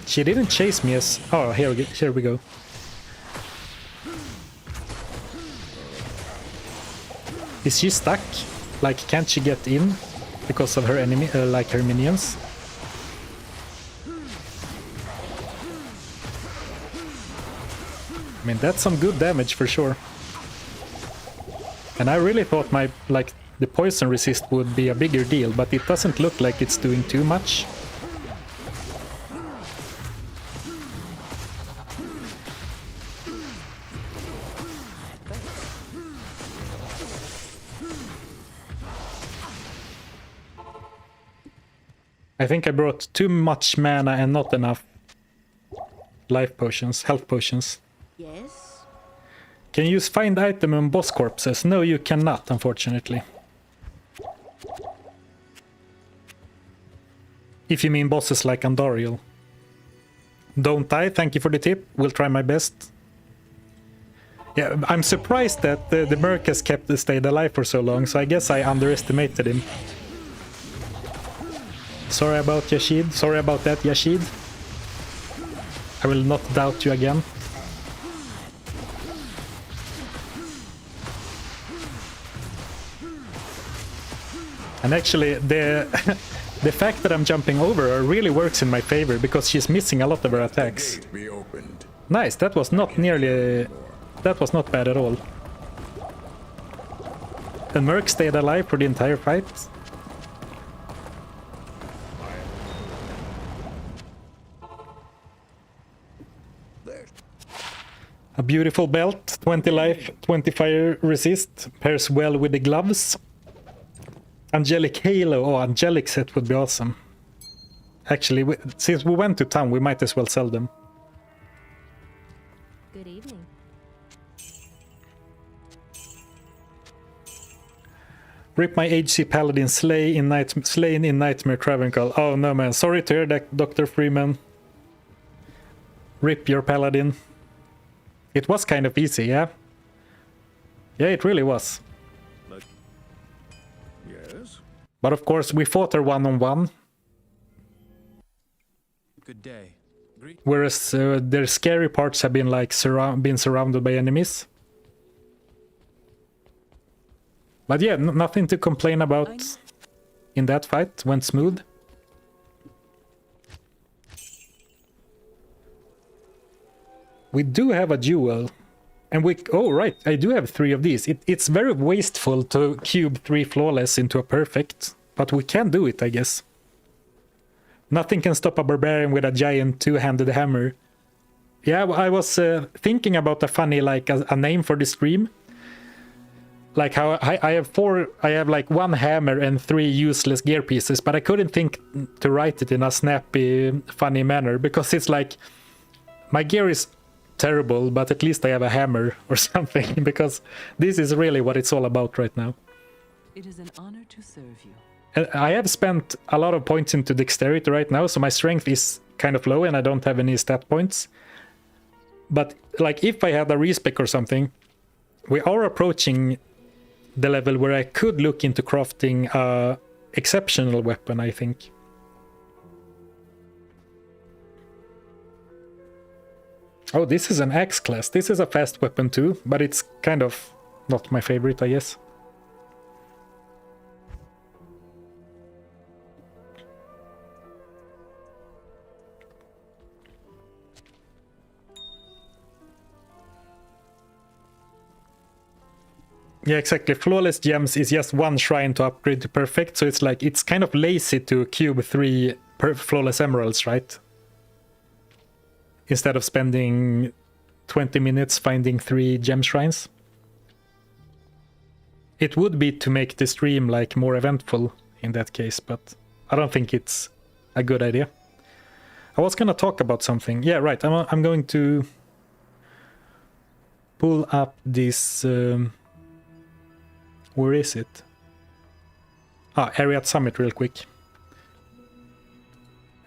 She didn't chase me as... Oh, here we go. Is she stuck? Like, can't she get in because of her enemy, like her minions? I mean, that's some good damage for sure. And I really thought the poison resist would be a bigger deal, but it doesn't look like it's doing too much. I think I brought too much mana and not enough life potions, health potions. Yes? Can you use find item on boss corpses? No, you cannot, unfortunately. If you mean bosses like Andariel. Don't die, thank you for the tip. Will try my best. Yeah, I'm surprised that the merc has stayed alive for so long, so I guess I underestimated him. Sorry about Yashid. Sorry about that, Yashid. I will not doubt you again. And actually, the fact that I'm jumping over her really works in my favor, because she's missing a lot of her attacks. Be opened. Nice, that was not nearly... That was not bad at all. The merc stayed alive for the entire fight. A beautiful belt, 20 life, 20 fire resist, pairs well with the gloves. Angelic Halo, oh, Angelic set would be awesome. Actually, since we went to town, we might as well sell them. Good evening. Rip my HC Paladin slain in Nightmare Travancal. Oh no man, sorry to hear that, Dr. Freeman. Rip your Paladin. It was kind of easy, yeah? Yeah, it really was. Yes? But of course, we fought her one-on-one. Good day. Whereas their scary parts have been like been surrounded by enemies. But yeah, nothing to complain about in that fight. Went smooth. We do have a duel. And we... Oh, right. I do have 3 of these. It's very wasteful to cube 3 flawless into a perfect. But we can do it, I guess. Nothing can stop a barbarian with a giant 2-handed hammer. Yeah, I was thinking about a funny, like, a name for the stream. Like how I have like 1 hammer and 3 useless gear pieces, but I couldn't think to write it in a snappy, funny manner, because it's like, my gear is terrible, but at least I have a hammer or something, because this is really what it's all about right now. It is an honor to serve you. And I have spent a lot of points into dexterity right now, so my strength is kind of low and I don't have any stat points. But like if I had a respec or something, we are approaching the level where I could look into crafting a exceptional weapon, I think. Oh, this is an axe class. This is a fast weapon too, but it's kind of not my favorite, I guess. Yeah, exactly. Flawless gems is just one shrine to upgrade to perfect, so it's like it's kind of lazy to cube 3 flawless emeralds, right? Instead of spending 20 minutes finding 3 gem shrines. It would be to make the stream like more eventful in that case, but I don't think it's a good idea. I was gonna talk about something. Yeah, right. I'm going to pull up this. Where is it? Area at Summit real quick.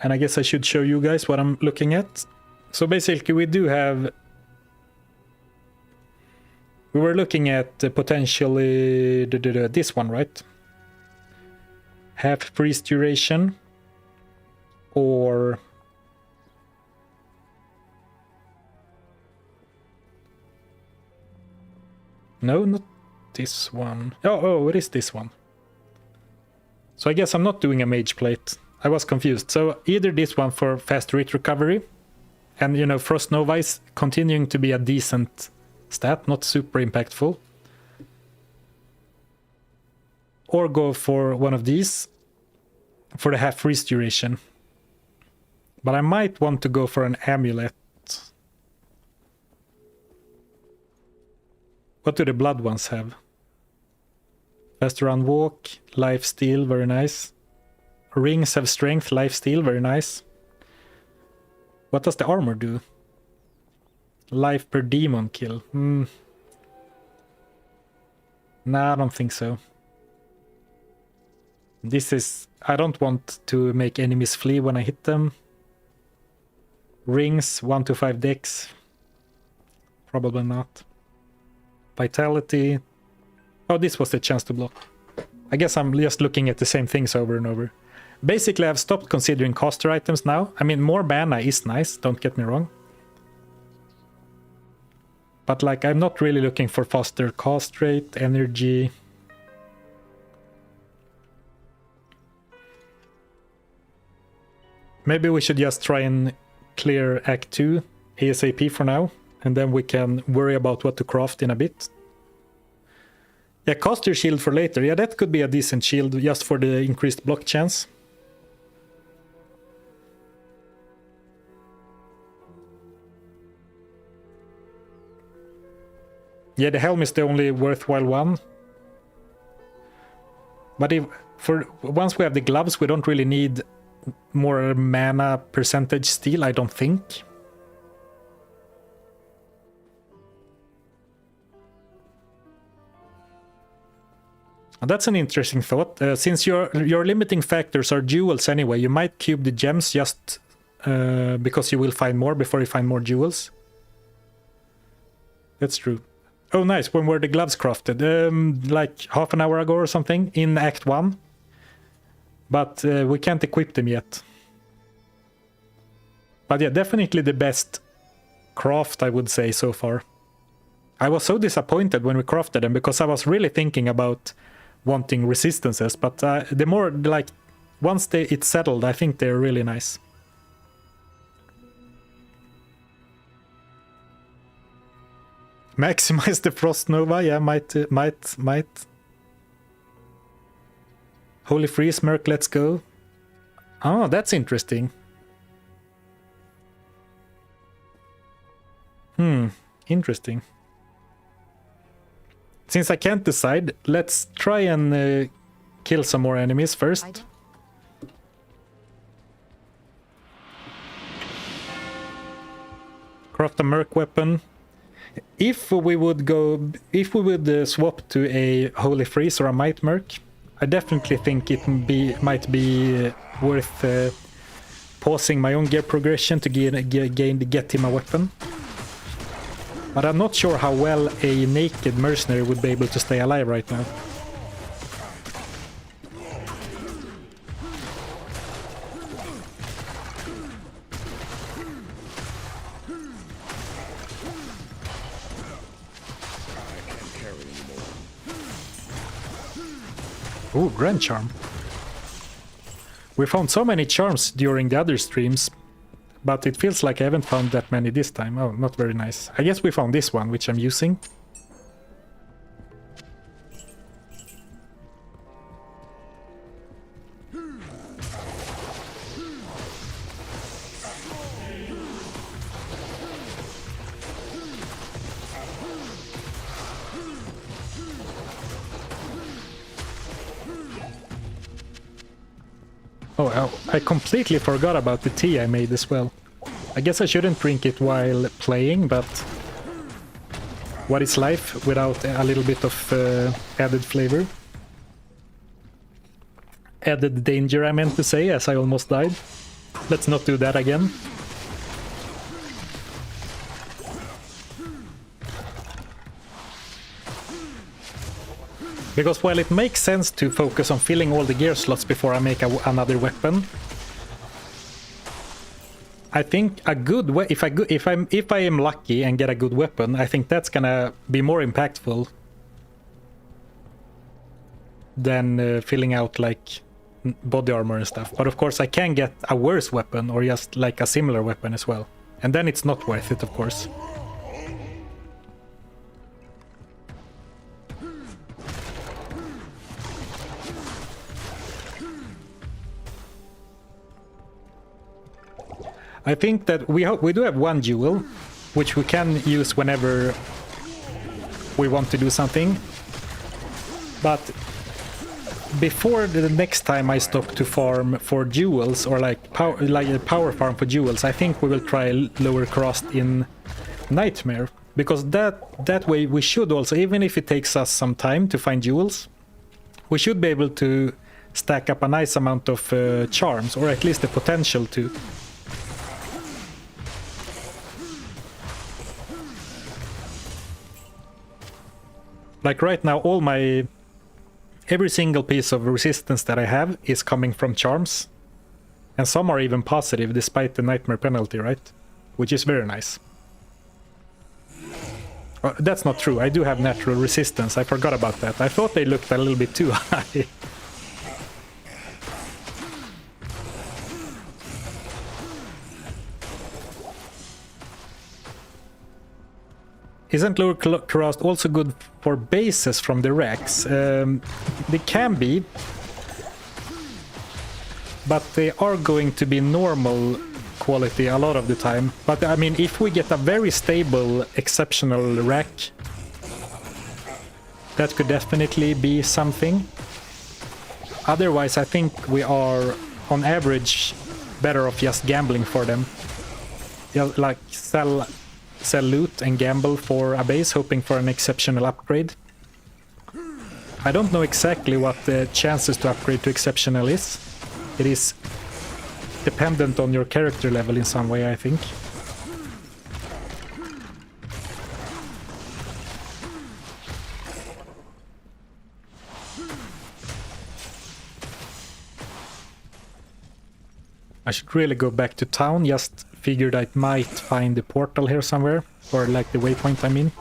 And I guess I should show you guys what I'm looking at. So basically we do have... We were looking at potentially this one, right? Half freeze duration. Or... No, not this one. Oh, it is this one. So I guess I'm not doing a mage plate. I was confused. So either this one for fast rate recovery, and you know, Frost Nova is continuing to be a decent stat, not super impactful. Or go for one of these for the half freeze duration. But I might want to go for an amulet. What do the blood ones have? Faster on walk, life steal, very nice. Rings have strength, life steal, very nice. What does the armor do? Life per demon kill. Nah, I don't think so. This is... I don't want to make enemies flee when I hit them. Rings, 1 to 5 dex. Probably not. Vitality. Oh, this was the chance to block. I guess I'm just looking at the same things over and over. Basically, I've stopped considering caster items now. I mean, more mana is nice, don't get me wrong. But like, I'm not really looking for faster cast rate, energy. Maybe we should just try and clear Act 2 ASAP for now. And then we can worry about what to craft in a bit. Yeah, caster shield for later. Yeah, that could be a decent shield just for the increased block chance. Yeah, the helm is the only worthwhile one. But if once we have the gloves, we don't really need more mana percentage steal, I don't think. That's an interesting thought. Since your limiting factors are jewels anyway, you might cube the gems just because you will find more before you find more jewels. That's true. Oh, nice. When were the gloves crafted? Like half an hour ago or something in Act 1. But we can't equip them yet. But yeah, definitely the best craft, I would say, so far. I was so disappointed when we crafted them because I was really thinking about wanting resistances, but the more, like, once it's settled, I think they're really nice. Maximize the Frost Nova, yeah, might. Holy Freeze, Merc, let's go. Oh, that's interesting. Interesting. Since I can't decide, let's try and kill some more enemies first. Craft a Merc weapon. If we would swap to a Holy Freeze or a Might Merc, I definitely think it might be worth pausing my own gear progression to get him a weapon. But I'm not sure how well a naked mercenary would be able to stay alive right now. Ooh, Grand Charm. We found so many charms during the other streams, but it feels like I haven't found that many this time. Oh, not very nice. I guess we found this one, which I'm using. Oh, I completely forgot about the tea I made as well. I guess I shouldn't drink it while playing, but what is life without a little bit of added flavor? Added danger, I meant to say, as I almost died. Let's not do that again. Because while it makes sense to focus on filling all the gear slots before I make another weapon, I think a good if I am lucky and get a good weapon, I think that's gonna be more impactful than filling out like body armor and stuff. But of course I can get a worse weapon or just like a similar weapon as well, and then it's not worth it, of course. I think that we do have one jewel, which we can use whenever we want to do something. But before the next time I stop to farm for jewels, or like a power farm for jewels, I think we will try Lower Cross in Nightmare, because that way we should also, even if it takes us some time to find jewels, we should be able to stack up a nice amount of charms, or at least the potential to. Like right now, every single piece of resistance that I have is coming from charms. And some are even positive despite the nightmare penalty, right? Which is very nice. That's not true, I do have natural resistance, I forgot about that. I thought they looked a little bit too high. Isn't Lower Cross also good for bases from the racks? They can be, but they are going to be normal quality a lot of the time. But I mean, if we get a very stable, exceptional rack, that could definitely be something. Otherwise, I think we are, on average, better off just gambling for them. Yeah, like sell loot and gamble for a base, hoping for an exceptional upgrade. I don't know exactly what the chances to upgrade to exceptional is. It is dependent on your character level in some way, I think. I should really go back to town, just figured I might find the portal here somewhere, or like the waypoint, I mean.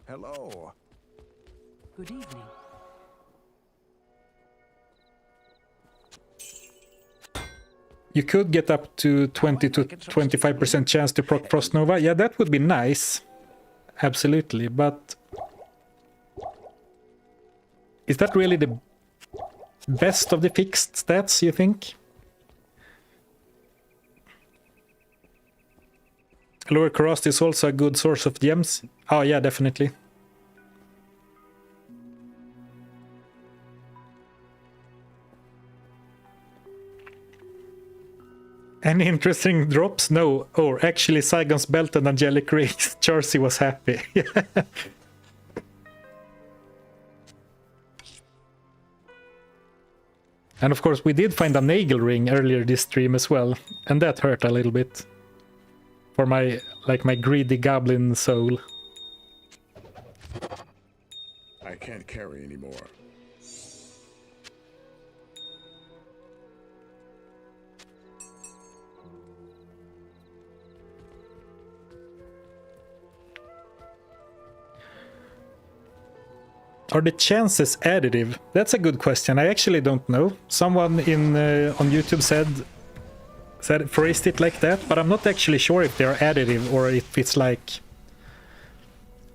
Hello. Good evening. You could get up to 20 to 25% chance to proc Frost Nova. Yeah, that would be nice. Absolutely, but is that really the best of the fixed stats, you think? Lower Cross is also a good source of gems. Oh yeah, definitely. Any interesting drops? No. Oh, actually Saigon's belt and angelic rings. Jersey was happy. And of course we did find a nail ring earlier this stream as well, and that hurt a little bit. For my greedy goblin soul. I can't carry anymore. Are the chances additive? That's a good question. I actually don't know. Someone on YouTube phrased it like that, but I'm not actually sure if they're additive or if it's like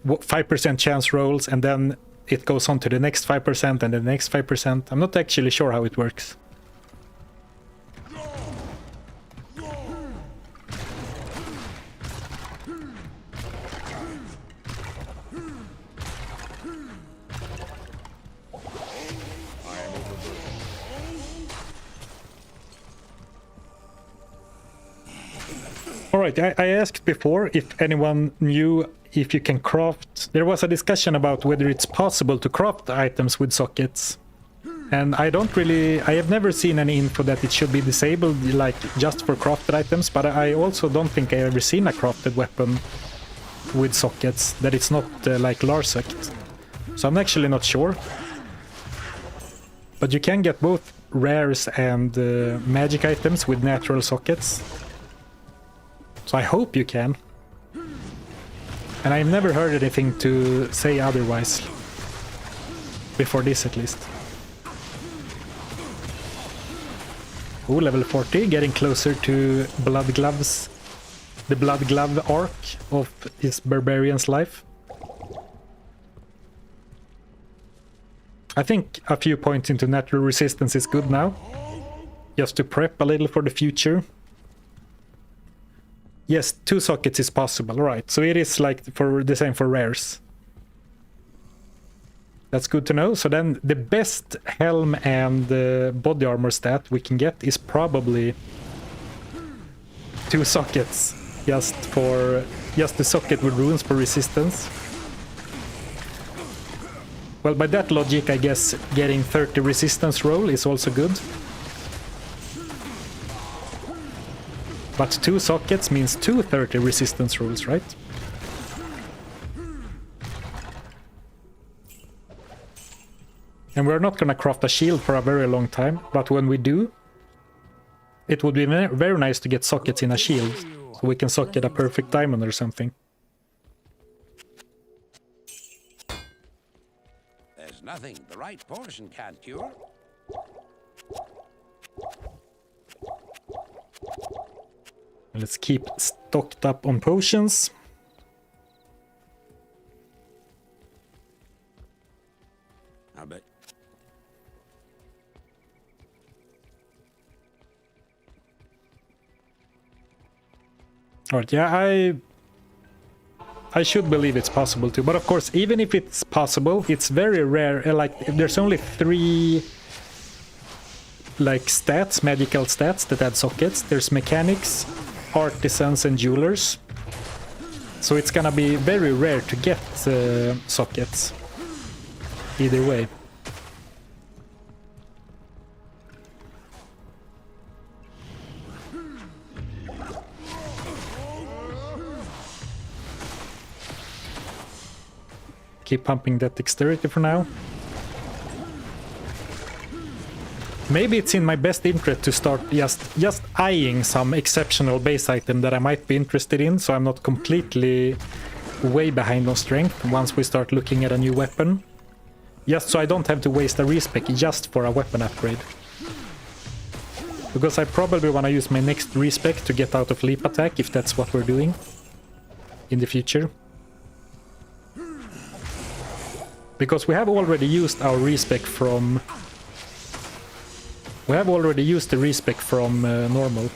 5% chance rolls and then it goes on to the next 5% and the next 5%. I'm not actually sure how it works. Alright, I asked before if anyone knew if you can craft... There was a discussion about whether it's possible to craft items with sockets. And I have never seen any info that it should be disabled, like, just for crafted items, but I also don't think I've ever seen a crafted weapon with sockets, that it's not, like, Larsect. So I'm actually not sure. But you can get both rares and magic items with natural sockets. So I hope you can. And I've never heard anything to say otherwise. Before this, at least. Ooh, level 40, getting closer to Blood Gloves. The Blood Glove arc of his barbarian's life. I think a few points into natural resistance is good now. Just to prep a little for the future. Yes, 2 sockets is possible, right. So it is like for the same for rares. That's good to know. So then the best helm and body armor stat we can get is probably 2 sockets. Just the socket with runes for resistance. Well, by that logic, I guess getting 30 resistance roll is also good. But 2 sockets means 2 30 resistance rolls, right? And we're not gonna craft a shield for a very long time, but when we do, it would be very nice to get sockets in a shield, so we can socket a perfect diamond or something. There's nothing the right portion can't cure. Let's keep stocked up on potions. I bet. Alright, yeah, I should believe it's possible to, but of course, even if it's possible, it's very rare. Like, there's only 3 like stats, magical stats that add sockets. There's mechanics, artisans, and jewelers. So it's gonna be very rare to get sockets. Either way. Keep pumping that dexterity for now. Maybe it's in my best interest to start just eyeing some exceptional base item that I might be interested in, so I'm not completely way behind on strength once we start looking at a new weapon. Just so I don't have to waste a respec just for a weapon upgrade. Because I probably want to use my next respec to get out of leap attack, if that's what we're doing in the future. Because we have already used our respec from... We have already used the respec from normal.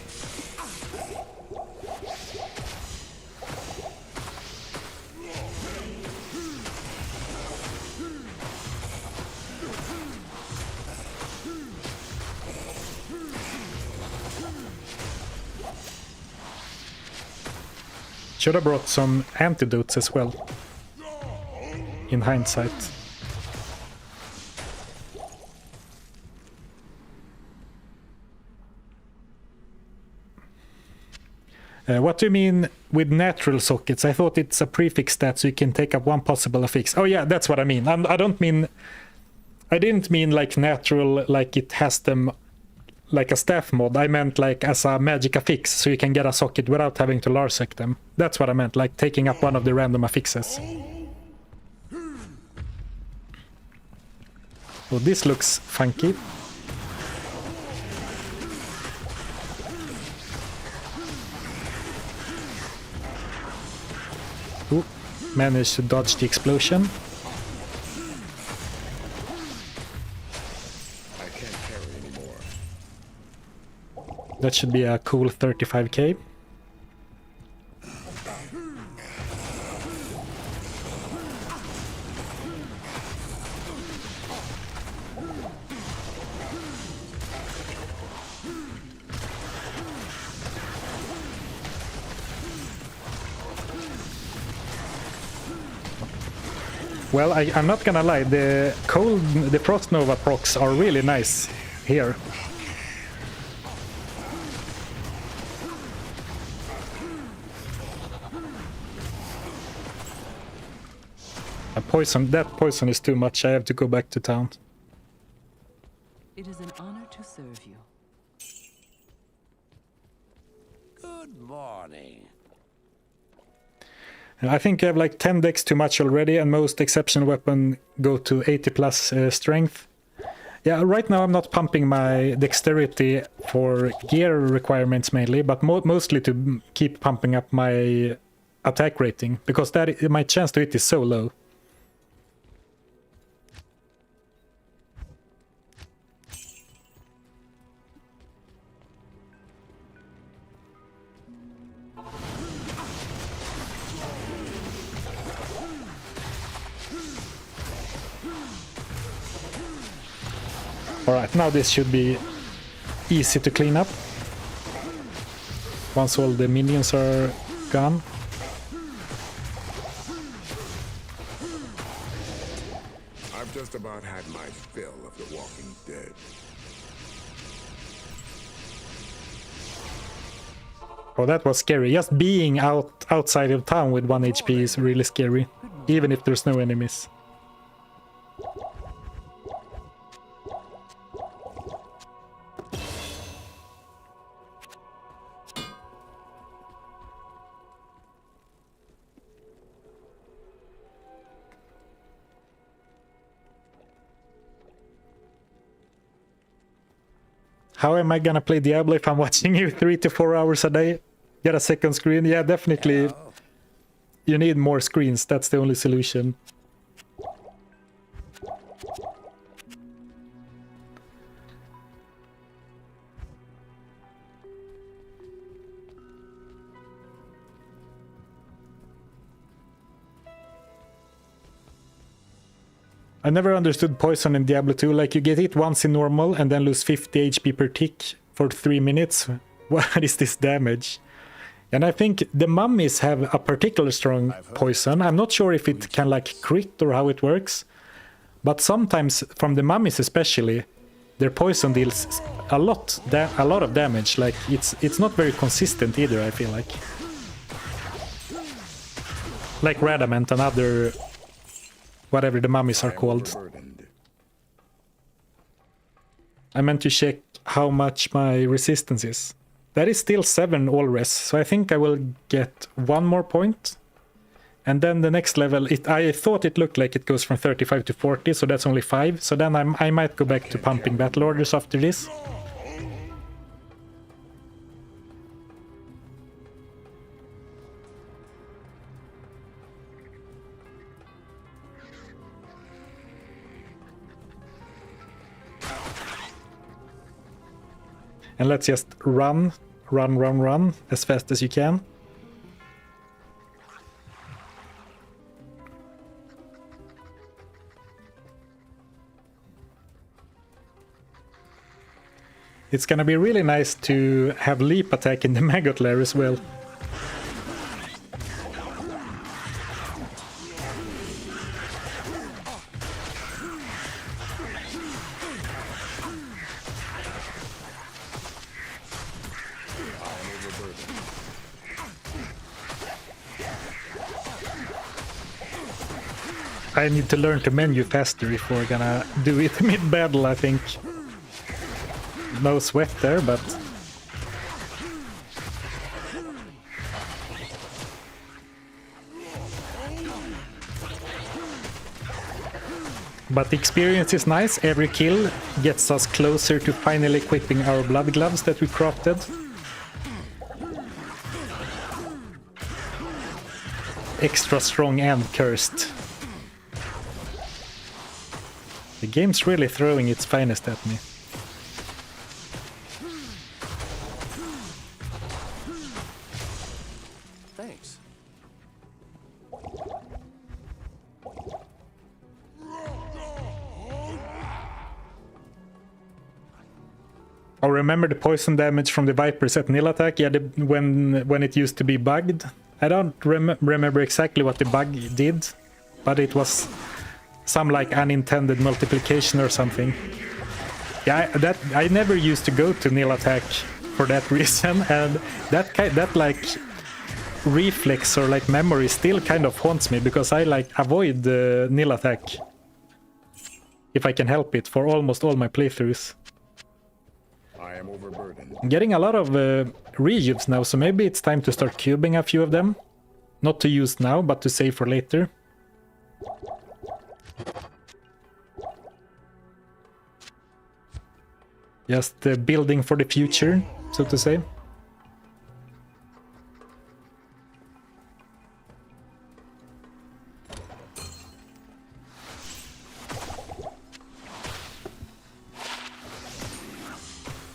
Should have brought some antidotes as well, in hindsight. What do you mean with natural sockets? I thought it's a prefix stat so you can take up one possible affix. Oh yeah, that's what I mean. I didn't mean like natural, like it has them like a staff mod. I meant like as a magic affix, so you can get a socket without having to larsec them. That's what I meant, like taking up one of the random affixes. Oh, this looks funky. Ooh, managed to dodge the explosion. I can't carry anymore. That should be a cool 35k. Well, I'm not gonna lie, the Frost Nova procs are really nice here. That poison is too much, I have to go back to town. It is an honor to serve you. Good morning. I think I have like 10 decks too much already, and most exceptional weapon go to 80 plus strength. Yeah, right now I'm not pumping my dexterity for gear requirements mainly, but mostly to keep pumping up my attack rating, because my chance to hit is so low. Alright, now this should be easy to clean up once all the minions are gone. I've just about had my fill of the Walking Dead. Oh, that was scary. Just being outside of town with 1 HP is really scary, even if there's no enemies. How am I gonna play Diablo if I'm watching you 3 to 4 hours a day? Get a second screen? Yeah, definitely. Hello. You need more screens, that's the only solution. I never understood poison in Diablo 2, like you get hit once in normal and then lose 50 HP per tick for 3 minutes. What is this damage? And I think the mummies have a particularly strong poison. I'm not sure if it can like crit or how it works. But sometimes, from the mummies especially, their poison deals a lot of damage. Like it's not very consistent either, I feel like. Like Radamant and other... whatever the mummies are called. Burdened. I meant to check how much my resistance is. That is still 7 all res, so I think I will get 1 more point. And then the next level, I thought it looked like it goes from 35 to 40, so that's only 5. So then I might go back to pumping battle orders after this. And let's just run as fast as you can. It's gonna be really nice to have leap attack in the maggot lair as well. I need to learn to menu faster if we're gonna do it mid-battle, I think. No sweat there, but... But the experience is nice. Every kill gets us closer to finally equipping our blood gloves that we crafted. Extra strong and cursed. The game's really throwing its finest at me. Thanks. Oh, remember the poison damage from the Vipers at nil attack? Yeah, when it used to be bugged. I don't remember exactly what the bug did, but it was some like unintended multiplication or something. Yeah, I never used to go to nil attack for that reason, and that like reflex or like memory still kind of haunts me, because I like avoid the nil attack if I can help it for almost all my playthroughs. I am overburdened. I'm getting a lot of reuse now, so maybe it's time to start cubing a few of them. Not to use now, but to save for later. Just building for the future, so to say.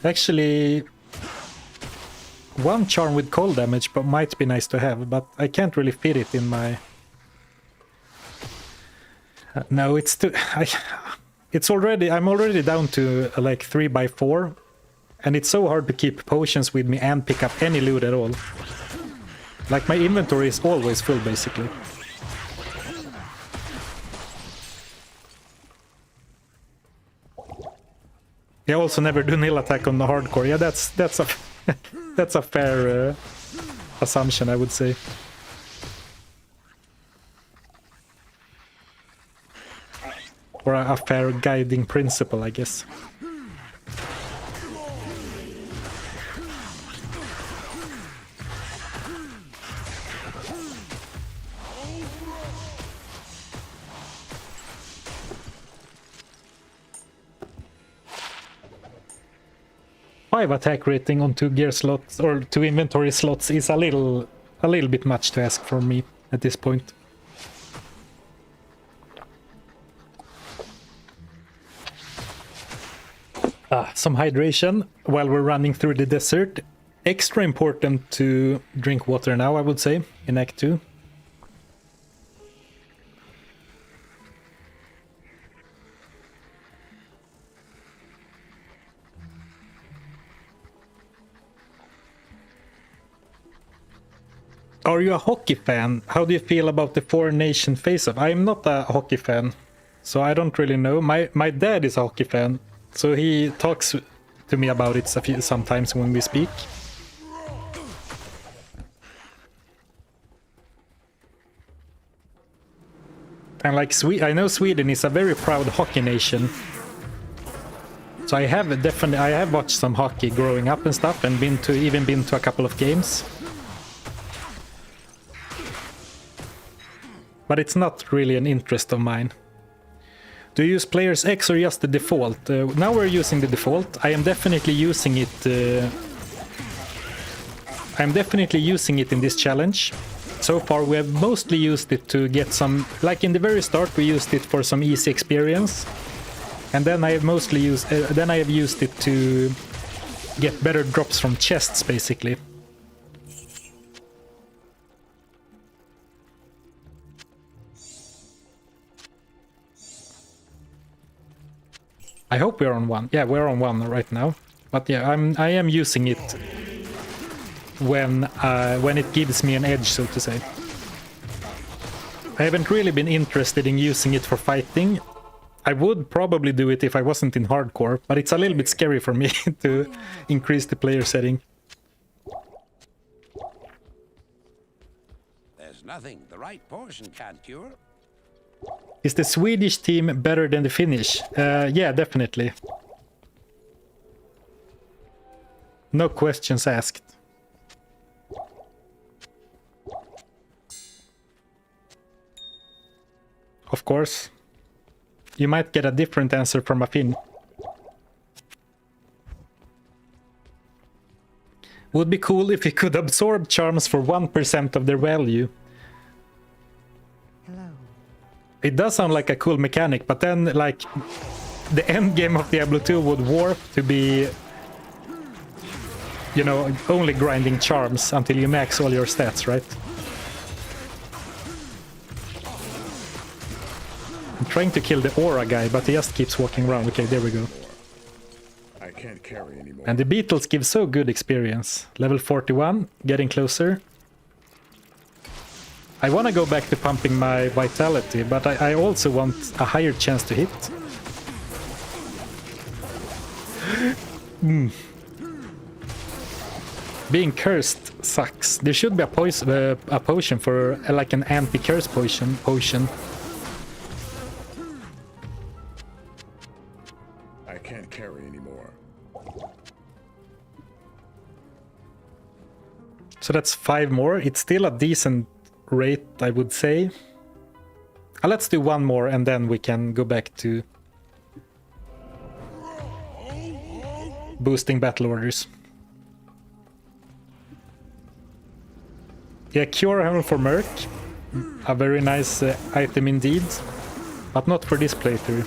Actually, one charm with cold damage but might be nice to have, but I can't really fit it in my... No, it's too... I'm already down to like 3x4, and it's so hard to keep potions with me and pick up any loot at all. Like, my inventory is always full, basically. I also never do nil attack on the hardcore. Yeah, that's a that's a fair assumption, I would say. Or a fair guiding principle, I guess. Five attack rating on 2 gear slots or 2 inventory slots is a little bit much to ask from me at this point. Some hydration while we're running through the desert. Extra important to drink water now, I would say, in Act 2. Are you a hockey fan? How do you feel about the Foreign Nation face-off? I'm not a hockey fan, so I don't really know. My dad is a hockey fan, so he talks to me about it sometimes when we speak. And like I know Sweden is a very proud hockey nation. So I have watched some hockey growing up and stuff, and even been to a couple of games. But it's not really an interest of mine. Do you use Players X or just the default? Now we're using the default. I am definitely using it. I'm definitely using it in this challenge. So far we have mostly used it to get some, like in the very start we used it for some easy experience. And then I have mostly used it to get better drops from chests, basically. I hope we're on 1. Yeah, we're on 1 right now. But yeah, I am using it when it gives me an edge, so to say. I haven't really been interested in using it for fighting. I would probably do it if I wasn't in hardcore, but it's a little bit scary for me to increase the player setting. There's nothing the right portion can't cure. Is the Swedish team better than the Finnish? Yeah, definitely. No questions asked. Of course. You might get a different answer from a Finn. Would be cool if you could absorb charms for 1% of their value. Hello. It does sound like a cool mechanic, but then, like, the end game of Diablo 2 would warp to be, you know, only grinding charms until you max all your stats, right? I'm trying to kill the aura guy, but he just keeps walking around. Okay, there we go. I can't carry anymore. And the beetles give so good experience. Level 41, getting closer. I want to go back to pumping my vitality, but I also want a higher chance to hit. Being cursed sucks. There should be a potion for like an anti-curse potion. I can't carry anymore. So that's 5 more. It's still a decent rate, I would say. Let's do one more and then we can go back to boosting battle orders. Yeah, Cure Helm for Merc. A very nice item indeed, but not for this playthrough.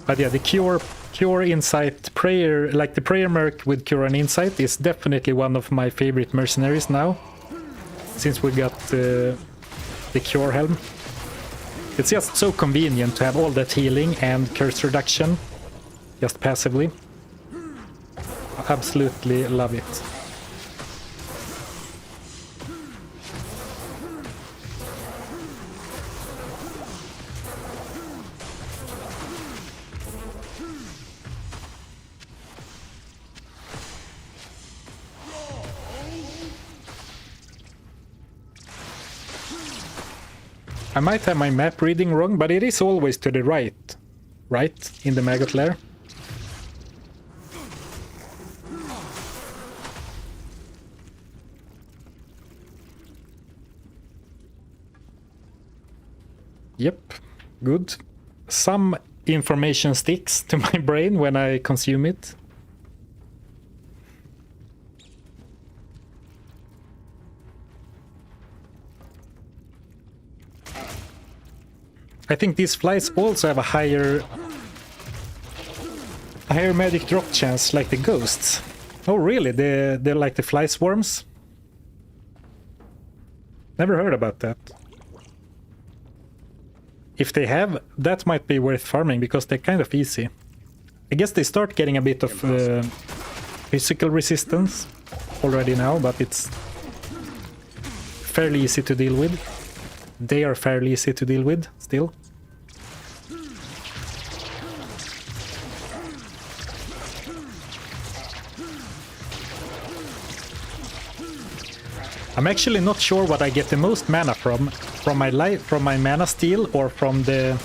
But yeah, the Cure Insight Prayer, like the Prayer Merc with Cure and Insight, is definitely one of my favorite mercenaries now, since we got the Cure Helm. It's just so convenient to have all that healing and curse reduction, just passively. I absolutely love it. I might have my map reading wrong, but it is always to the right, in the maggot lair. Yep, good. Some information sticks to my brain when I consume it. I think these flies also have a higher magic drop chance, like the ghosts. Oh really? They're like the fly swarms? Never heard about that. If they have, that might be worth farming, because they're kind of easy. I guess they start getting a bit of physical resistance already now, but it's fairly easy to deal with. They are fairly easy to deal with, still. I'm actually not sure what I get the most mana from my mana steal, or from the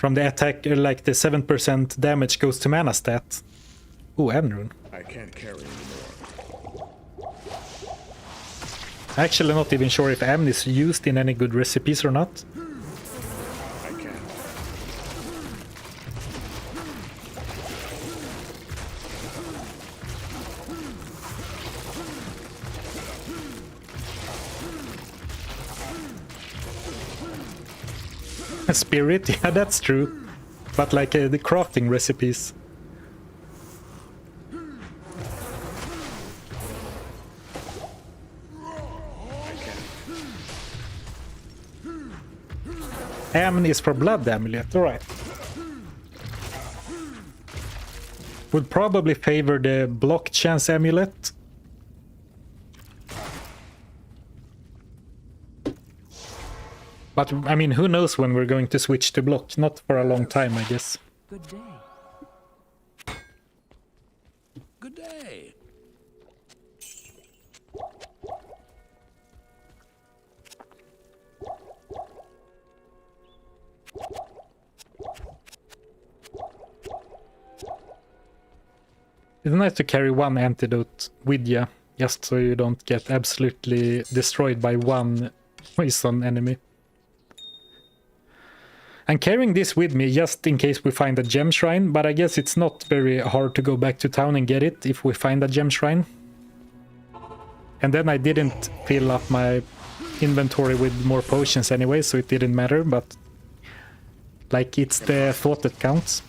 attack, like the 7% damage goes to mana stat. Ooh, Amrune. I can't carry anymore. I'm actually not even sure if Amn is used in any good recipes or not. I can't. Spirit, yeah, that's true. But like the crafting recipes. Amn is for Blood Amulet, alright. Would probably favor the Block Chance Amulet. But, I mean, who knows when we're going to switch to Block? Not for a long time, I guess. Good day. Good day. It's nice to carry one antidote with you, just so you don't get absolutely destroyed by one poison enemy. I'm carrying this with me just in case we find a gem shrine, but I guess it's not very hard to go back to town and get it if we find a gem shrine. And then I didn't fill up my inventory with more potions anyway, so it didn't matter, but like it's the thought that counts.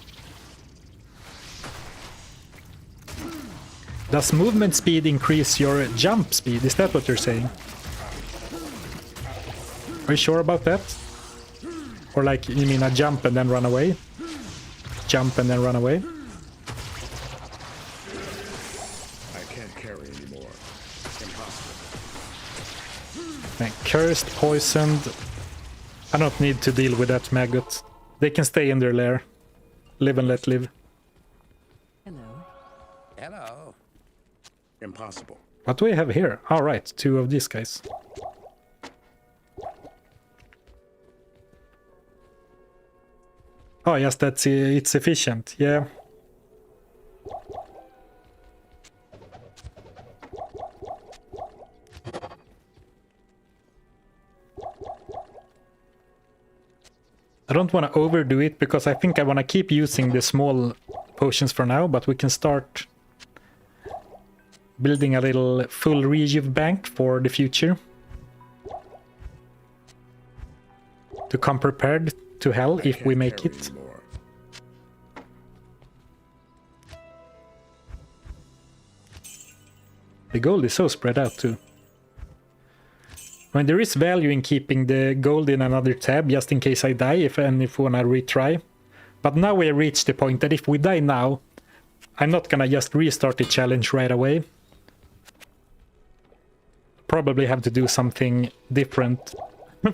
Does movement speed increase your jump speed? Is that what you're saying? Are you sure about that? Or like, you mean a jump and then run away? Jump and then run away? I can't carry anymore. Impossible. Cursed, poisoned. I don't need to deal with that maggot. They can stay in their lair. Live and let live. Hello. Hello. Impossible. What do we have here? All right, 2 of these guys. Oh yes, that's it's efficient. Yeah. I don't want to overdo it because I think I want to keep using the small potions for now, but we can start building a little full rejuve bank for the future. To come prepared to hell if we make it. Anymore. The gold is so spread out too. I mean, there is value in keeping the gold in another tab just in case I die if we wanna retry. But now we have reached the point that if we die now, I'm not gonna just restart the challenge right away. Probably have to do something different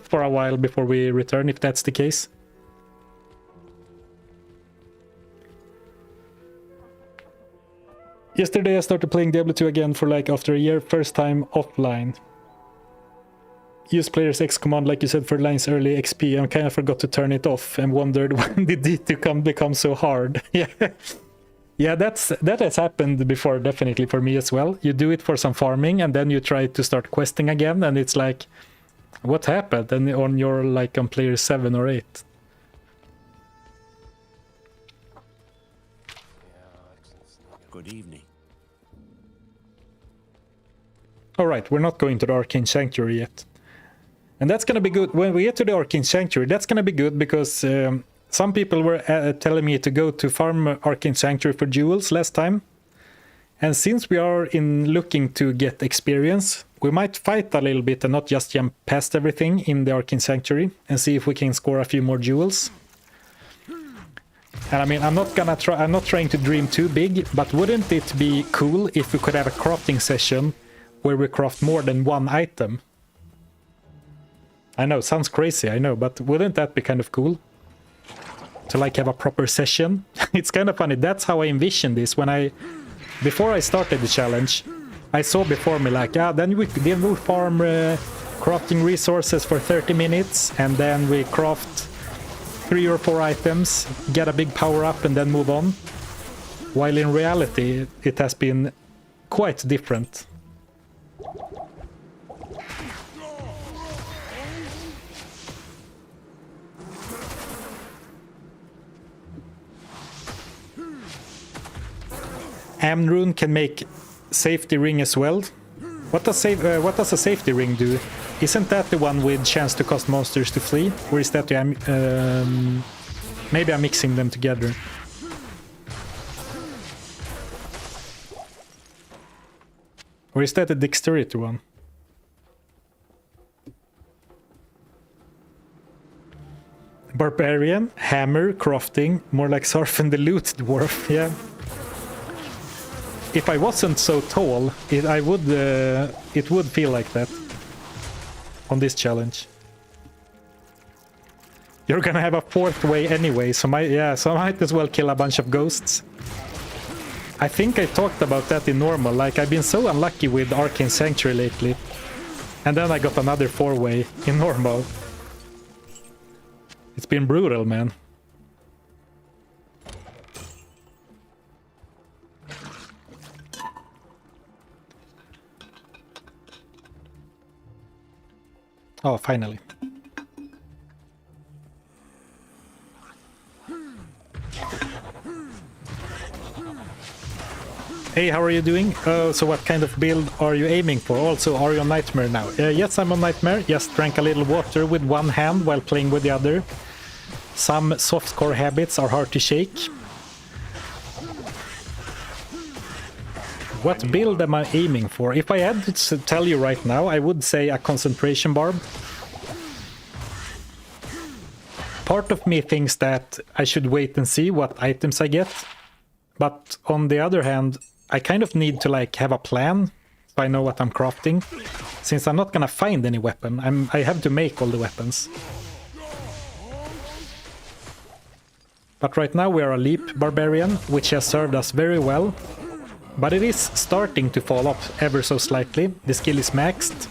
for a while before we return, if that's the case. Yesterday I started playing Diablo 2 again for like after a year, first time offline. Use player's X command like you said for lines early XP. I kind of forgot to turn it off and wondered when did D2 become so hard. Yeah. Yeah, that has happened before, definitely for me as well. You do it for some farming and then you try to start questing again and it's like, what happened? And on your like on player 7 or 8. Good evening. Alright, we're not going to the Arcane Sanctuary yet. And that's gonna be good. When we get to the Arcane Sanctuary, that's gonna be good because some people were telling me to go to farm Arcane Sanctuary for jewels last time. And since we are looking to get experience, we might fight a little bit and not just jump past everything in the Arcane Sanctuary and see if we can score a few more jewels. And I mean, I'm not trying to dream too big, but wouldn't it be cool if we could have a crafting session where we craft more than one item? I know, sounds crazy, I know, but wouldn't that be kind of cool? To like have a proper session? It's kind of funny, that's how I envisioned this when before I started the challenge. I saw before me like, then we farm crafting resources for 30 minutes and then we craft 3 or 4 items, get a big power up and then move on. While in reality, it has been quite different. Amrune can make safety ring as well. What does a safety ring do? Isn't that the one with chance to cause monsters to flee? Or is that maybe I'm mixing them together. Or is that a dexterity one? Barbarian, hammer, crafting, more like Zarfen the loot dwarf, yeah. If I wasn't so tall, it would feel like that on this challenge. You're gonna have a 4th way anyway, so I might as well kill a bunch of ghosts. I think I talked about that in normal, like I've been so unlucky with Arcane Sanctuary lately. And then I got another 4-way in normal. It's been brutal, man. Oh, finally. Hey, how are you doing? So what kind of build are you aiming for? Also, are you on Nightmare now? Yes, I'm on Nightmare. Just drank a little water with one hand while playing with the other. Some softcore habits are hard to shake. What build am I aiming for? If I had to tell you right now, I would say a concentration barb. Part of me thinks that I should wait and see what items I get. But on the other hand, I kind of need to like have a plan so I know what I'm crafting. Since I'm not gonna find any weapon, I have to make all the weapons. But right now we are a leap barbarian, which has served us very well. But it is starting to fall off ever so slightly. The skill is maxed.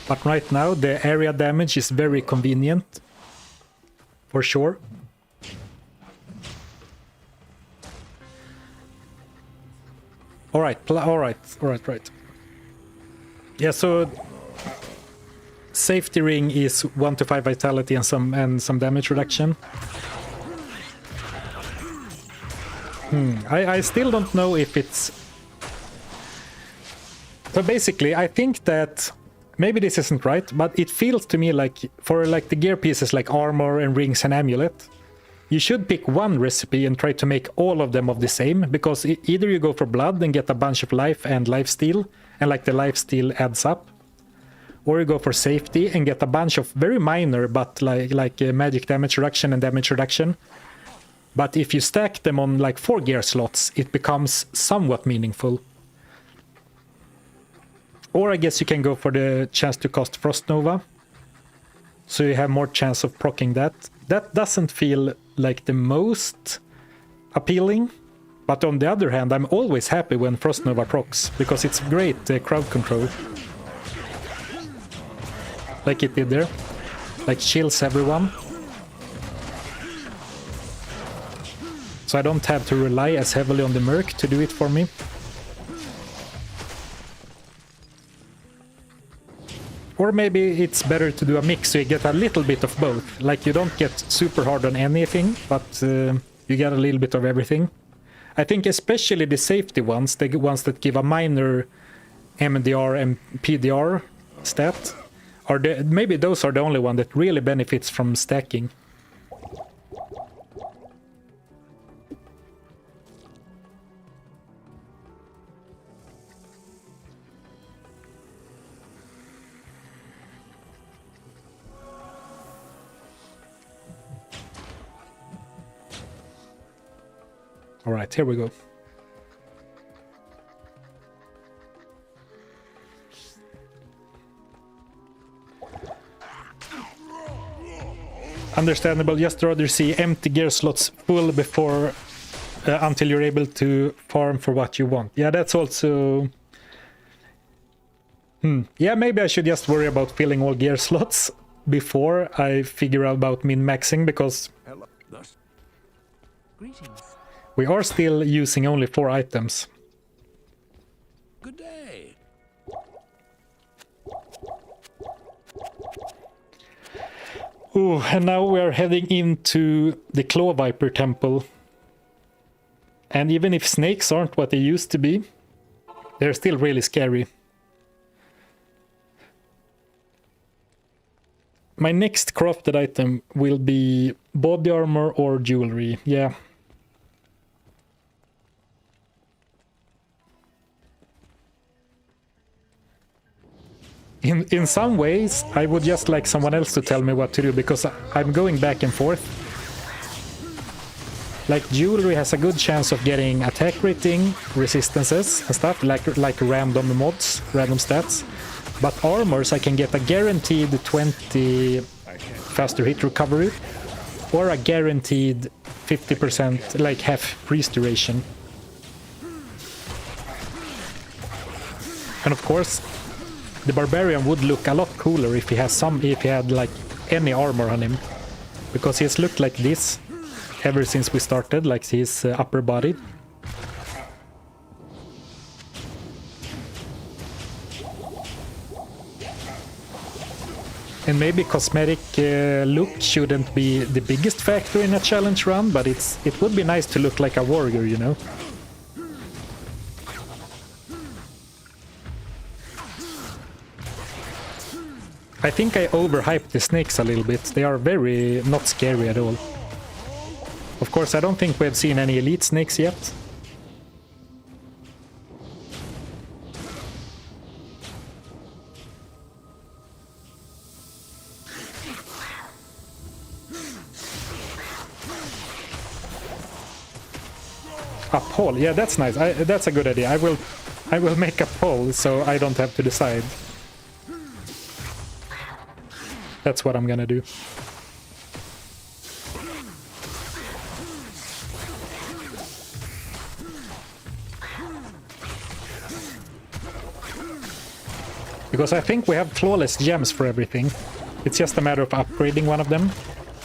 But right now the area damage is very convenient. For sure. Alright. Yeah, so safety ring is 1 to 5 vitality and some damage reduction. I still don't know if it's... So basically, I think that maybe this isn't right, but it feels to me like for like the gear pieces like armor and rings and amulet, you should pick one recipe and try to make all of them of the same, because either you go for blood and get a bunch of life and lifesteal, and like the lifesteal adds up, or you go for safety and get a bunch of very minor but like magic damage reduction and damage reduction. But if you stack them on like 4 gear slots, it becomes somewhat meaningful. Or I guess you can go for the chance to cast Frost Nova, so you have more chance of proccing that. That doesn't feel like the most appealing, but on the other hand, I'm always happy when Frost Nova procs, because it's great crowd control. Like it did there. Like chills everyone. So I don't have to rely as heavily on the Merc to do it for me. Or maybe it's better to do a mix so you get a little bit of both. Like you don't get super hard on anything, but you get a little bit of everything. I think especially the safety ones, the ones that give a minor MDR and PDR stat, maybe those are the only one that really benefits from stacking. All right, here we go. Understandable, just rather see empty gear slots full before until you're able to farm for what you want. Yeah, that's also... Yeah, maybe I should just worry about filling all gear slots before I figure out about min-maxing, because Greetings. we are still using only 4 items. Good day. Ooh, and now we are heading into the Claw Viper Temple. And even if snakes aren't what they used to be, they're still really scary. My next crafted item will be body armor or jewelry, yeah. In some ways, I would just like someone else to tell me what to do, because I'm going back and forth. Like, jewelry has a good chance of getting attack rating, resistances and stuff, like random mods, random stats. But armors, I can get a guaranteed 20 faster hit recovery, or a guaranteed 50%, like half priest duration. And of course, the barbarian would look a lot cooler if he had like any armor on him, because he's looked like this ever since we started, like his upper body. And maybe cosmetic look shouldn't be the biggest factor in a challenge run, but it would be nice to look like a warrior, you know? I think I overhyped the snakes a little bit. They are very not scary at all. Of course, I don't think we've seen any elite snakes yet. A poll, yeah, that's nice. That's a good idea. I will make a poll so I don't have to decide. That's what I'm gonna do. Because I think we have flawless gems for everything. It's just a matter of upgrading one of them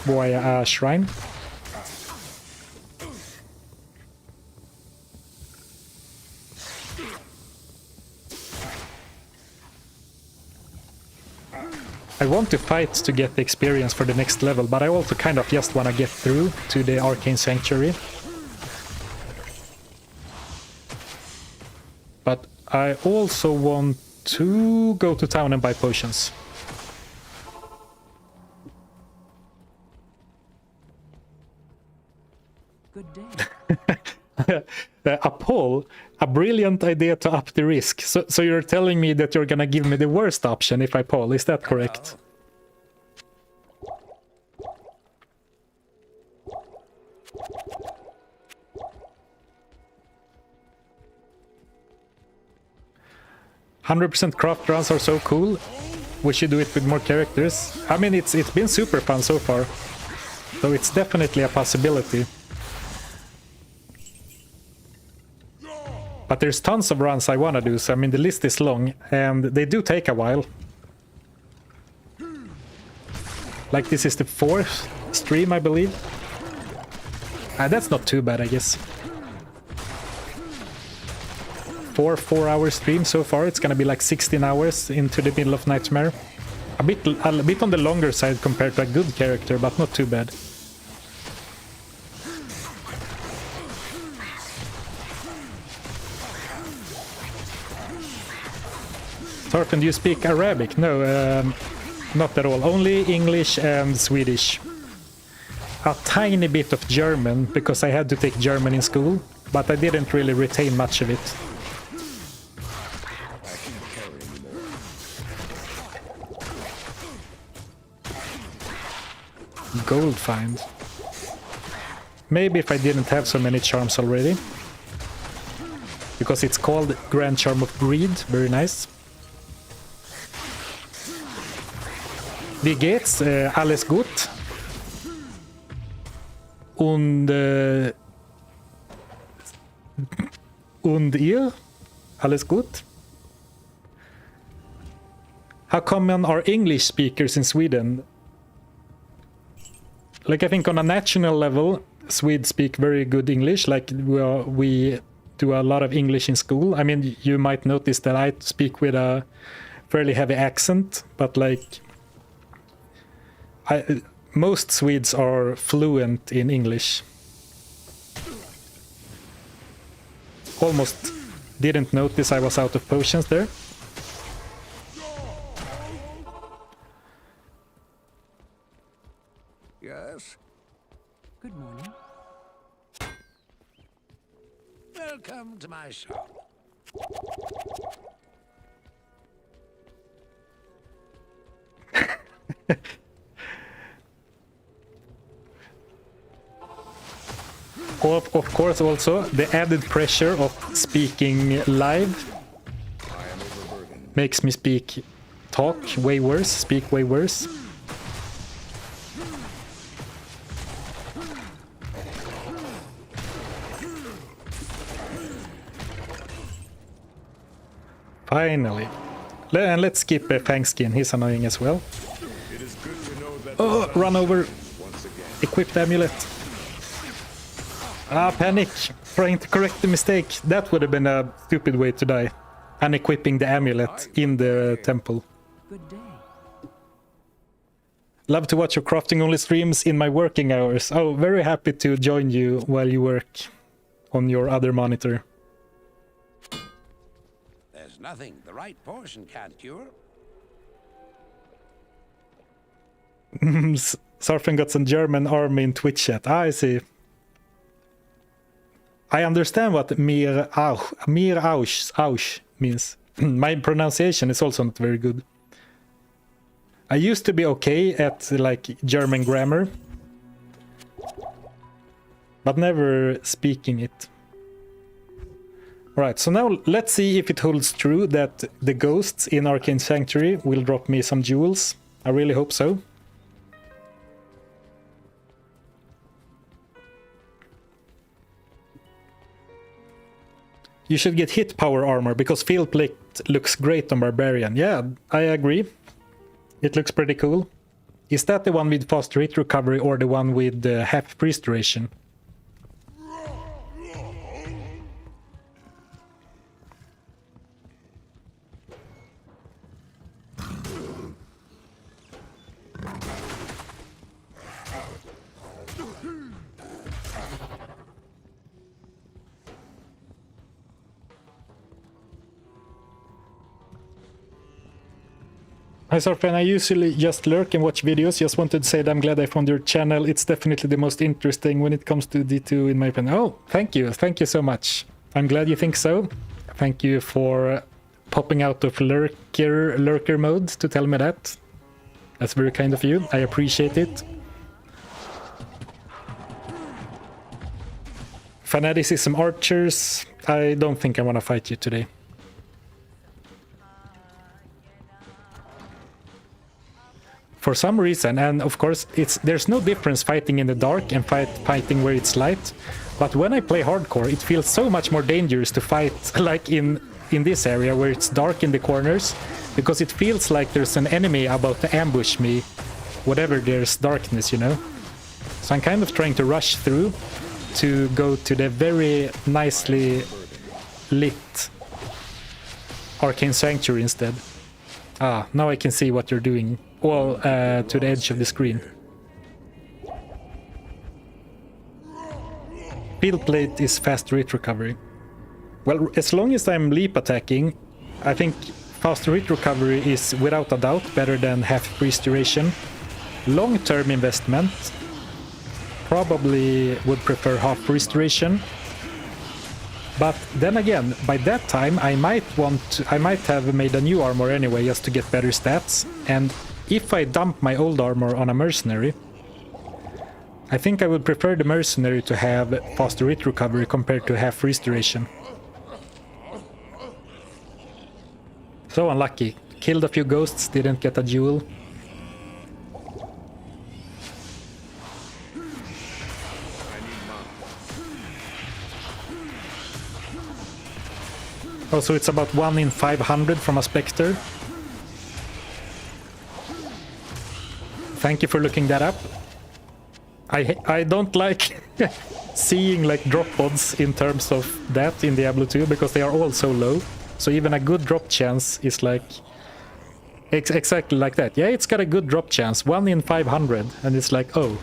via a shrine. I want to fight to get the experience for the next level, but I also kind of just want to get through to the Arcane Sanctuary. But I also want to go to town and buy potions. Good day. A poll, a brilliant idea to up the risk. So you're telling me that you're gonna give me the worst option if I poll, is that correct? "100% craft runs are so cool. We should do it with more characters." I mean, it's been super fun so far. So it's definitely a possibility. But there's tons of runs I want to do, so I mean the list is long, and they do take a while. Like this is the 4th stream, I believe. That's not too bad, I guess. 4-hour streams so far. It's gonna be like 16 hours into the middle of Nightmare. A bit on the longer side compared to a good character, but not too bad. Zarfen, do you speak Arabic? No, not at all. Only English and Swedish. A tiny bit of German, because I had to take German in school, but I didn't really retain much of it. Gold find. Maybe if I didn't have so many charms already. Because it's called Grand Charm of Greed. Very nice. Wie geht's? Alles gut? Und ihr? Alles gut? How common are English speakers in Sweden? Like, I think on a national level, Swedes speak very good English. Like, we do a lot of English in school. I mean, you might notice that I speak with a fairly heavy accent, but like, most Swedes are fluent in English. Almost didn't notice I was out of potions there. Yes? Good morning. Welcome to my shop. Of course, also the added pressure of speaking live makes me speak way worse. Finally. And let's skip Fangskin, he's annoying as well. It is good to know that Oh, run over. once again. Equip the amulet. Panic. Trying to correct the mistake. That would have been a stupid way to die. Unequipping the amulet in the temple. Good day. Love to watch your crafting only streams in my working hours. Oh, very happy to join you while you work on your other monitor. There's nothing the right portion can't cure. Zarfen got some German army in Twitch chat. I see. I understand what mir Ausch means. My pronunciation is also not very good. I used to be okay at like German grammar, but never speaking it. Alright, so now let's see if it holds true that the ghosts in Arcane Sanctuary will drop me some jewels. I really hope so. You should get hit power armor because field plate looks great on Barbarian. Yeah, I agree. It looks pretty cool. Is that the one with faster hit recovery or the one with half priest duration? Hi Zarfen, I usually just lurk and watch videos. Just wanted to say that I'm glad I found your channel. It's definitely the most interesting when it comes to D2 in my opinion. Oh, thank you. Thank you so much. I'm glad you think so. Thank you for popping out of lurker mode to tell me that. That's very kind of you. I appreciate it. Fanaticism archers. I don't think I want to fight you today. For some reason, and of course there's no difference fighting in the dark and fighting where it's light, but when I play hardcore it feels so much more dangerous to fight like in this area where it's dark in the corners, because it feels like there's an enemy about to ambush me whatever there's darkness, you know. So I'm kind of trying to rush through to go to the very nicely lit Arcane Sanctuary instead. Ah, now I can see what you're doing. Well, to the edge of the screen. Field plate is faster hit recovery. Well, as long as I'm leap attacking, I think faster hit recovery is without a doubt better than half priest duration. Long-term investment, probably would prefer half priest duration. But then again, by that time I might have made a new armor anyway just to get better stats, and if I dump my old armor on a mercenary, I think I would prefer the mercenary to have faster hit recovery compared to half freeze duration. So unlucky. Killed a few ghosts, didn't get a jewel. Oh, so it's about 1 in 500 from a Spectre. Thank you for looking that up. I don't like seeing like drop odds in terms of that in Diablo 2 because they are all so low. So even a good drop chance is like exactly like that. Yeah, it's got a good drop chance, 1 in 500, and it's like, oh.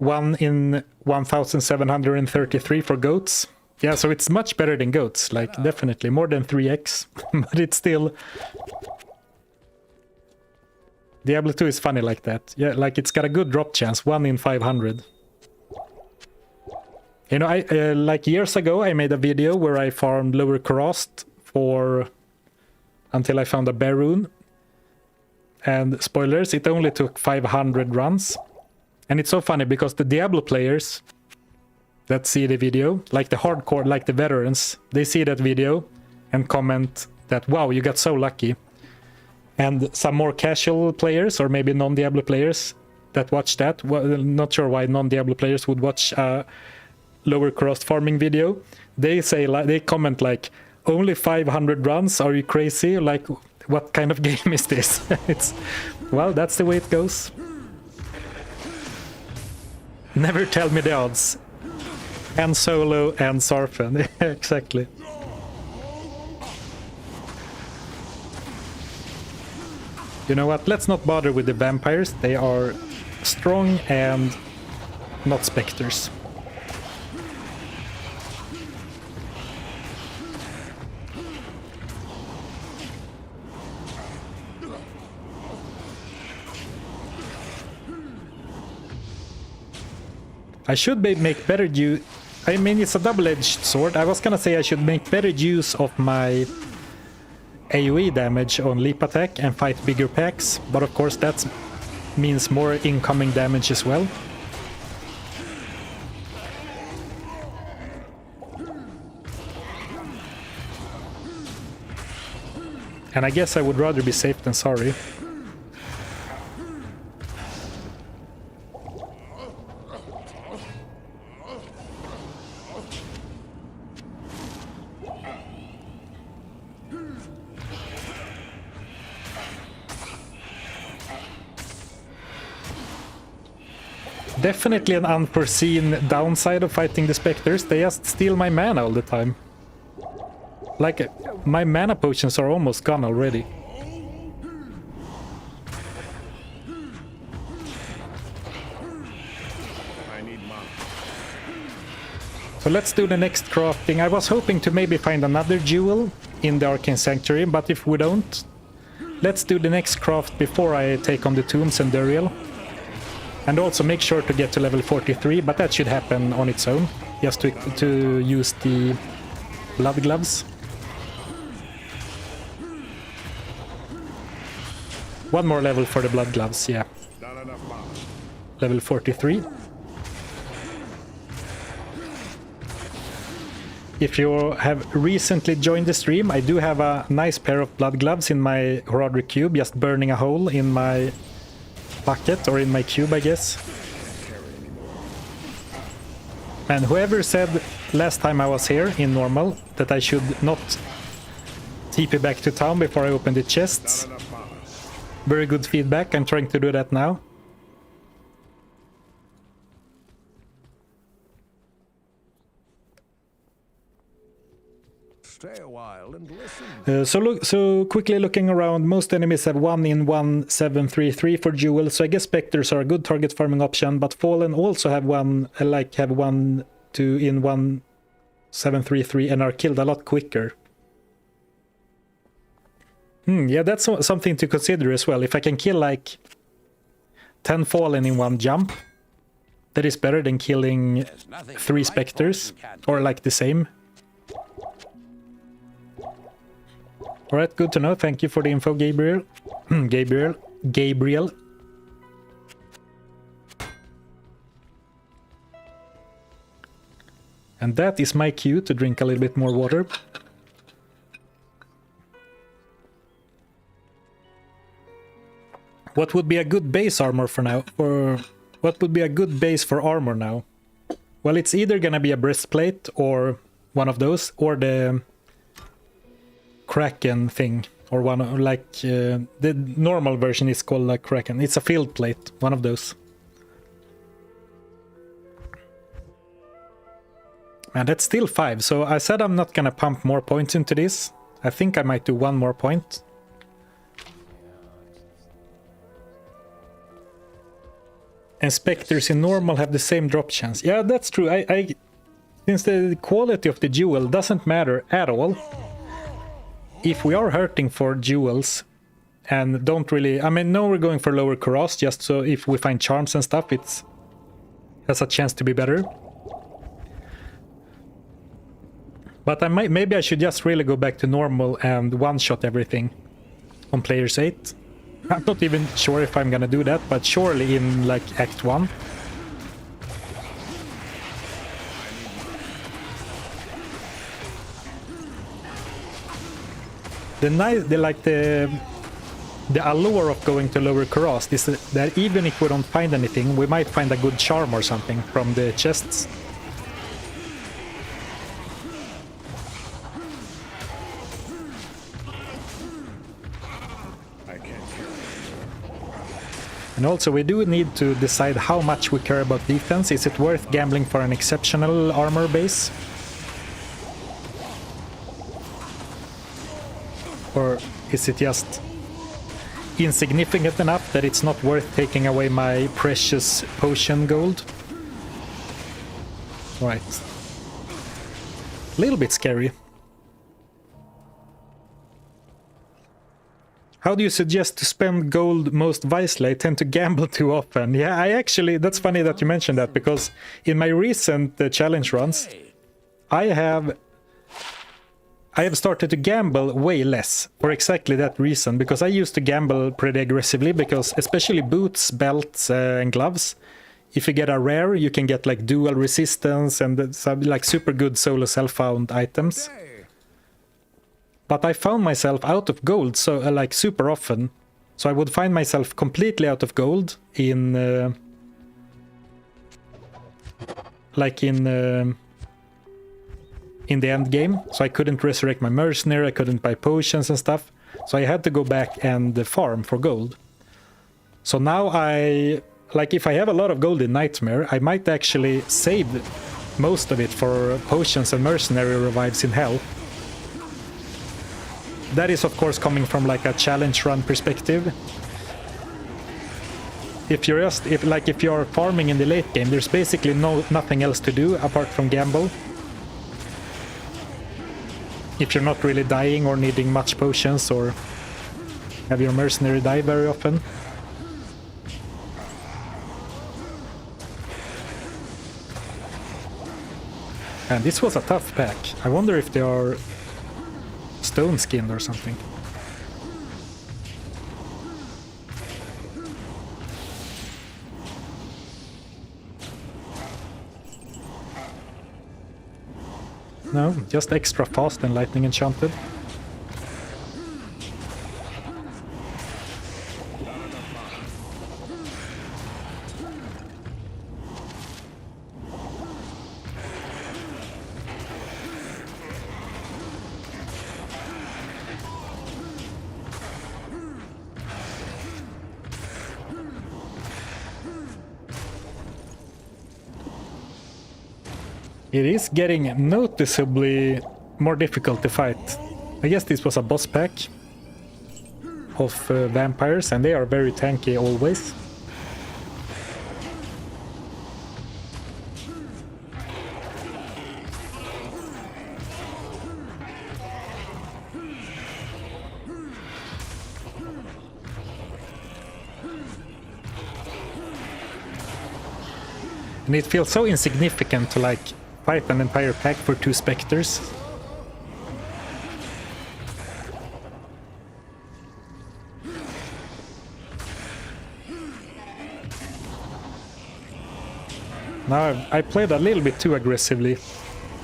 One in 1,733 for goats. Yeah, so it's much better than goats, like definitely more than 3x, but it's still... Diablo 2 is funny like that. Yeah, like it's got a good drop chance, 1 in 500. You know, I like years ago I made a video where I farmed lower Karast until I found a bear rune. And spoilers, it only took 500 runs. And it's so funny because the Diablo players that see the video, like the hardcore, like the veterans, they see that video and comment that, wow, you got so lucky. And some more casual players, or maybe non-Diablo players that watch that, well, not sure why non-Diablo players would watch a lower Karast farming video. They say, they comment like, only 500 runs, are you crazy? Like, what kind of game is this? It's, well, that's the way it goes. Never tell me the odds. And Solo and Zarfen. Exactly. You know what? Let's not bother with the vampires. They are strong and not specters. I should make better use. I mean, it's a double-edged sword. I was gonna say I should make better use of my AoE damage on leap attack and fight bigger packs, but of course that means more incoming damage as well. And I guess I would rather be safe than sorry. Definitely an unforeseen downside of fighting the specters. They just steal my mana all the time. Like, my mana potions are almost gone already. I need mana. So let's do the next crafting. I was hoping to maybe find another jewel in the Arcane Sanctuary, but if we don't, let's do the next craft before I take on the tombs and Andariel. And also make sure to get to level 43, but that should happen on its own, just to use the blood gloves. One more level for the blood gloves, yeah. Not enough mana. Level 43. If you have recently joined the stream, I do have a nice pair of blood gloves in my Hardcore cube, just burning a hole in my bucket, or in my cube, I guess. And whoever said last time I was here in normal that I should not TP back to town before I open the chests, very good feedback. I'm trying to do that now. Stay a while and listen. So quickly looking around, most enemies have 1 in 1733 for jewels, so I guess specters are a good target farming option, but fallen also have 1 2 in 1733 and are killed a lot quicker. Yeah, that's something to consider as well. If I can kill like 10 fallen in one jump, that is better than killing 3 specters, or like the same. Alright, good to know. Thank you for the info, Gabriel. Gabriel. And that is my cue to drink a little bit more water. What would be a good base armor for now? Or what would be a good base for armor now? Well, it's either gonna be a breastplate or one of those, or the Kraken thing, or one like the normal version is called like Kraken. It's a field plate, one of those. And that's still 5, so I said I'm not gonna pump more points into this. I think I might do 1 more point. And specters in normal have the same drop chance. Yeah, that's true. Since the quality of the jewel doesn't matter at all, if we are hurting for jewels and don't really... I mean, no, we're going for lower Kuras, just so if we find charms and stuff, it has a chance to be better. But maybe I should just really go back to normal and one-shot everything on players 8. I'm not even sure if I'm gonna do that, but surely in like Act 1. The allure of going to lower Kuras is that even if we don't find anything, we might find a good charm or something from the chests. And also we do need to decide how much we care about defense. Is it worth gambling for an exceptional armor base? Or is it just insignificant enough that it's not worth taking away my precious potion gold? Right. A little bit scary. How do you suggest to spend gold most wisely? I tend to gamble too often. Yeah, I actually, that's funny that you mentioned that, because in my recent challenge runs, I have started to gamble way less for exactly that reason, because I used to gamble pretty aggressively, because especially boots, belts, and gloves, if you get a rare, you can get like dual resistance and some like super good solo self-found items. But I found myself out of gold so like super often. So I would find myself completely out of gold in the end game. So I couldn't resurrect my mercenary, I couldn't buy potions and stuff. So I had to go back and farm for gold. So now if I have a lot of gold in Nightmare, I might actually save most of it for potions and mercenary revives in Hell. That is of course coming from like a challenge run perspective. If you're farming in the late game, there's basically nothing else to do apart from gamble. If you're not really dying or needing much potions or have your mercenary die very often. And this was a tough pack. I wonder if they are stone skinned or something. No, just extra fast and lightning enchanted. It is getting noticeably more difficult to fight. I guess this was a boss pack of vampires, and they are very tanky always. And it feels so insignificant to like fight an entire pack for 2 specters. Now I played a little bit too aggressively,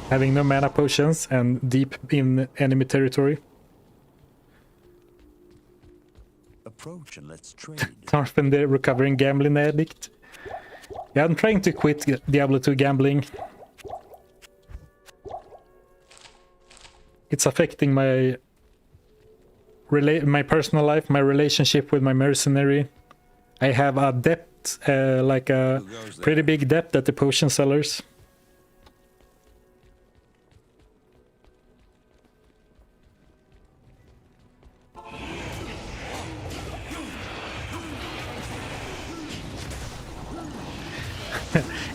having no mana potions and deep in enemy territory. Approach and let's trade. Zarfen, the recovering gambling addict. Yeah, I'm trying to quit Diablo 2 gambling. It's affecting my personal life, my relationship with my mercenary. I have a debt, like a pretty big debt at the potion sellers.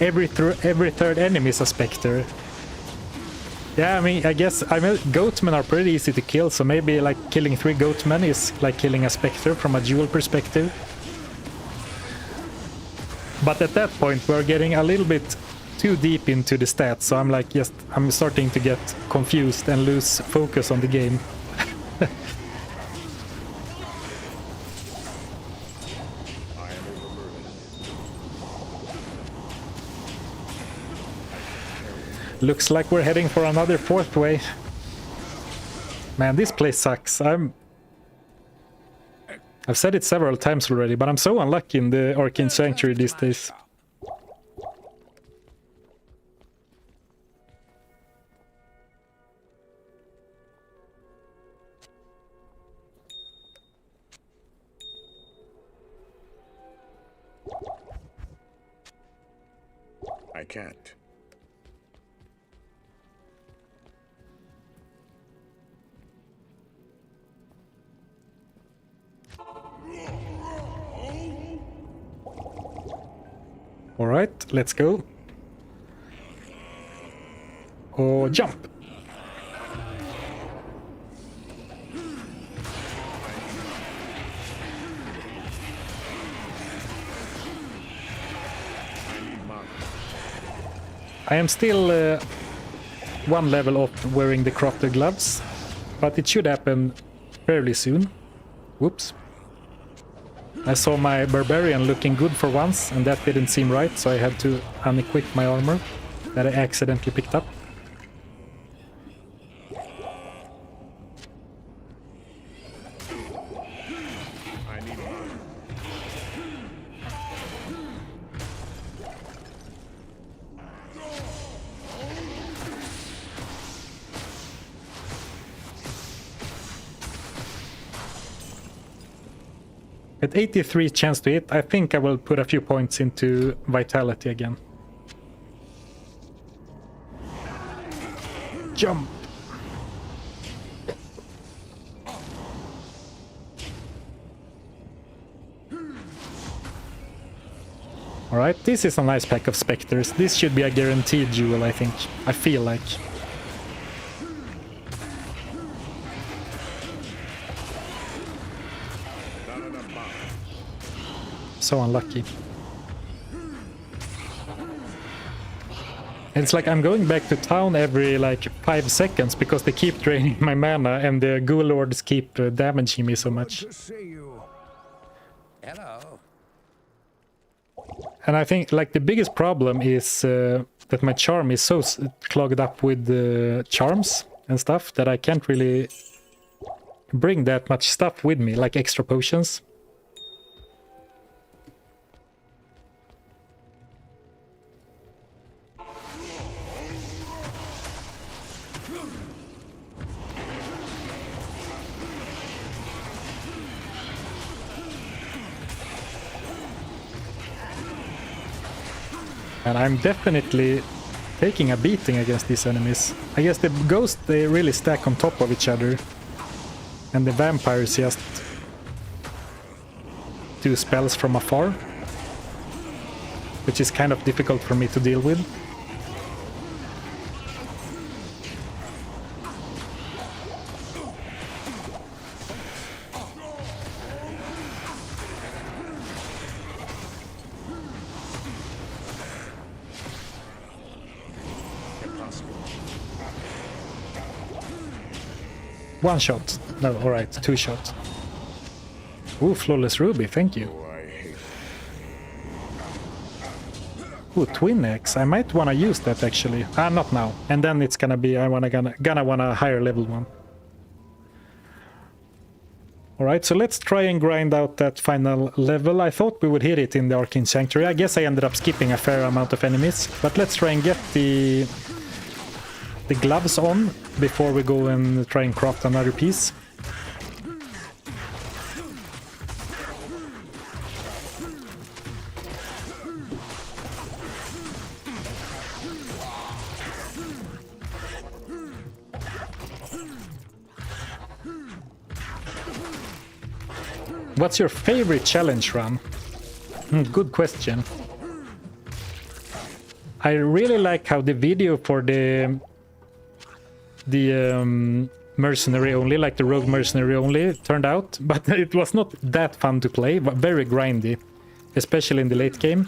Every third enemy is a specter. Yeah, I mean, I guess goatmen are pretty easy to kill, so maybe like killing 3 goatmen is like killing a specter from a dual perspective. But at that point we're getting a little bit too deep into the stats, so I'm starting to get confused and lose focus on the game. Looks like we're heading for another 4th wave. Man, this place sucks. I've said it several times already, but I'm so unlucky in the Arcane Sanctuary these days. can't. All right, let's go. Or jump. I am still one level off wearing the crafted gloves, but it should happen fairly soon. Whoops. I saw my barbarian looking good for once, and that didn't seem right, so I had to unequip my armor that I accidentally picked up. I need mine. At 83 chance to hit, I think I will put a few points into vitality again. Jump! Alright, this is a nice pack of specters. This should be a guaranteed duel, I think. I feel like. So unlucky. And it's like I'm going back to town every like 5 seconds because they keep draining my mana and the ghoul lords keep damaging me so much. To see you. Hello. And I think like the biggest problem is that my charm is so clogged up with charms and stuff that I can't really bring that much stuff with me, like extra potions. And I'm definitely taking a beating against these enemies. I guess the ghosts, they really stack on top of each other. And the vampires just do spells from afar. Which is kind of difficult for me to deal with. One shot. No, alright, 2 shots. Ooh, flawless ruby, thank you. Ooh, twin axe. I might wanna use that actually. Not now. And then it's gonna be gonna want a higher level one. Alright, so let's try and grind out that final level. I thought we would hit it in the Arcane Sanctuary. I guess I ended up skipping a fair amount of enemies. But let's try and get the gloves on before we go and try and craft another piece. What's your favorite challenge run? Good question. I really like how the video for the mercenary only, like the rogue mercenary only, turned out, but it was not that fun to play, but very grindy, especially in the late game.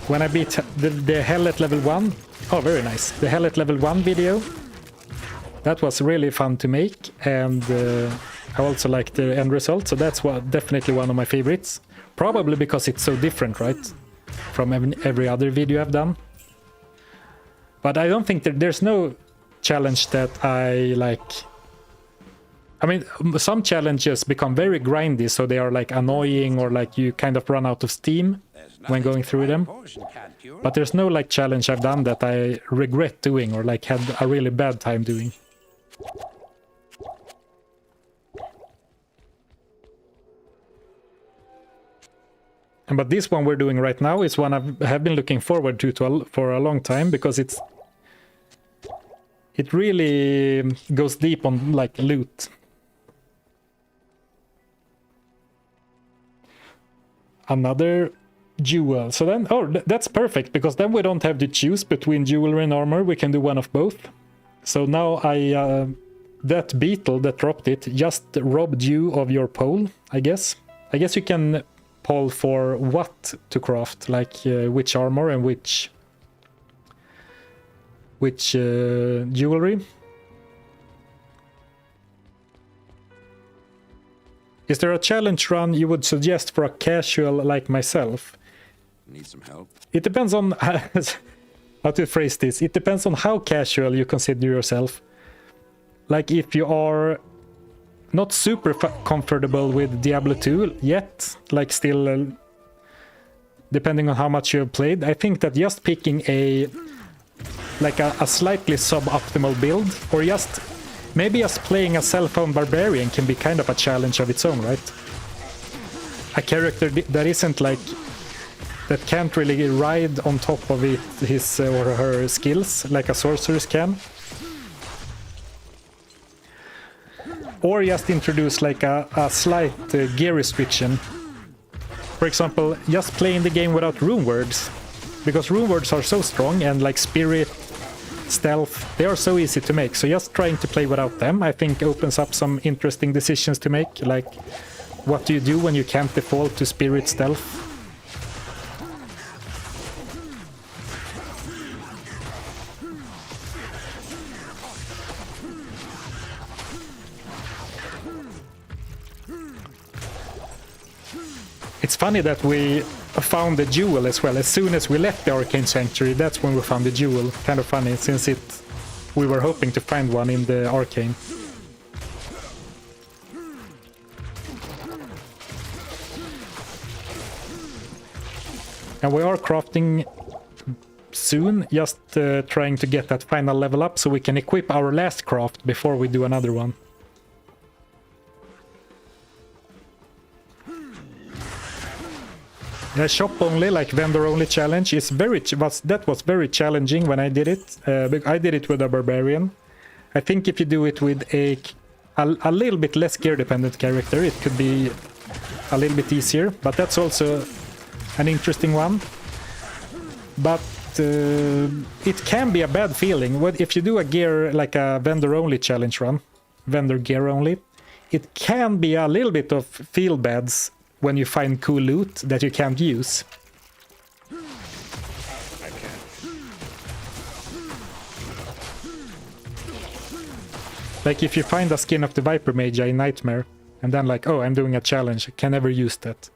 When I beat the hell at level 1, oh very nice, the hell at level 1 video, that was really fun to make, and I also like the end result, so that's definitely one of my favorites, probably because it's so different, right, from every other video I've done. But I don't think there's no challenge that I like. I mean, some challenges become very grindy, so they are like annoying or like you kind of run out of steam when going through them. But there's no like challenge I've done that I regret doing or like had a really bad time doing. But this one we're doing right now is one I have been looking forward to for a long time, because it really goes deep on like loot. Another jewel. So then, that's perfect, because then we don't have to choose between jewelry and armor. We can do one of both. So now that beetle that dropped it just robbed you of your pole, I guess. I guess you can poll for what to craft, like which armor and which jewelry. Is there a challenge run you would suggest for a casual like myself? Need some help? It depends on how to phrase this. It depends on how casual you consider yourself. Like if you are not super comfortable with Diablo 2 yet, like still depending on how much you have played, I think that just picking a slightly suboptimal build, or maybe just playing a cell phone barbarian can be kind of a challenge of its own, right? A character that isn't like, that can't really ride on top of his or her skills like a sorceress can. Or just introduce like a slight gear restriction. For example, just playing the game without rune words, because rune words are so strong, and like spirit, stealth, they are so easy to make. So just trying to play without them, I think, opens up some interesting decisions to make, like what do you do when you can't default to spirit stealth? It's funny that we found the jewel as well. As soon as we left the Arcane Sanctuary, that's when we found the jewel. Kind of funny, since we were hoping to find one in the Arcane. And we are crafting soon, just trying to get that final level up so we can equip our last craft before we do another one. The shop only, like vendor only challenge, is that was very challenging when I did it. I did it with a barbarian. I think if you do it with a little bit less gear dependent character, it could be a little bit easier. But that's also an interesting one. But it can be a bad feeling. If you do a gear, like a vendor only challenge run, vendor gear only, it can be a little bit of feel bads when you find cool loot that you can't use. Like if you find a skin of the Viper Mage in Nightmare, and then like, oh, I'm doing a challenge, I can never use that.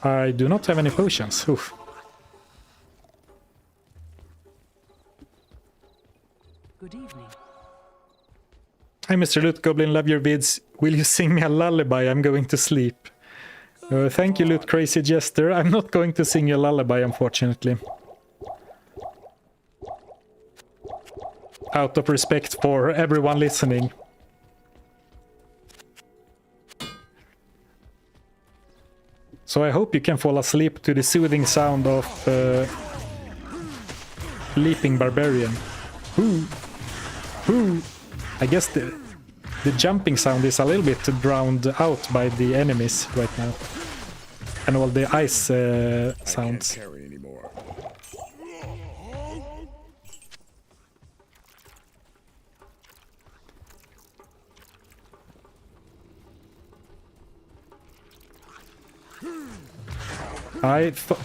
I do not have any potions. Oof. Good evening. Hi, Mr. Loot Goblin, love your vids. Will you sing me a lullaby? I'm going to sleep. Thank you, Loot Crazy Jester. I'm not going to sing you a lullaby, unfortunately. Out of respect for everyone listening. So I hope you can fall asleep to the soothing sound of Leaping Barbarian. Ooh. Ooh. I guess the jumping sound is a little bit drowned out by the enemies right now. And all the ice sounds. I can't carry anymore.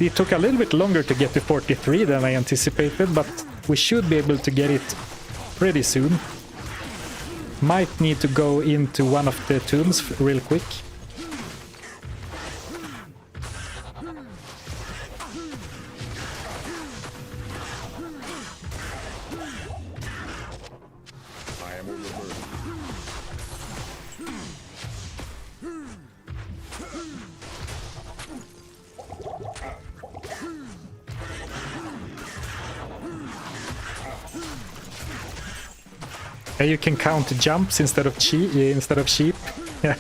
It took a little bit longer to get to 43 than I anticipated, but we should be able to get it pretty soon. Might need to go into one of the tombs real quick. I am overburdened. And you can count jumps instead of sheep. Yeah.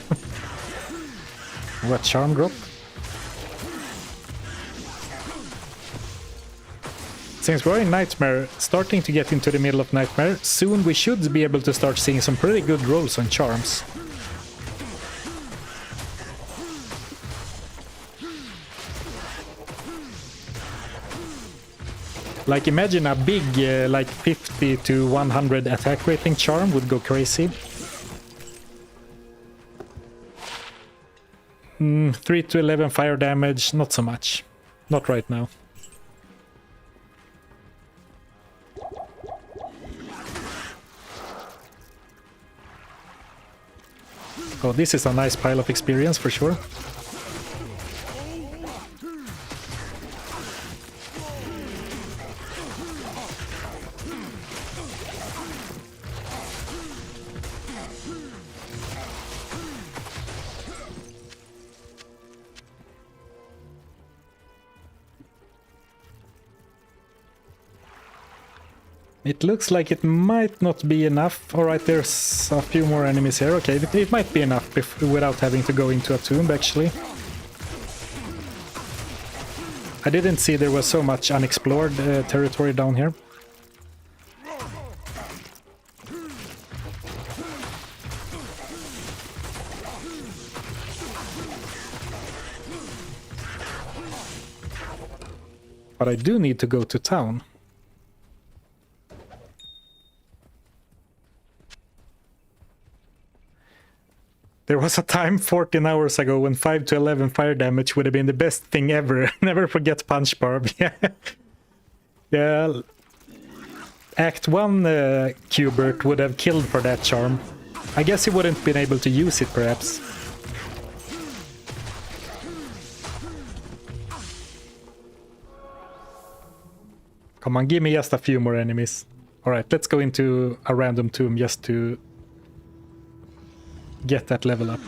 What charm drop? Since we're in Nightmare, starting to get into the middle of Nightmare, soon we should be able to start seeing some pretty good rolls on charms. Like imagine a big like 50 to 100 attack rating charm would go crazy. 3 to 11 fire damage, not so much. Not right now. Oh, this is a nice pile of experience for sure. It looks like it might not be enough. Alright, there's a few more enemies here. Okay, it might be enough without having to go into a tomb, actually. I didn't see there was so much unexplored territory down here. But I do need to go to town. There was a time 14 hours ago when 5 to 11 fire damage would have been the best thing ever. Never forget Punch Barb. Yeah. Yeah. Act 1 Qbert would have killed for that charm. I guess he wouldn't been able to use it, perhaps. Come on, give me just a few more enemies. Alright, let's go into a random tomb just to get that level up.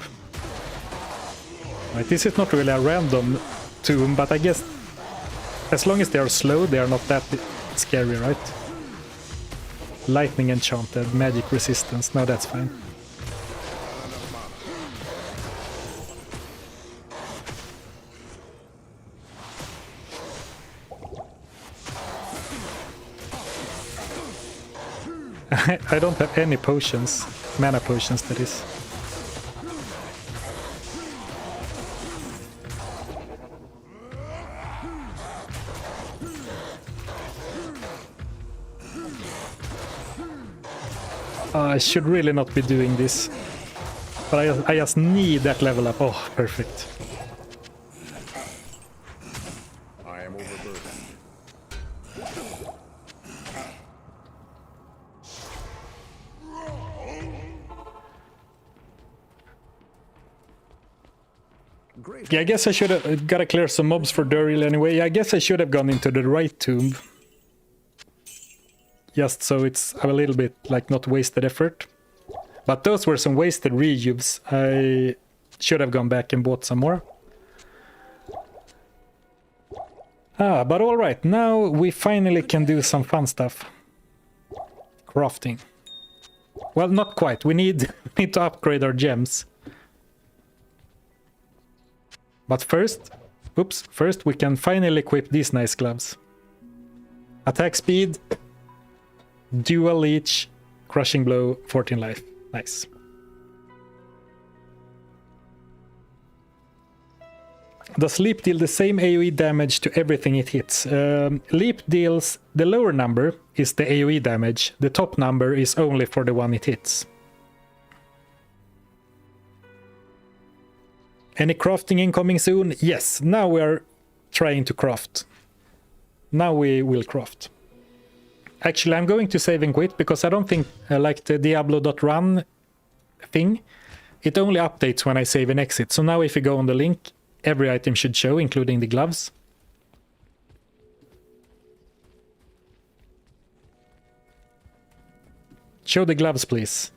Right, this is not really a random tomb, but I guess as long as they are slow, they are not that scary, right? Lightning enchanted, magic resistance, no, that's fine. I don't have any potions, mana potions that is. I should really not be doing this, but I just need that level up. Oh, perfect. I am overburdened. Yeah, I guess I should have gotta clear some mobs for Andariel anyway. I guess I should have gone into the right tomb. Just so it's a little bit like not wasted effort. But those were some wasted rejuves. I should have gone back and bought some more. But alright, now we finally can do some fun stuff. Crafting. Well, not quite. We need to upgrade our gems. But first we can finally equip these nice gloves. Attack speed, dual leech, crushing blow, 14 life. Nice. Does leap deal the same AoE damage to everything it hits? Leap deals, the lower number is the AoE damage, the top number is only for the one it hits. Any crafting incoming soon? Yes, now we are trying to craft. Now we will craft. Actually, I'm going to save and quit because I don't think, like the Diablo.run thing, it only updates when I save and exit. So now if you go on the link, every item should show, including the gloves. Show the gloves, please.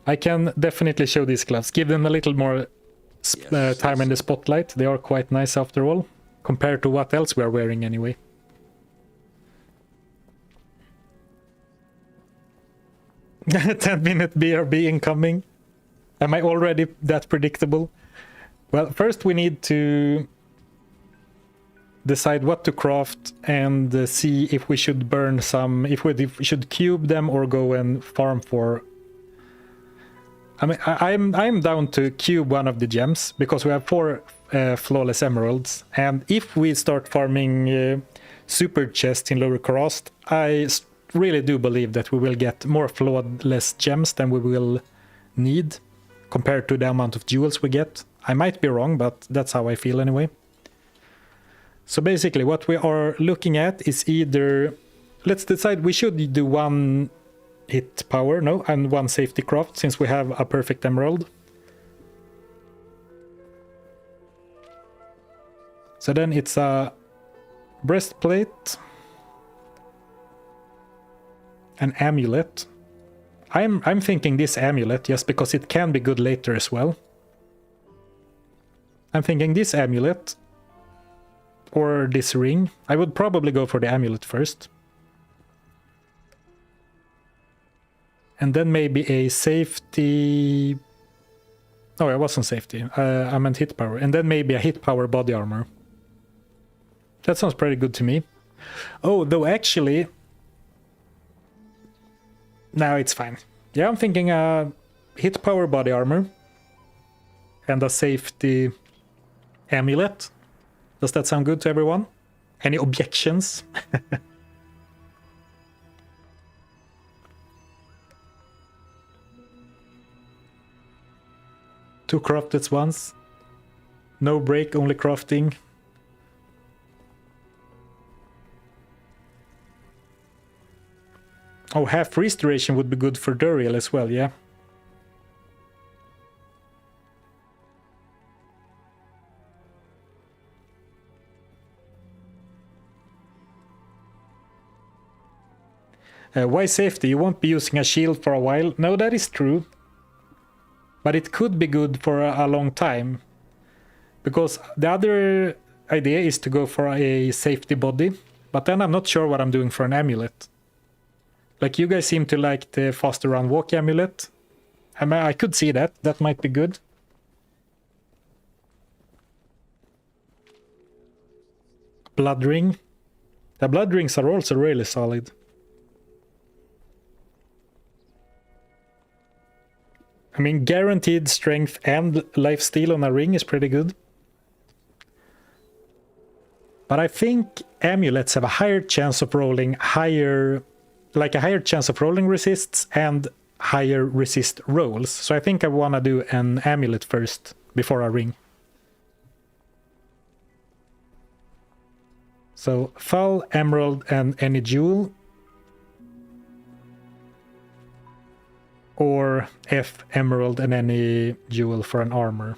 I can definitely show these gloves. Give them a little more time in the spotlight. They are quite nice after all, compared to what else we are wearing anyway. 10-minute BRB incoming. Am I already that predictable? Well, first we need to decide what to craft and see if we should burn some, if we should cube them or go and farm for. I mean, I'm down to cube one of the gems because we have 4 flawless emeralds, and if we start farming super chests in lower cost, I really do believe that we will get more flawless gems than we will need compared to the amount of jewels we get. I might be wrong, but that's how I feel anyway. So basically what we are looking at is either, let's decide we should do 1 hit power, no, and 1 safety craft since we have a perfect emerald. So then it's a breastplate, an amulet. I'm thinking this amulet just because it can be good later as well. I'm thinking this amulet or this ring. I would probably go for the amulet first. And then maybe a safety... Oh, it wasn't safety. I meant hit power. And then maybe a hit power body armor. That sounds pretty good to me. Oh, though actually... No, it's fine. Yeah, I'm thinking a hit power body armor. And a safety amulet. Does that sound good to everyone? Any objections? 2 crafted once. No break, only crafting. Oh, half restoration would be good for Andariel as well, yeah. Why safety? You won't be using a shield for a while. No, that is true. But it could be good for a long time. Because the other idea is to go for a safety body. But then I'm not sure what I'm doing for an amulet. Like, you guys seem to like the faster run walk amulet. I mean, I could see that. That might be good. Blood ring. The blood rings are also really solid. I mean, guaranteed strength and lifesteal on a ring is pretty good. But I think amulets have a higher chance of rolling higher... Like a higher chance of rolling resists and higher resist rolls. So I think I want to do an amulet first before a ring. So Foul, Emerald and any jewel. Or F, Emerald and any jewel for an armor.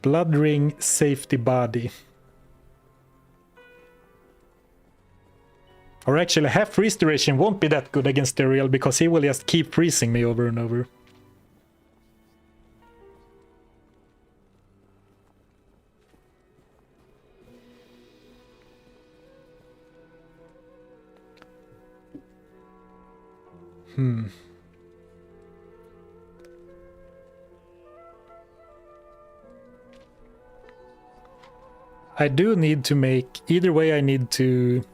Blood ring, safety body. Or actually, half restoration won't be that good against Andariel because he will just keep freezing me over and over. I do need to make... Either way I need to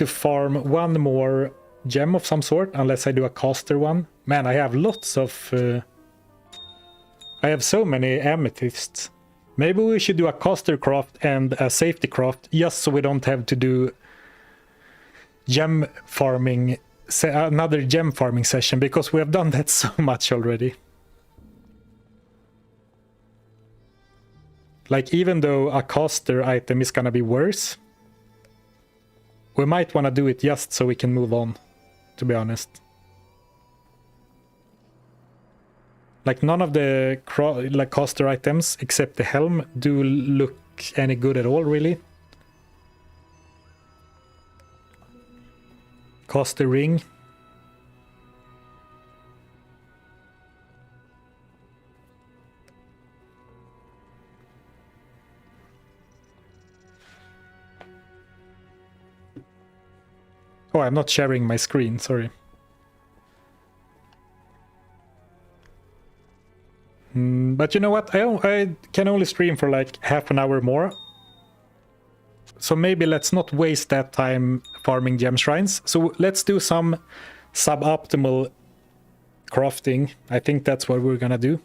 farm 1 more gem of some sort, unless I do a caster one. Man, I have lots of... I have so many amethysts. Maybe we should do a caster craft and a safety craft, just so we don't have to do gem farming, another gem farming session, because we have done that so much already. Like, even though a caster item is gonna be worse, we might want to do it just so we can move on, to be honest. Like, none of the caster items, except the helm, do look any good at all, really. Caster ring. I'm not sharing my screen, sorry. But you know what? I can only stream for like half an hour more. So maybe let's not waste that time farming gem shrines. So let's do some suboptimal crafting. I think that's what we're gonna do.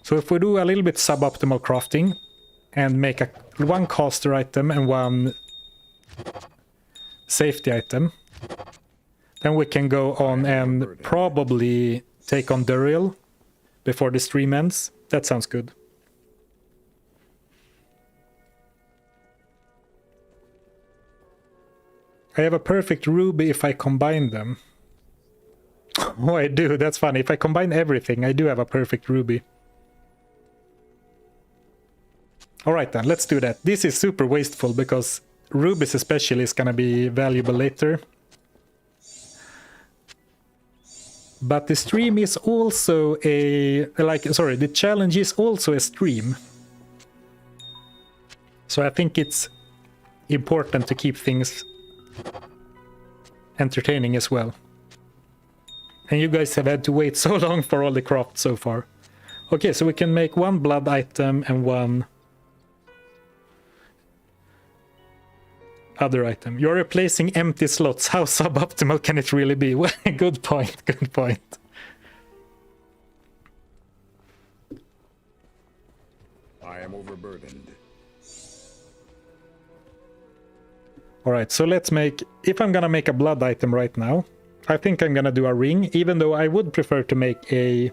So if we do a little bit suboptimal crafting and make one caster item and one safety item, then we can go on and probably take on Andariel before the stream ends. That sounds good. I have a perfect ruby if I combine them. Oh, I do. That's funny. If I combine everything, I do have a perfect ruby. Alright then, let's do that. This is super wasteful because rubies especially is gonna be valuable later. But the stream is also the challenge is also a stream. So I think it's important to keep things entertaining as well. And you guys have had to wait so long for all the crafts so far. Okay, so we can make one blood item and one other item. You're replacing empty slots. How suboptimal can it really be? Well, good point, good point. I am overburdened. Alright, so let's make... If I'm gonna make a blood item right now, I think I'm gonna do a ring, even though I would prefer to make a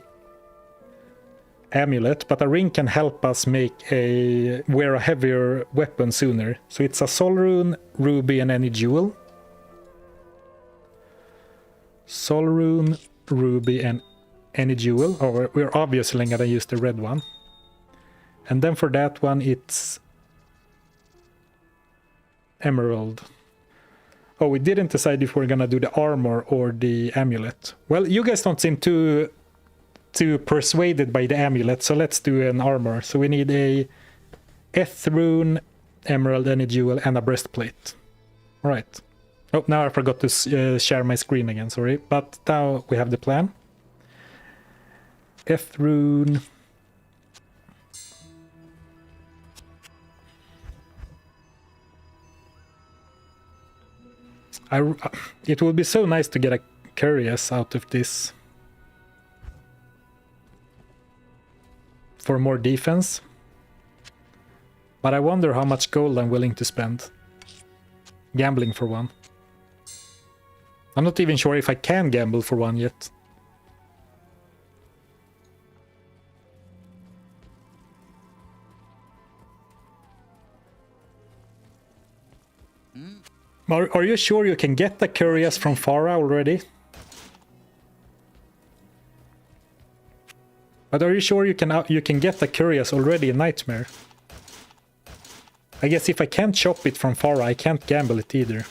amulet, but a ring can help us wear a heavier weapon sooner. So it's a soul rune, ruby, and any jewel. Soul rune, ruby, and any jewel. Oh, we're obviously gonna use the red one. And then for that one, it's emerald. Oh, we didn't decide if we're gonna do the armor or the amulet. Well, you guys don't seem too persuaded by the amulet, so let's do an armor. So we need a Eth rune, emerald, any jewel, and a breastplate. Alright. Oh, now I forgot to share my screen again, sorry. But now we have the plan. Eth rune. It would be so nice to get a curious out of this. For more defense. But I wonder how much gold I'm willing to spend. Gambling for one. I'm not even sure if I can gamble for one yet. Are you sure you can get the curious from Farah already? But are you sure you can get the curious already in Nightmare? I guess if I can't chop it from Farah, I can't gamble it either.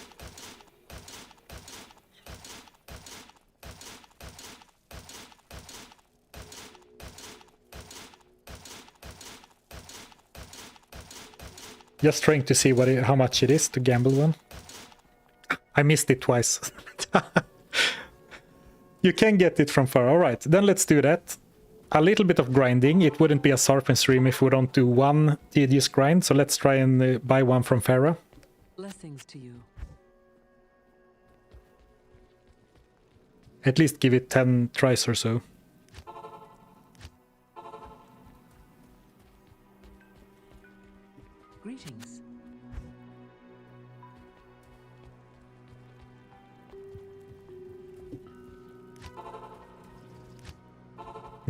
Just trying to see how much it is to gamble one. I missed it twice. You can get it from Farah. Alright, then let's do that. A little bit of grinding. It wouldn't be a Zarfen stream if we don't do one tedious grind, so let's try and buy one from Farah. Blessings to you. At least give it 10 tries or so. Greetings.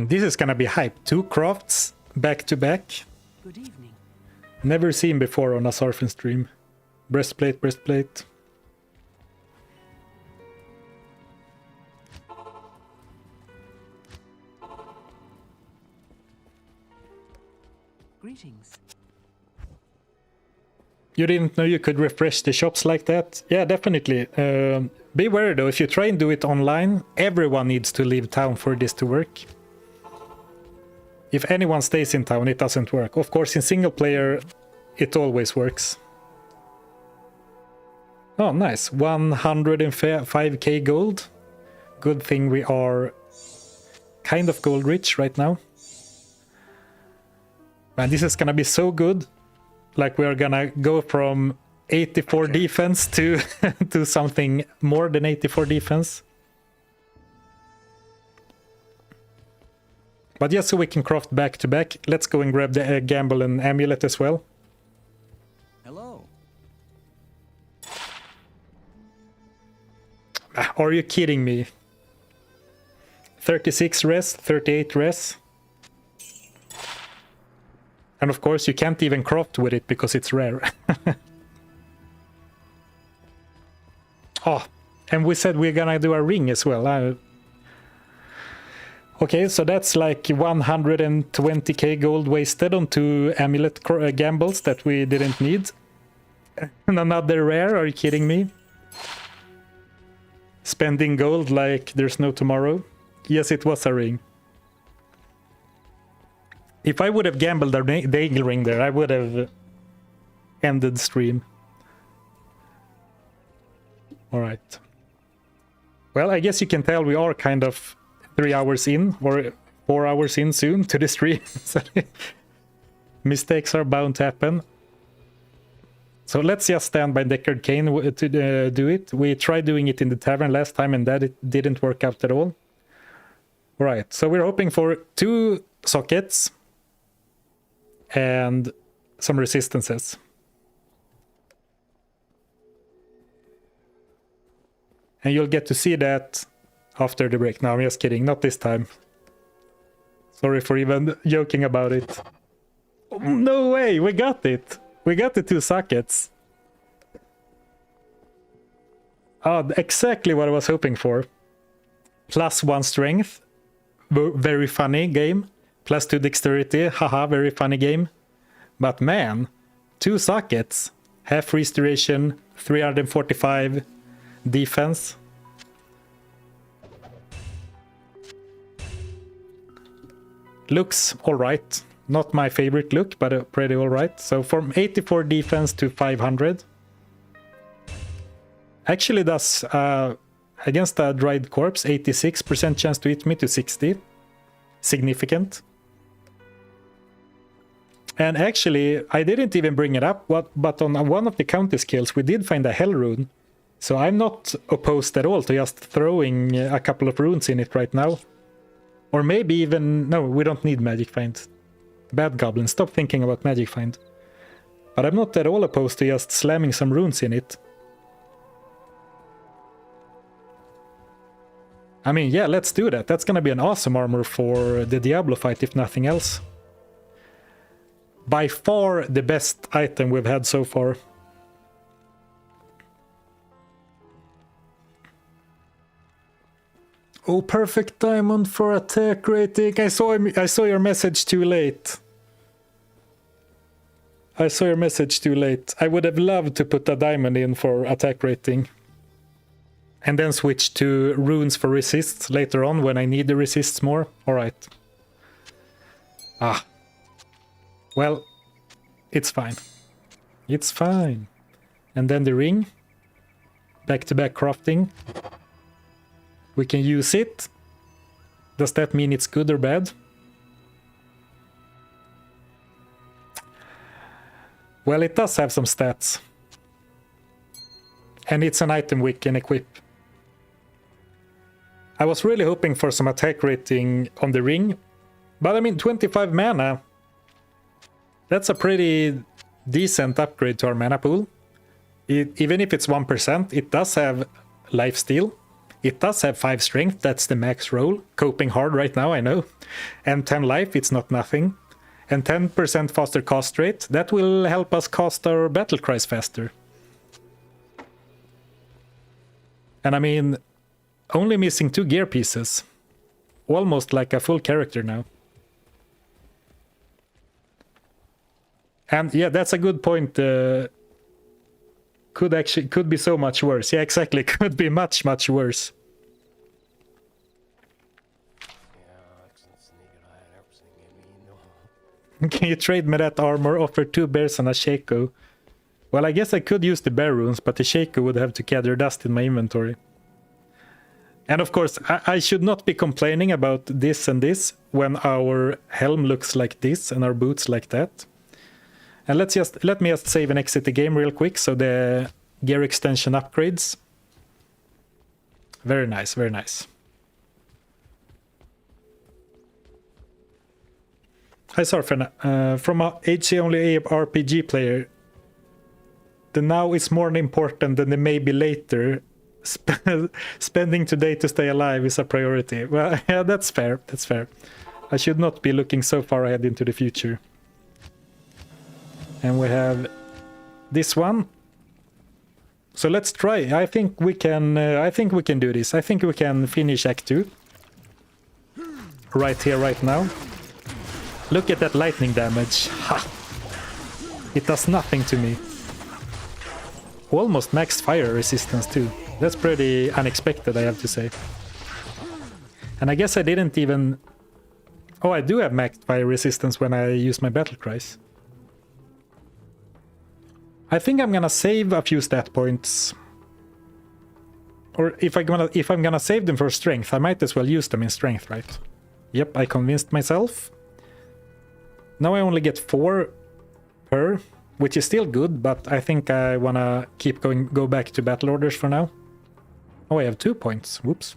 This is gonna be hype. 2 crafts back to back. Good evening. Never seen before on a Zarfen stream. Breastplate, breastplate. Greetings. You didn't know you could refresh the shops like that? Yeah, definitely. Beware though, if you try and do it online, everyone needs to leave town for this to work. If anyone stays in town, it doesn't work. Of course, in single player, it always works. Oh, nice. 105k gold. Good thing we are kind of gold rich right now. Man, this is gonna be so good. Like, we're gonna go from 84 defense to to something more than 84 defense. But just so we can craft back to back, let's go and grab the gamble and amulet as well. Hello. Are you kidding me? 36 res, 38 res. And of course you can't even craft with it because it's rare. Oh, and we said we're gonna do a ring as well. Okay, so that's like 120k gold wasted on 2 amulet gambles that we didn't need. And another rare, are you kidding me? Spending gold like there's no tomorrow. Yes, it was a ring. If I would have gambled a Daigle ring there, I would have ended the stream. Alright. Well, I guess you can tell we are kind of 3 hours in, or 4 hours in soon to the stream. Mistakes are bound to happen. So let's just stand by the Arcane to do it. We tried doing it in the tavern last time and that it didn't work out at all. Alright, so we're hoping for 2 sockets and some resistances. And you'll get to see that after the break. No, I'm just kidding, not this time. Sorry for even joking about it. No way, we got it! We got the 2 sockets. Oh, exactly what I was hoping for. +1 strength. Very funny game. +2 dexterity. Haha, very funny game. But man, 2 sockets. Half restoration, 345 defense. Looks alright. Not my favorite look, but pretty alright. So from 84 defense to 500. Actually does, against a dried corpse, 86% chance to hit me to 60. Significant. And actually, I didn't even bring it up, but on one of the counter skills, we did find a hell rune. So I'm not opposed at all to just throwing a couple of runes in it right now. Or maybe even... No, we don't need Magic Find. Bad Goblin, stop thinking about Magic Find. But I'm not at all opposed to just slamming some runes in it. I mean, yeah, let's do that. That's gonna be an awesome armor for the Diablo fight, if nothing else. By far the best item we've had so far. Oh, perfect diamond for attack rating. I saw your message too late. I saw your message too late. I would have loved to put a diamond in for attack rating. And then switch to runes for resists later on when I need the resists more. Alright. Ah. Well, it's fine. It's fine. And then the ring. Back-to-back crafting. We can use it. Does that mean it's good or bad? Well, it does have some stats. And it's an item we can equip. I was really hoping for some attack rating on the ring. But I mean, 25 mana. That's a pretty decent upgrade to our mana pool. Even if it's 1%, it does have lifesteal. It does have 5 strength, that's the max roll. Coping hard right now, I know. And 10 life, it's not nothing. And 10% faster cast rate, that will help us cast our battle cries faster. And I mean, only missing 2 gear pieces. Almost like a full character now. And yeah, that's a good point. Could be so much worse. Yeah, exactly. Could be much, much worse. Can you trade me that armor? Offer 2 bears and a Shaco. Well, I guess I could use the bear runes, but the shaker would have to gather dust in my inventory. And of course, I should not be complaining about this and this when our helm looks like this and our boots like that. And let me just save and exit the game real quick, so the gear extension upgrades. Very nice, very nice. Hi Zarfen, from a HC only RPG player, the now is more important than the maybe later. Spending today to stay alive is a priority. Well, yeah, that's fair, that's fair. I should not be looking so far ahead into the future. And we have this one. So let's try. I think we can do this. I think we can finish Act 2. Right here, right now. Look at that lightning damage. Ha! It does nothing to me. Almost max fire resistance too. That's pretty unexpected, I have to say. And I guess I didn't even... Oh, I do have max fire resistance when I use my battle cries. I think I'm gonna save a few stat points. Or if I'm gonna save them for strength, I might as well use them in strength, right? Yep, I convinced myself. Now I only get 4 per, which is still good, but I think I wanna go back to battle orders for now. Oh, I have 2 points. Whoops.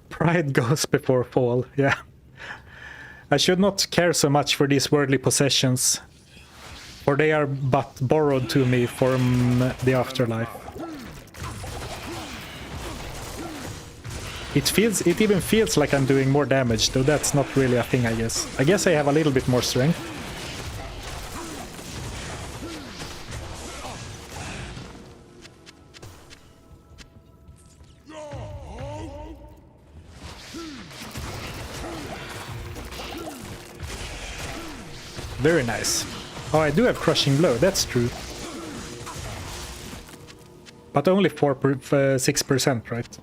Pride goes before fall, yeah. I should not care so much for these worldly possessions, for they are but borrowed to me from the afterlife. It even feels like I'm doing more damage, though that's not really a thing, I guess. I guess I have a little bit more strength. Very nice. Oh, I do have Crushing Blow, that's true. But only 6%, right?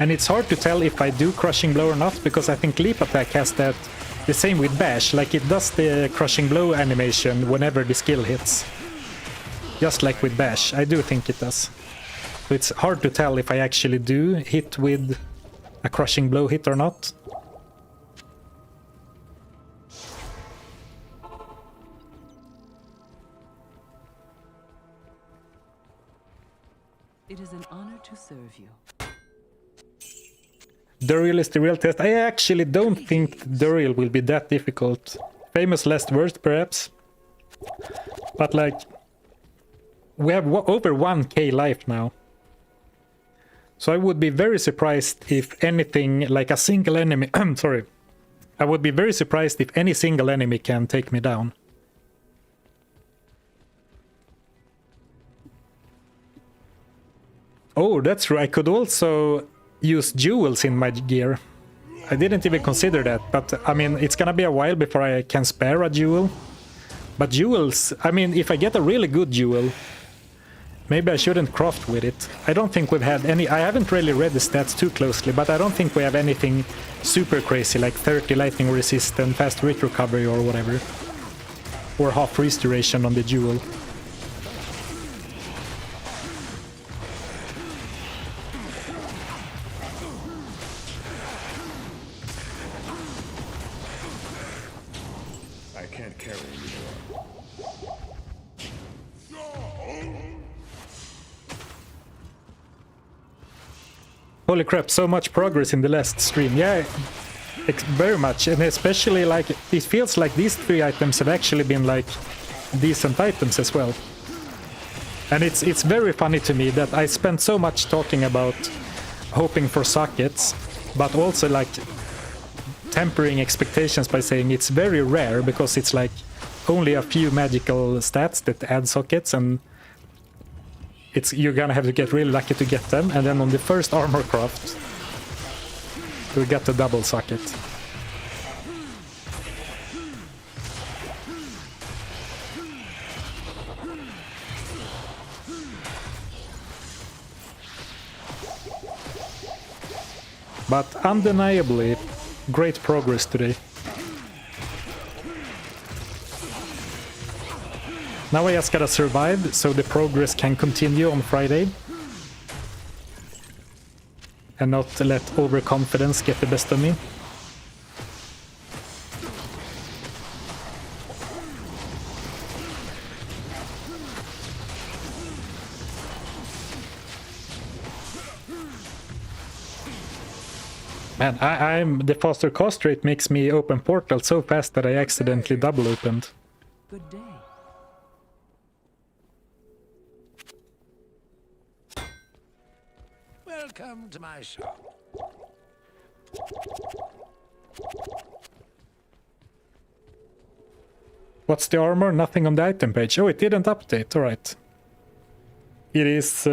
And it's hard to tell if I do Crushing Blow or not, because I think Leap Attack has that the same with Bash, like it does the Crushing Blow animation whenever the skill hits. Just like with Bash, I do think it does. So it's hard to tell if I actually do hit with a Crushing Blow hit or not. It is an honor to serve you. Duriel is the real test. I actually don't think Duriel will be that difficult. Famous last words, perhaps. But like, we have over 1k life now. So I would be very surprised if anything, like a single enemy... sorry. I would be very surprised if any single enemy can take me down. Oh, that's true. I could also use jewels in my gear. I didn't even consider that, but I mean, it's gonna be a while before I can spare a jewel. But jewels, I mean, if I get a really good jewel, maybe I shouldn't craft with it. I don't think we've had any... I haven't really read the stats too closely, but I don't think we have anything super crazy, like 30 lightning resistant, fast crit recovery or whatever. Or half restoration on the jewel. I can't carry anymore. Holy crap, so much progress in the last stream. Yeah, very much. And especially, like, it feels like these 3 items have actually been, like, decent items as well. And it's very funny to me that I spent so much talking about hoping for sockets, but also, like, tempering expectations by saying it's very rare, because it's, like, only a few magical stats that add sockets, and you're gonna have to get really lucky to get them. And then on the first armor craft, we got the double socket. But undeniably, great progress today. Now I just gotta survive, so the progress can continue on Friday. And not let overconfidence get the best of me. Man, I'm the faster cast rate makes me open portal so fast that I accidentally double opened. Good day. Welcome to my shop. What's the armor? Nothing on the item page. Oh, it didn't update. Alright. It is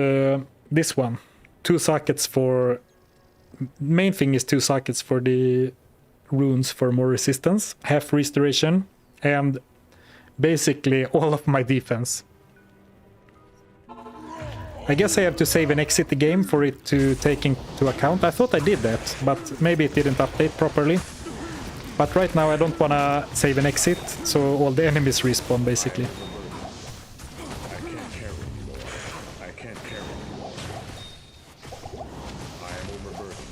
this one. 2 sockets for... Main thing is 2 sockets for the runes for more resistance, half restoration, and basically all of my defense. I guess I have to save and exit the game for it to take into account. I thought I did that, but maybe it didn't update properly. But right now I don't wanna save and exit, so all the enemies respawn basically. I can't carry anymore. I can't carry anymore. I am overburdened.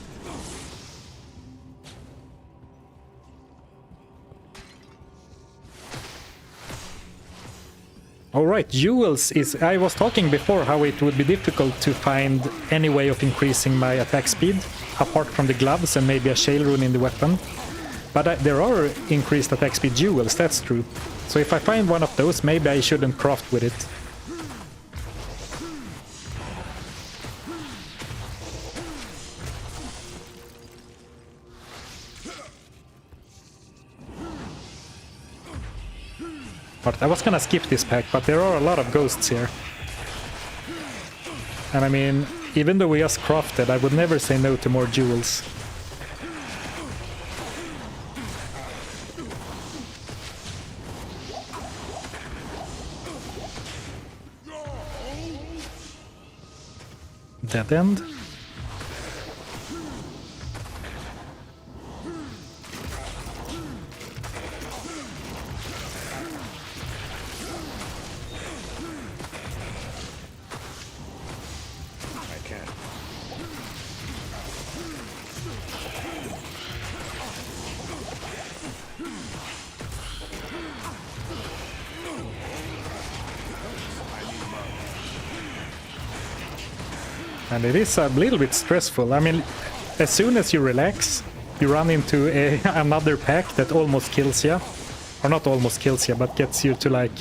Alright, jewels is... I was talking before how it would be difficult to find any way of increasing my attack speed, apart from the gloves and maybe a shale rune in the weapon. But there are increased attack speed jewels, that's true. So if I find one of those, maybe I shouldn't craft with it. But I was gonna skip this pack, but there are a lot of ghosts here. And I mean, even though we just crafted, I would never say no to more jewels. Dead end. I can't. And it is a little bit stressful. I mean, as soon as you relax, you run into another pack that almost kills you. Or not almost kills you, but gets you to like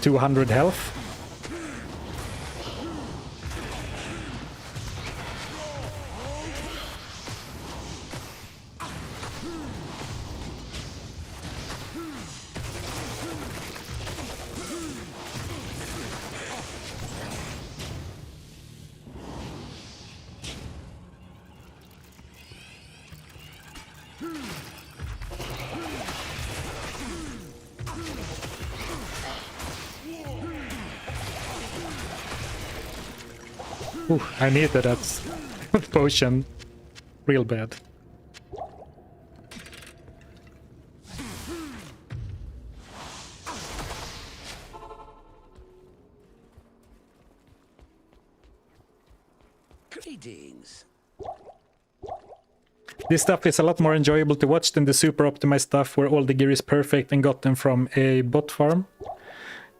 200 health. Ooh, I needed that potion real bad. Greetings. This stuff is a lot more enjoyable to watch than the super optimized stuff where all the gear is perfect and gotten from a bot farm.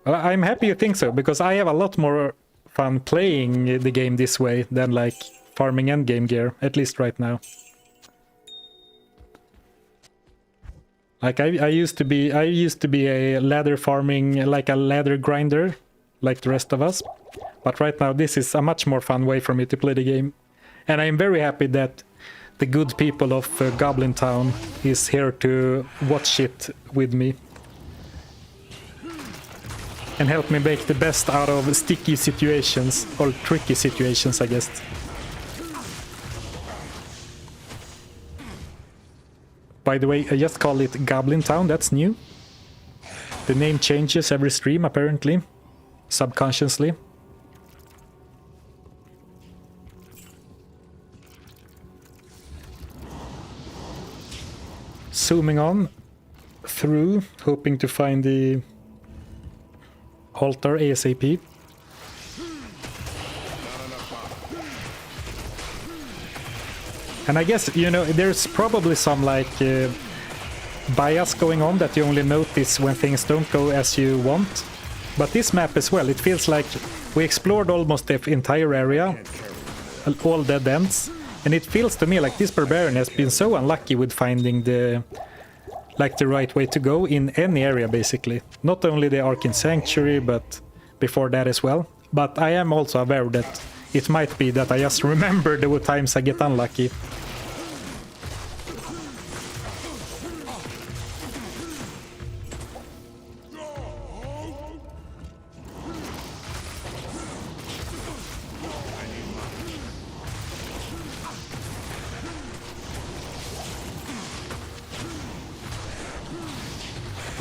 Well, I'm happy you think so, because I have a lot more fun playing the game this way than like farming endgame gear, at least right now. Like I used to be a ladder farming, like a ladder grinder, like the rest of us. But right now this is a much more fun way for me to play the game. And I'm very happy that the good people of Goblin Town is here to watch it with me. And help me make the best out of sticky situations, or tricky situations, I guess. By the way, I just call it Goblin Town, that's new. The name changes every stream, apparently. Subconsciously. zooming on through, hoping to find the altar ASAP. And I guess, you know, there's probably some like bias going on that you only notice when things don't go as you want. But this map as well, it feels like we explored almost the entire area, all dead ends. And it feels to me like this barbarian has been so unlucky with finding the right way to go in any area, basically. Not only the Arcane Sanctuary, but before that as well. But I am also aware that it might be that I just remember the times I get unlucky.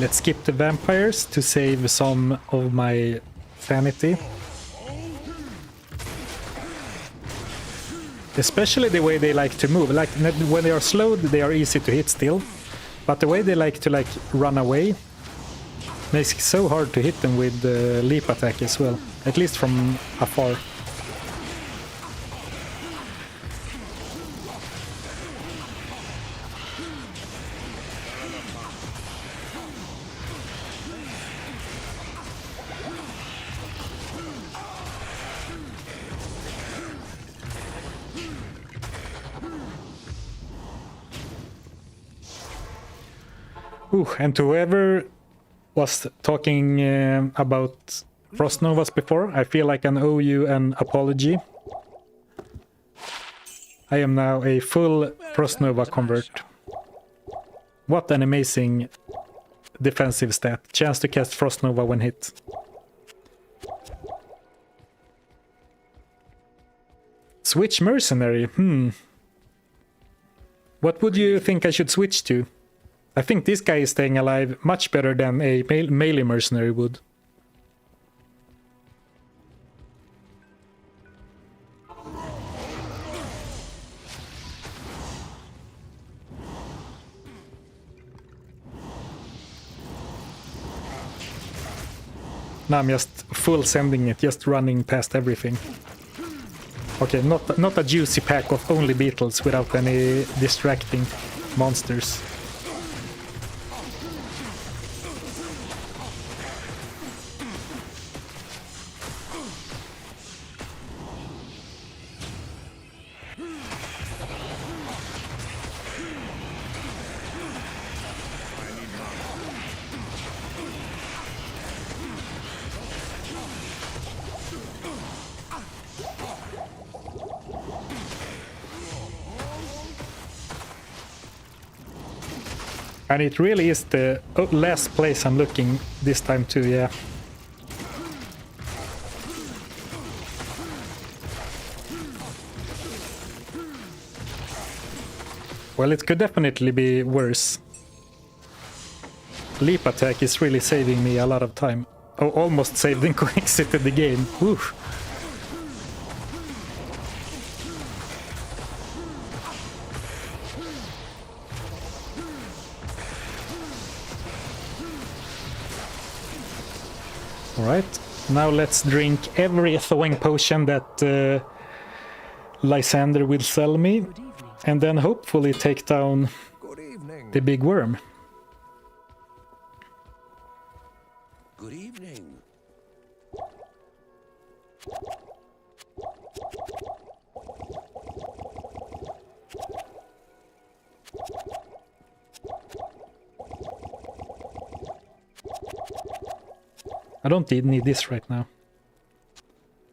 Let's skip the vampires to save some of my sanity. Especially the way they like to move. Like when they are slowed, they are easy to hit still. But the way they like to run away makes it so hard to hit them with the leap attack as well. At least from afar. Ooh, and to whoever was talking about Frost Novas before, I feel like I owe you an apology. I am now a full Frost Nova convert. What an amazing defensive stat. Chance to cast Frost Nova when hit. Switch Mercenary, What would you think I should switch to? I think this guy is staying alive much better than a melee mercenary would. Now I'm just full sending it, just running past everything. Okay, not a juicy pack of only beetles without any distracting monsters. And it really is the last place I'm looking this time too, yeah. Well, it could definitely be worse. Leap attack is really saving me a lot of time. Oh, almost saved and exited the game. Woo. Alright, now let's drink every thawing potion that Lysander will sell me, and then hopefully take down the big worm. Good evening. I don't need this right now.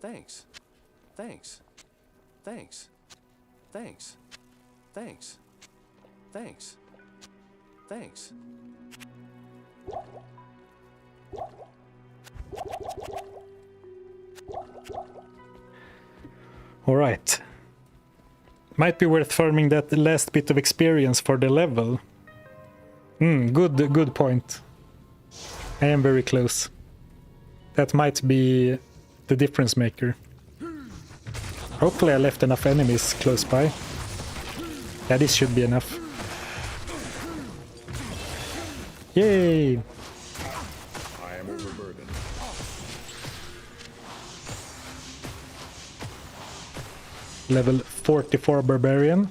Thanks. Thanks. Thanks. Thanks. Thanks. Thanks. Thanks. Alright. Might be worth farming that last bit of experience for the level. Good point. I am very close. That might be the difference maker. Hopefully I left enough enemies close by. Yeah, this should be enough. Yay! I am overburdened. Level 44 Barbarian.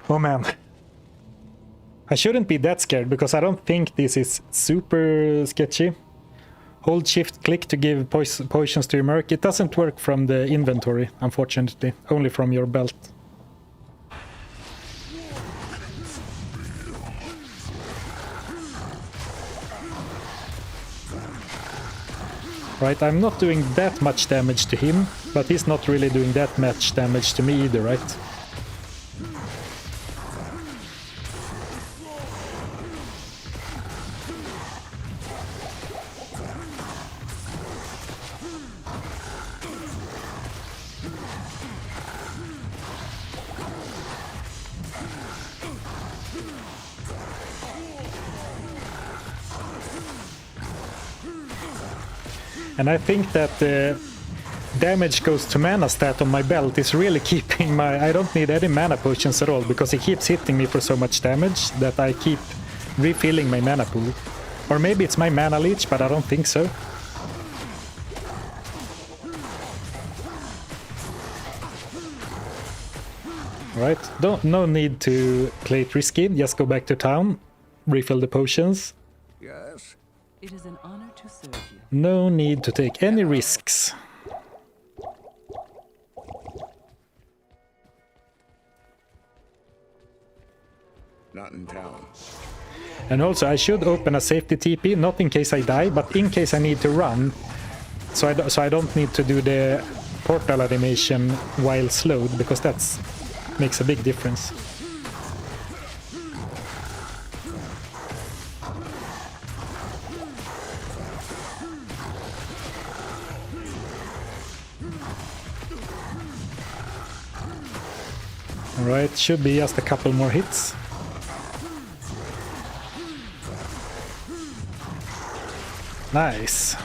Oh man. I shouldn't be that scared because I don't think this is super sketchy. Hold shift click to give potions to your merc. It doesn't work from the inventory, unfortunately. Only from your belt. Right, I'm not doing that much damage to him, but he's not really doing that much damage to me either, right? And I think that the damage goes to mana stat on my belt is really keeping my... I don't need any mana potions at all, because he keeps hitting me for so much damage that I keep refilling my mana pool. Or maybe it's my mana leech, but I don't think so. Right, no need to play it risky, just go back to town, refill the potions. Yes? It is an honor to serve you. No need to take any risks. Not in town. And also I should open a safety TP, not in case I die, but in case I need to run. So I don't need to do the portal animation while slowed, because that makes a big difference. Alright, should be just a couple more hits. Nice.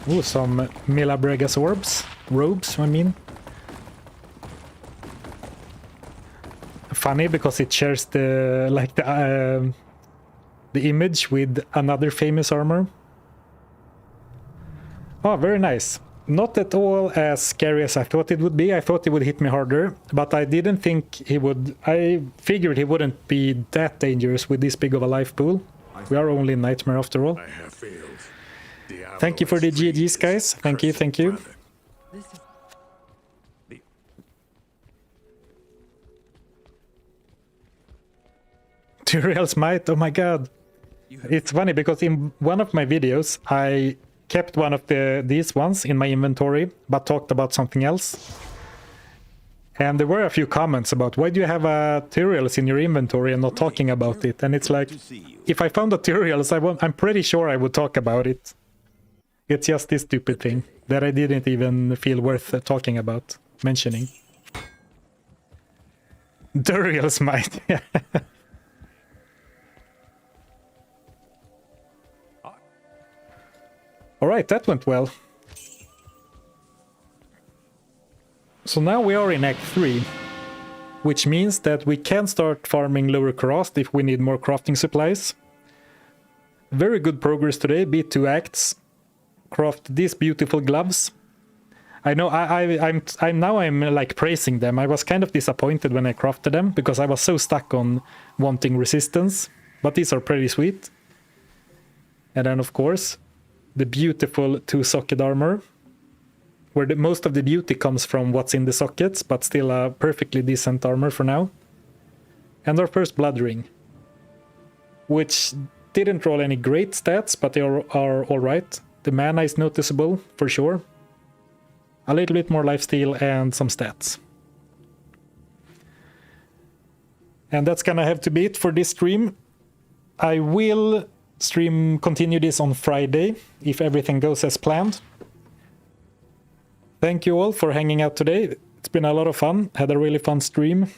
Ooh, some Milabregas robes, I mean. Funny because it shares the image with another famous armor. Oh, very nice. Not at all as scary as I thought it would be. I thought it would hit me harder, but I didn't think he would. I figured he wouldn't be that dangerous with this big of a life pool. We are only in Nightmare after all. I have failed. Diablo Thank you for the has freed GGs, guys. his Thank you, cursed thank you. brother. This is Turiel's might, oh my god. It's funny because in one of my videos I kept one of these ones in my inventory but talked about something else. And there were a few comments about why do you have a Turiel's in your inventory and not talking about it? And it's like, if I found a Turiel's, I'm pretty sure I would talk about it. It's just this stupid thing that I didn't even feel worth talking about, mentioning. Turiel's might. Alright, that went well. So now we are in Act 3, which means that we can start farming lower cost if we need more crafting supplies. Very good progress today, beat 2 acts. Craft these beautiful gloves. I know I'm like praising them. I was kind of disappointed when I crafted them because I was so stuck on wanting resistance, but these are pretty sweet. And then of course the beautiful 2-socket armor, where most of the beauty comes from what's in the sockets, but still a perfectly decent armor for now. And our first blood ring, which didn't roll any great stats, but they are alright. The mana is noticeable, for sure. A little bit more lifesteal and some stats. And that's gonna have to be it for this stream. I will continue this on Friday, if everything goes as planned. Thank you all for hanging out today. It's been a lot of fun. Had a really fun stream.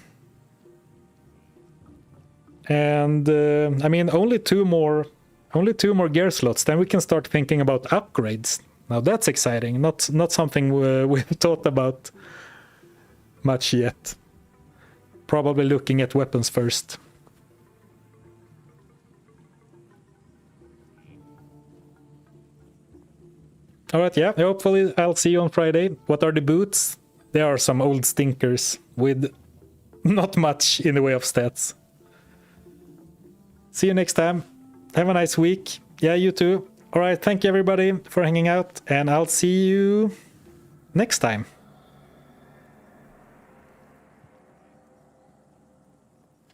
And I mean, only 2 more Only 2 more gear slots, then we can start thinking about upgrades. Now that's exciting, not something we've thought about much yet. Probably looking at weapons first. Alright, yeah, hopefully I'll see you on Friday. What are the boots? They are some old stinkers with not much in the way of stats. See you next time. Have a nice week. Yeah, you too. Alright, thank you everybody for hanging out, and I'll see you next time.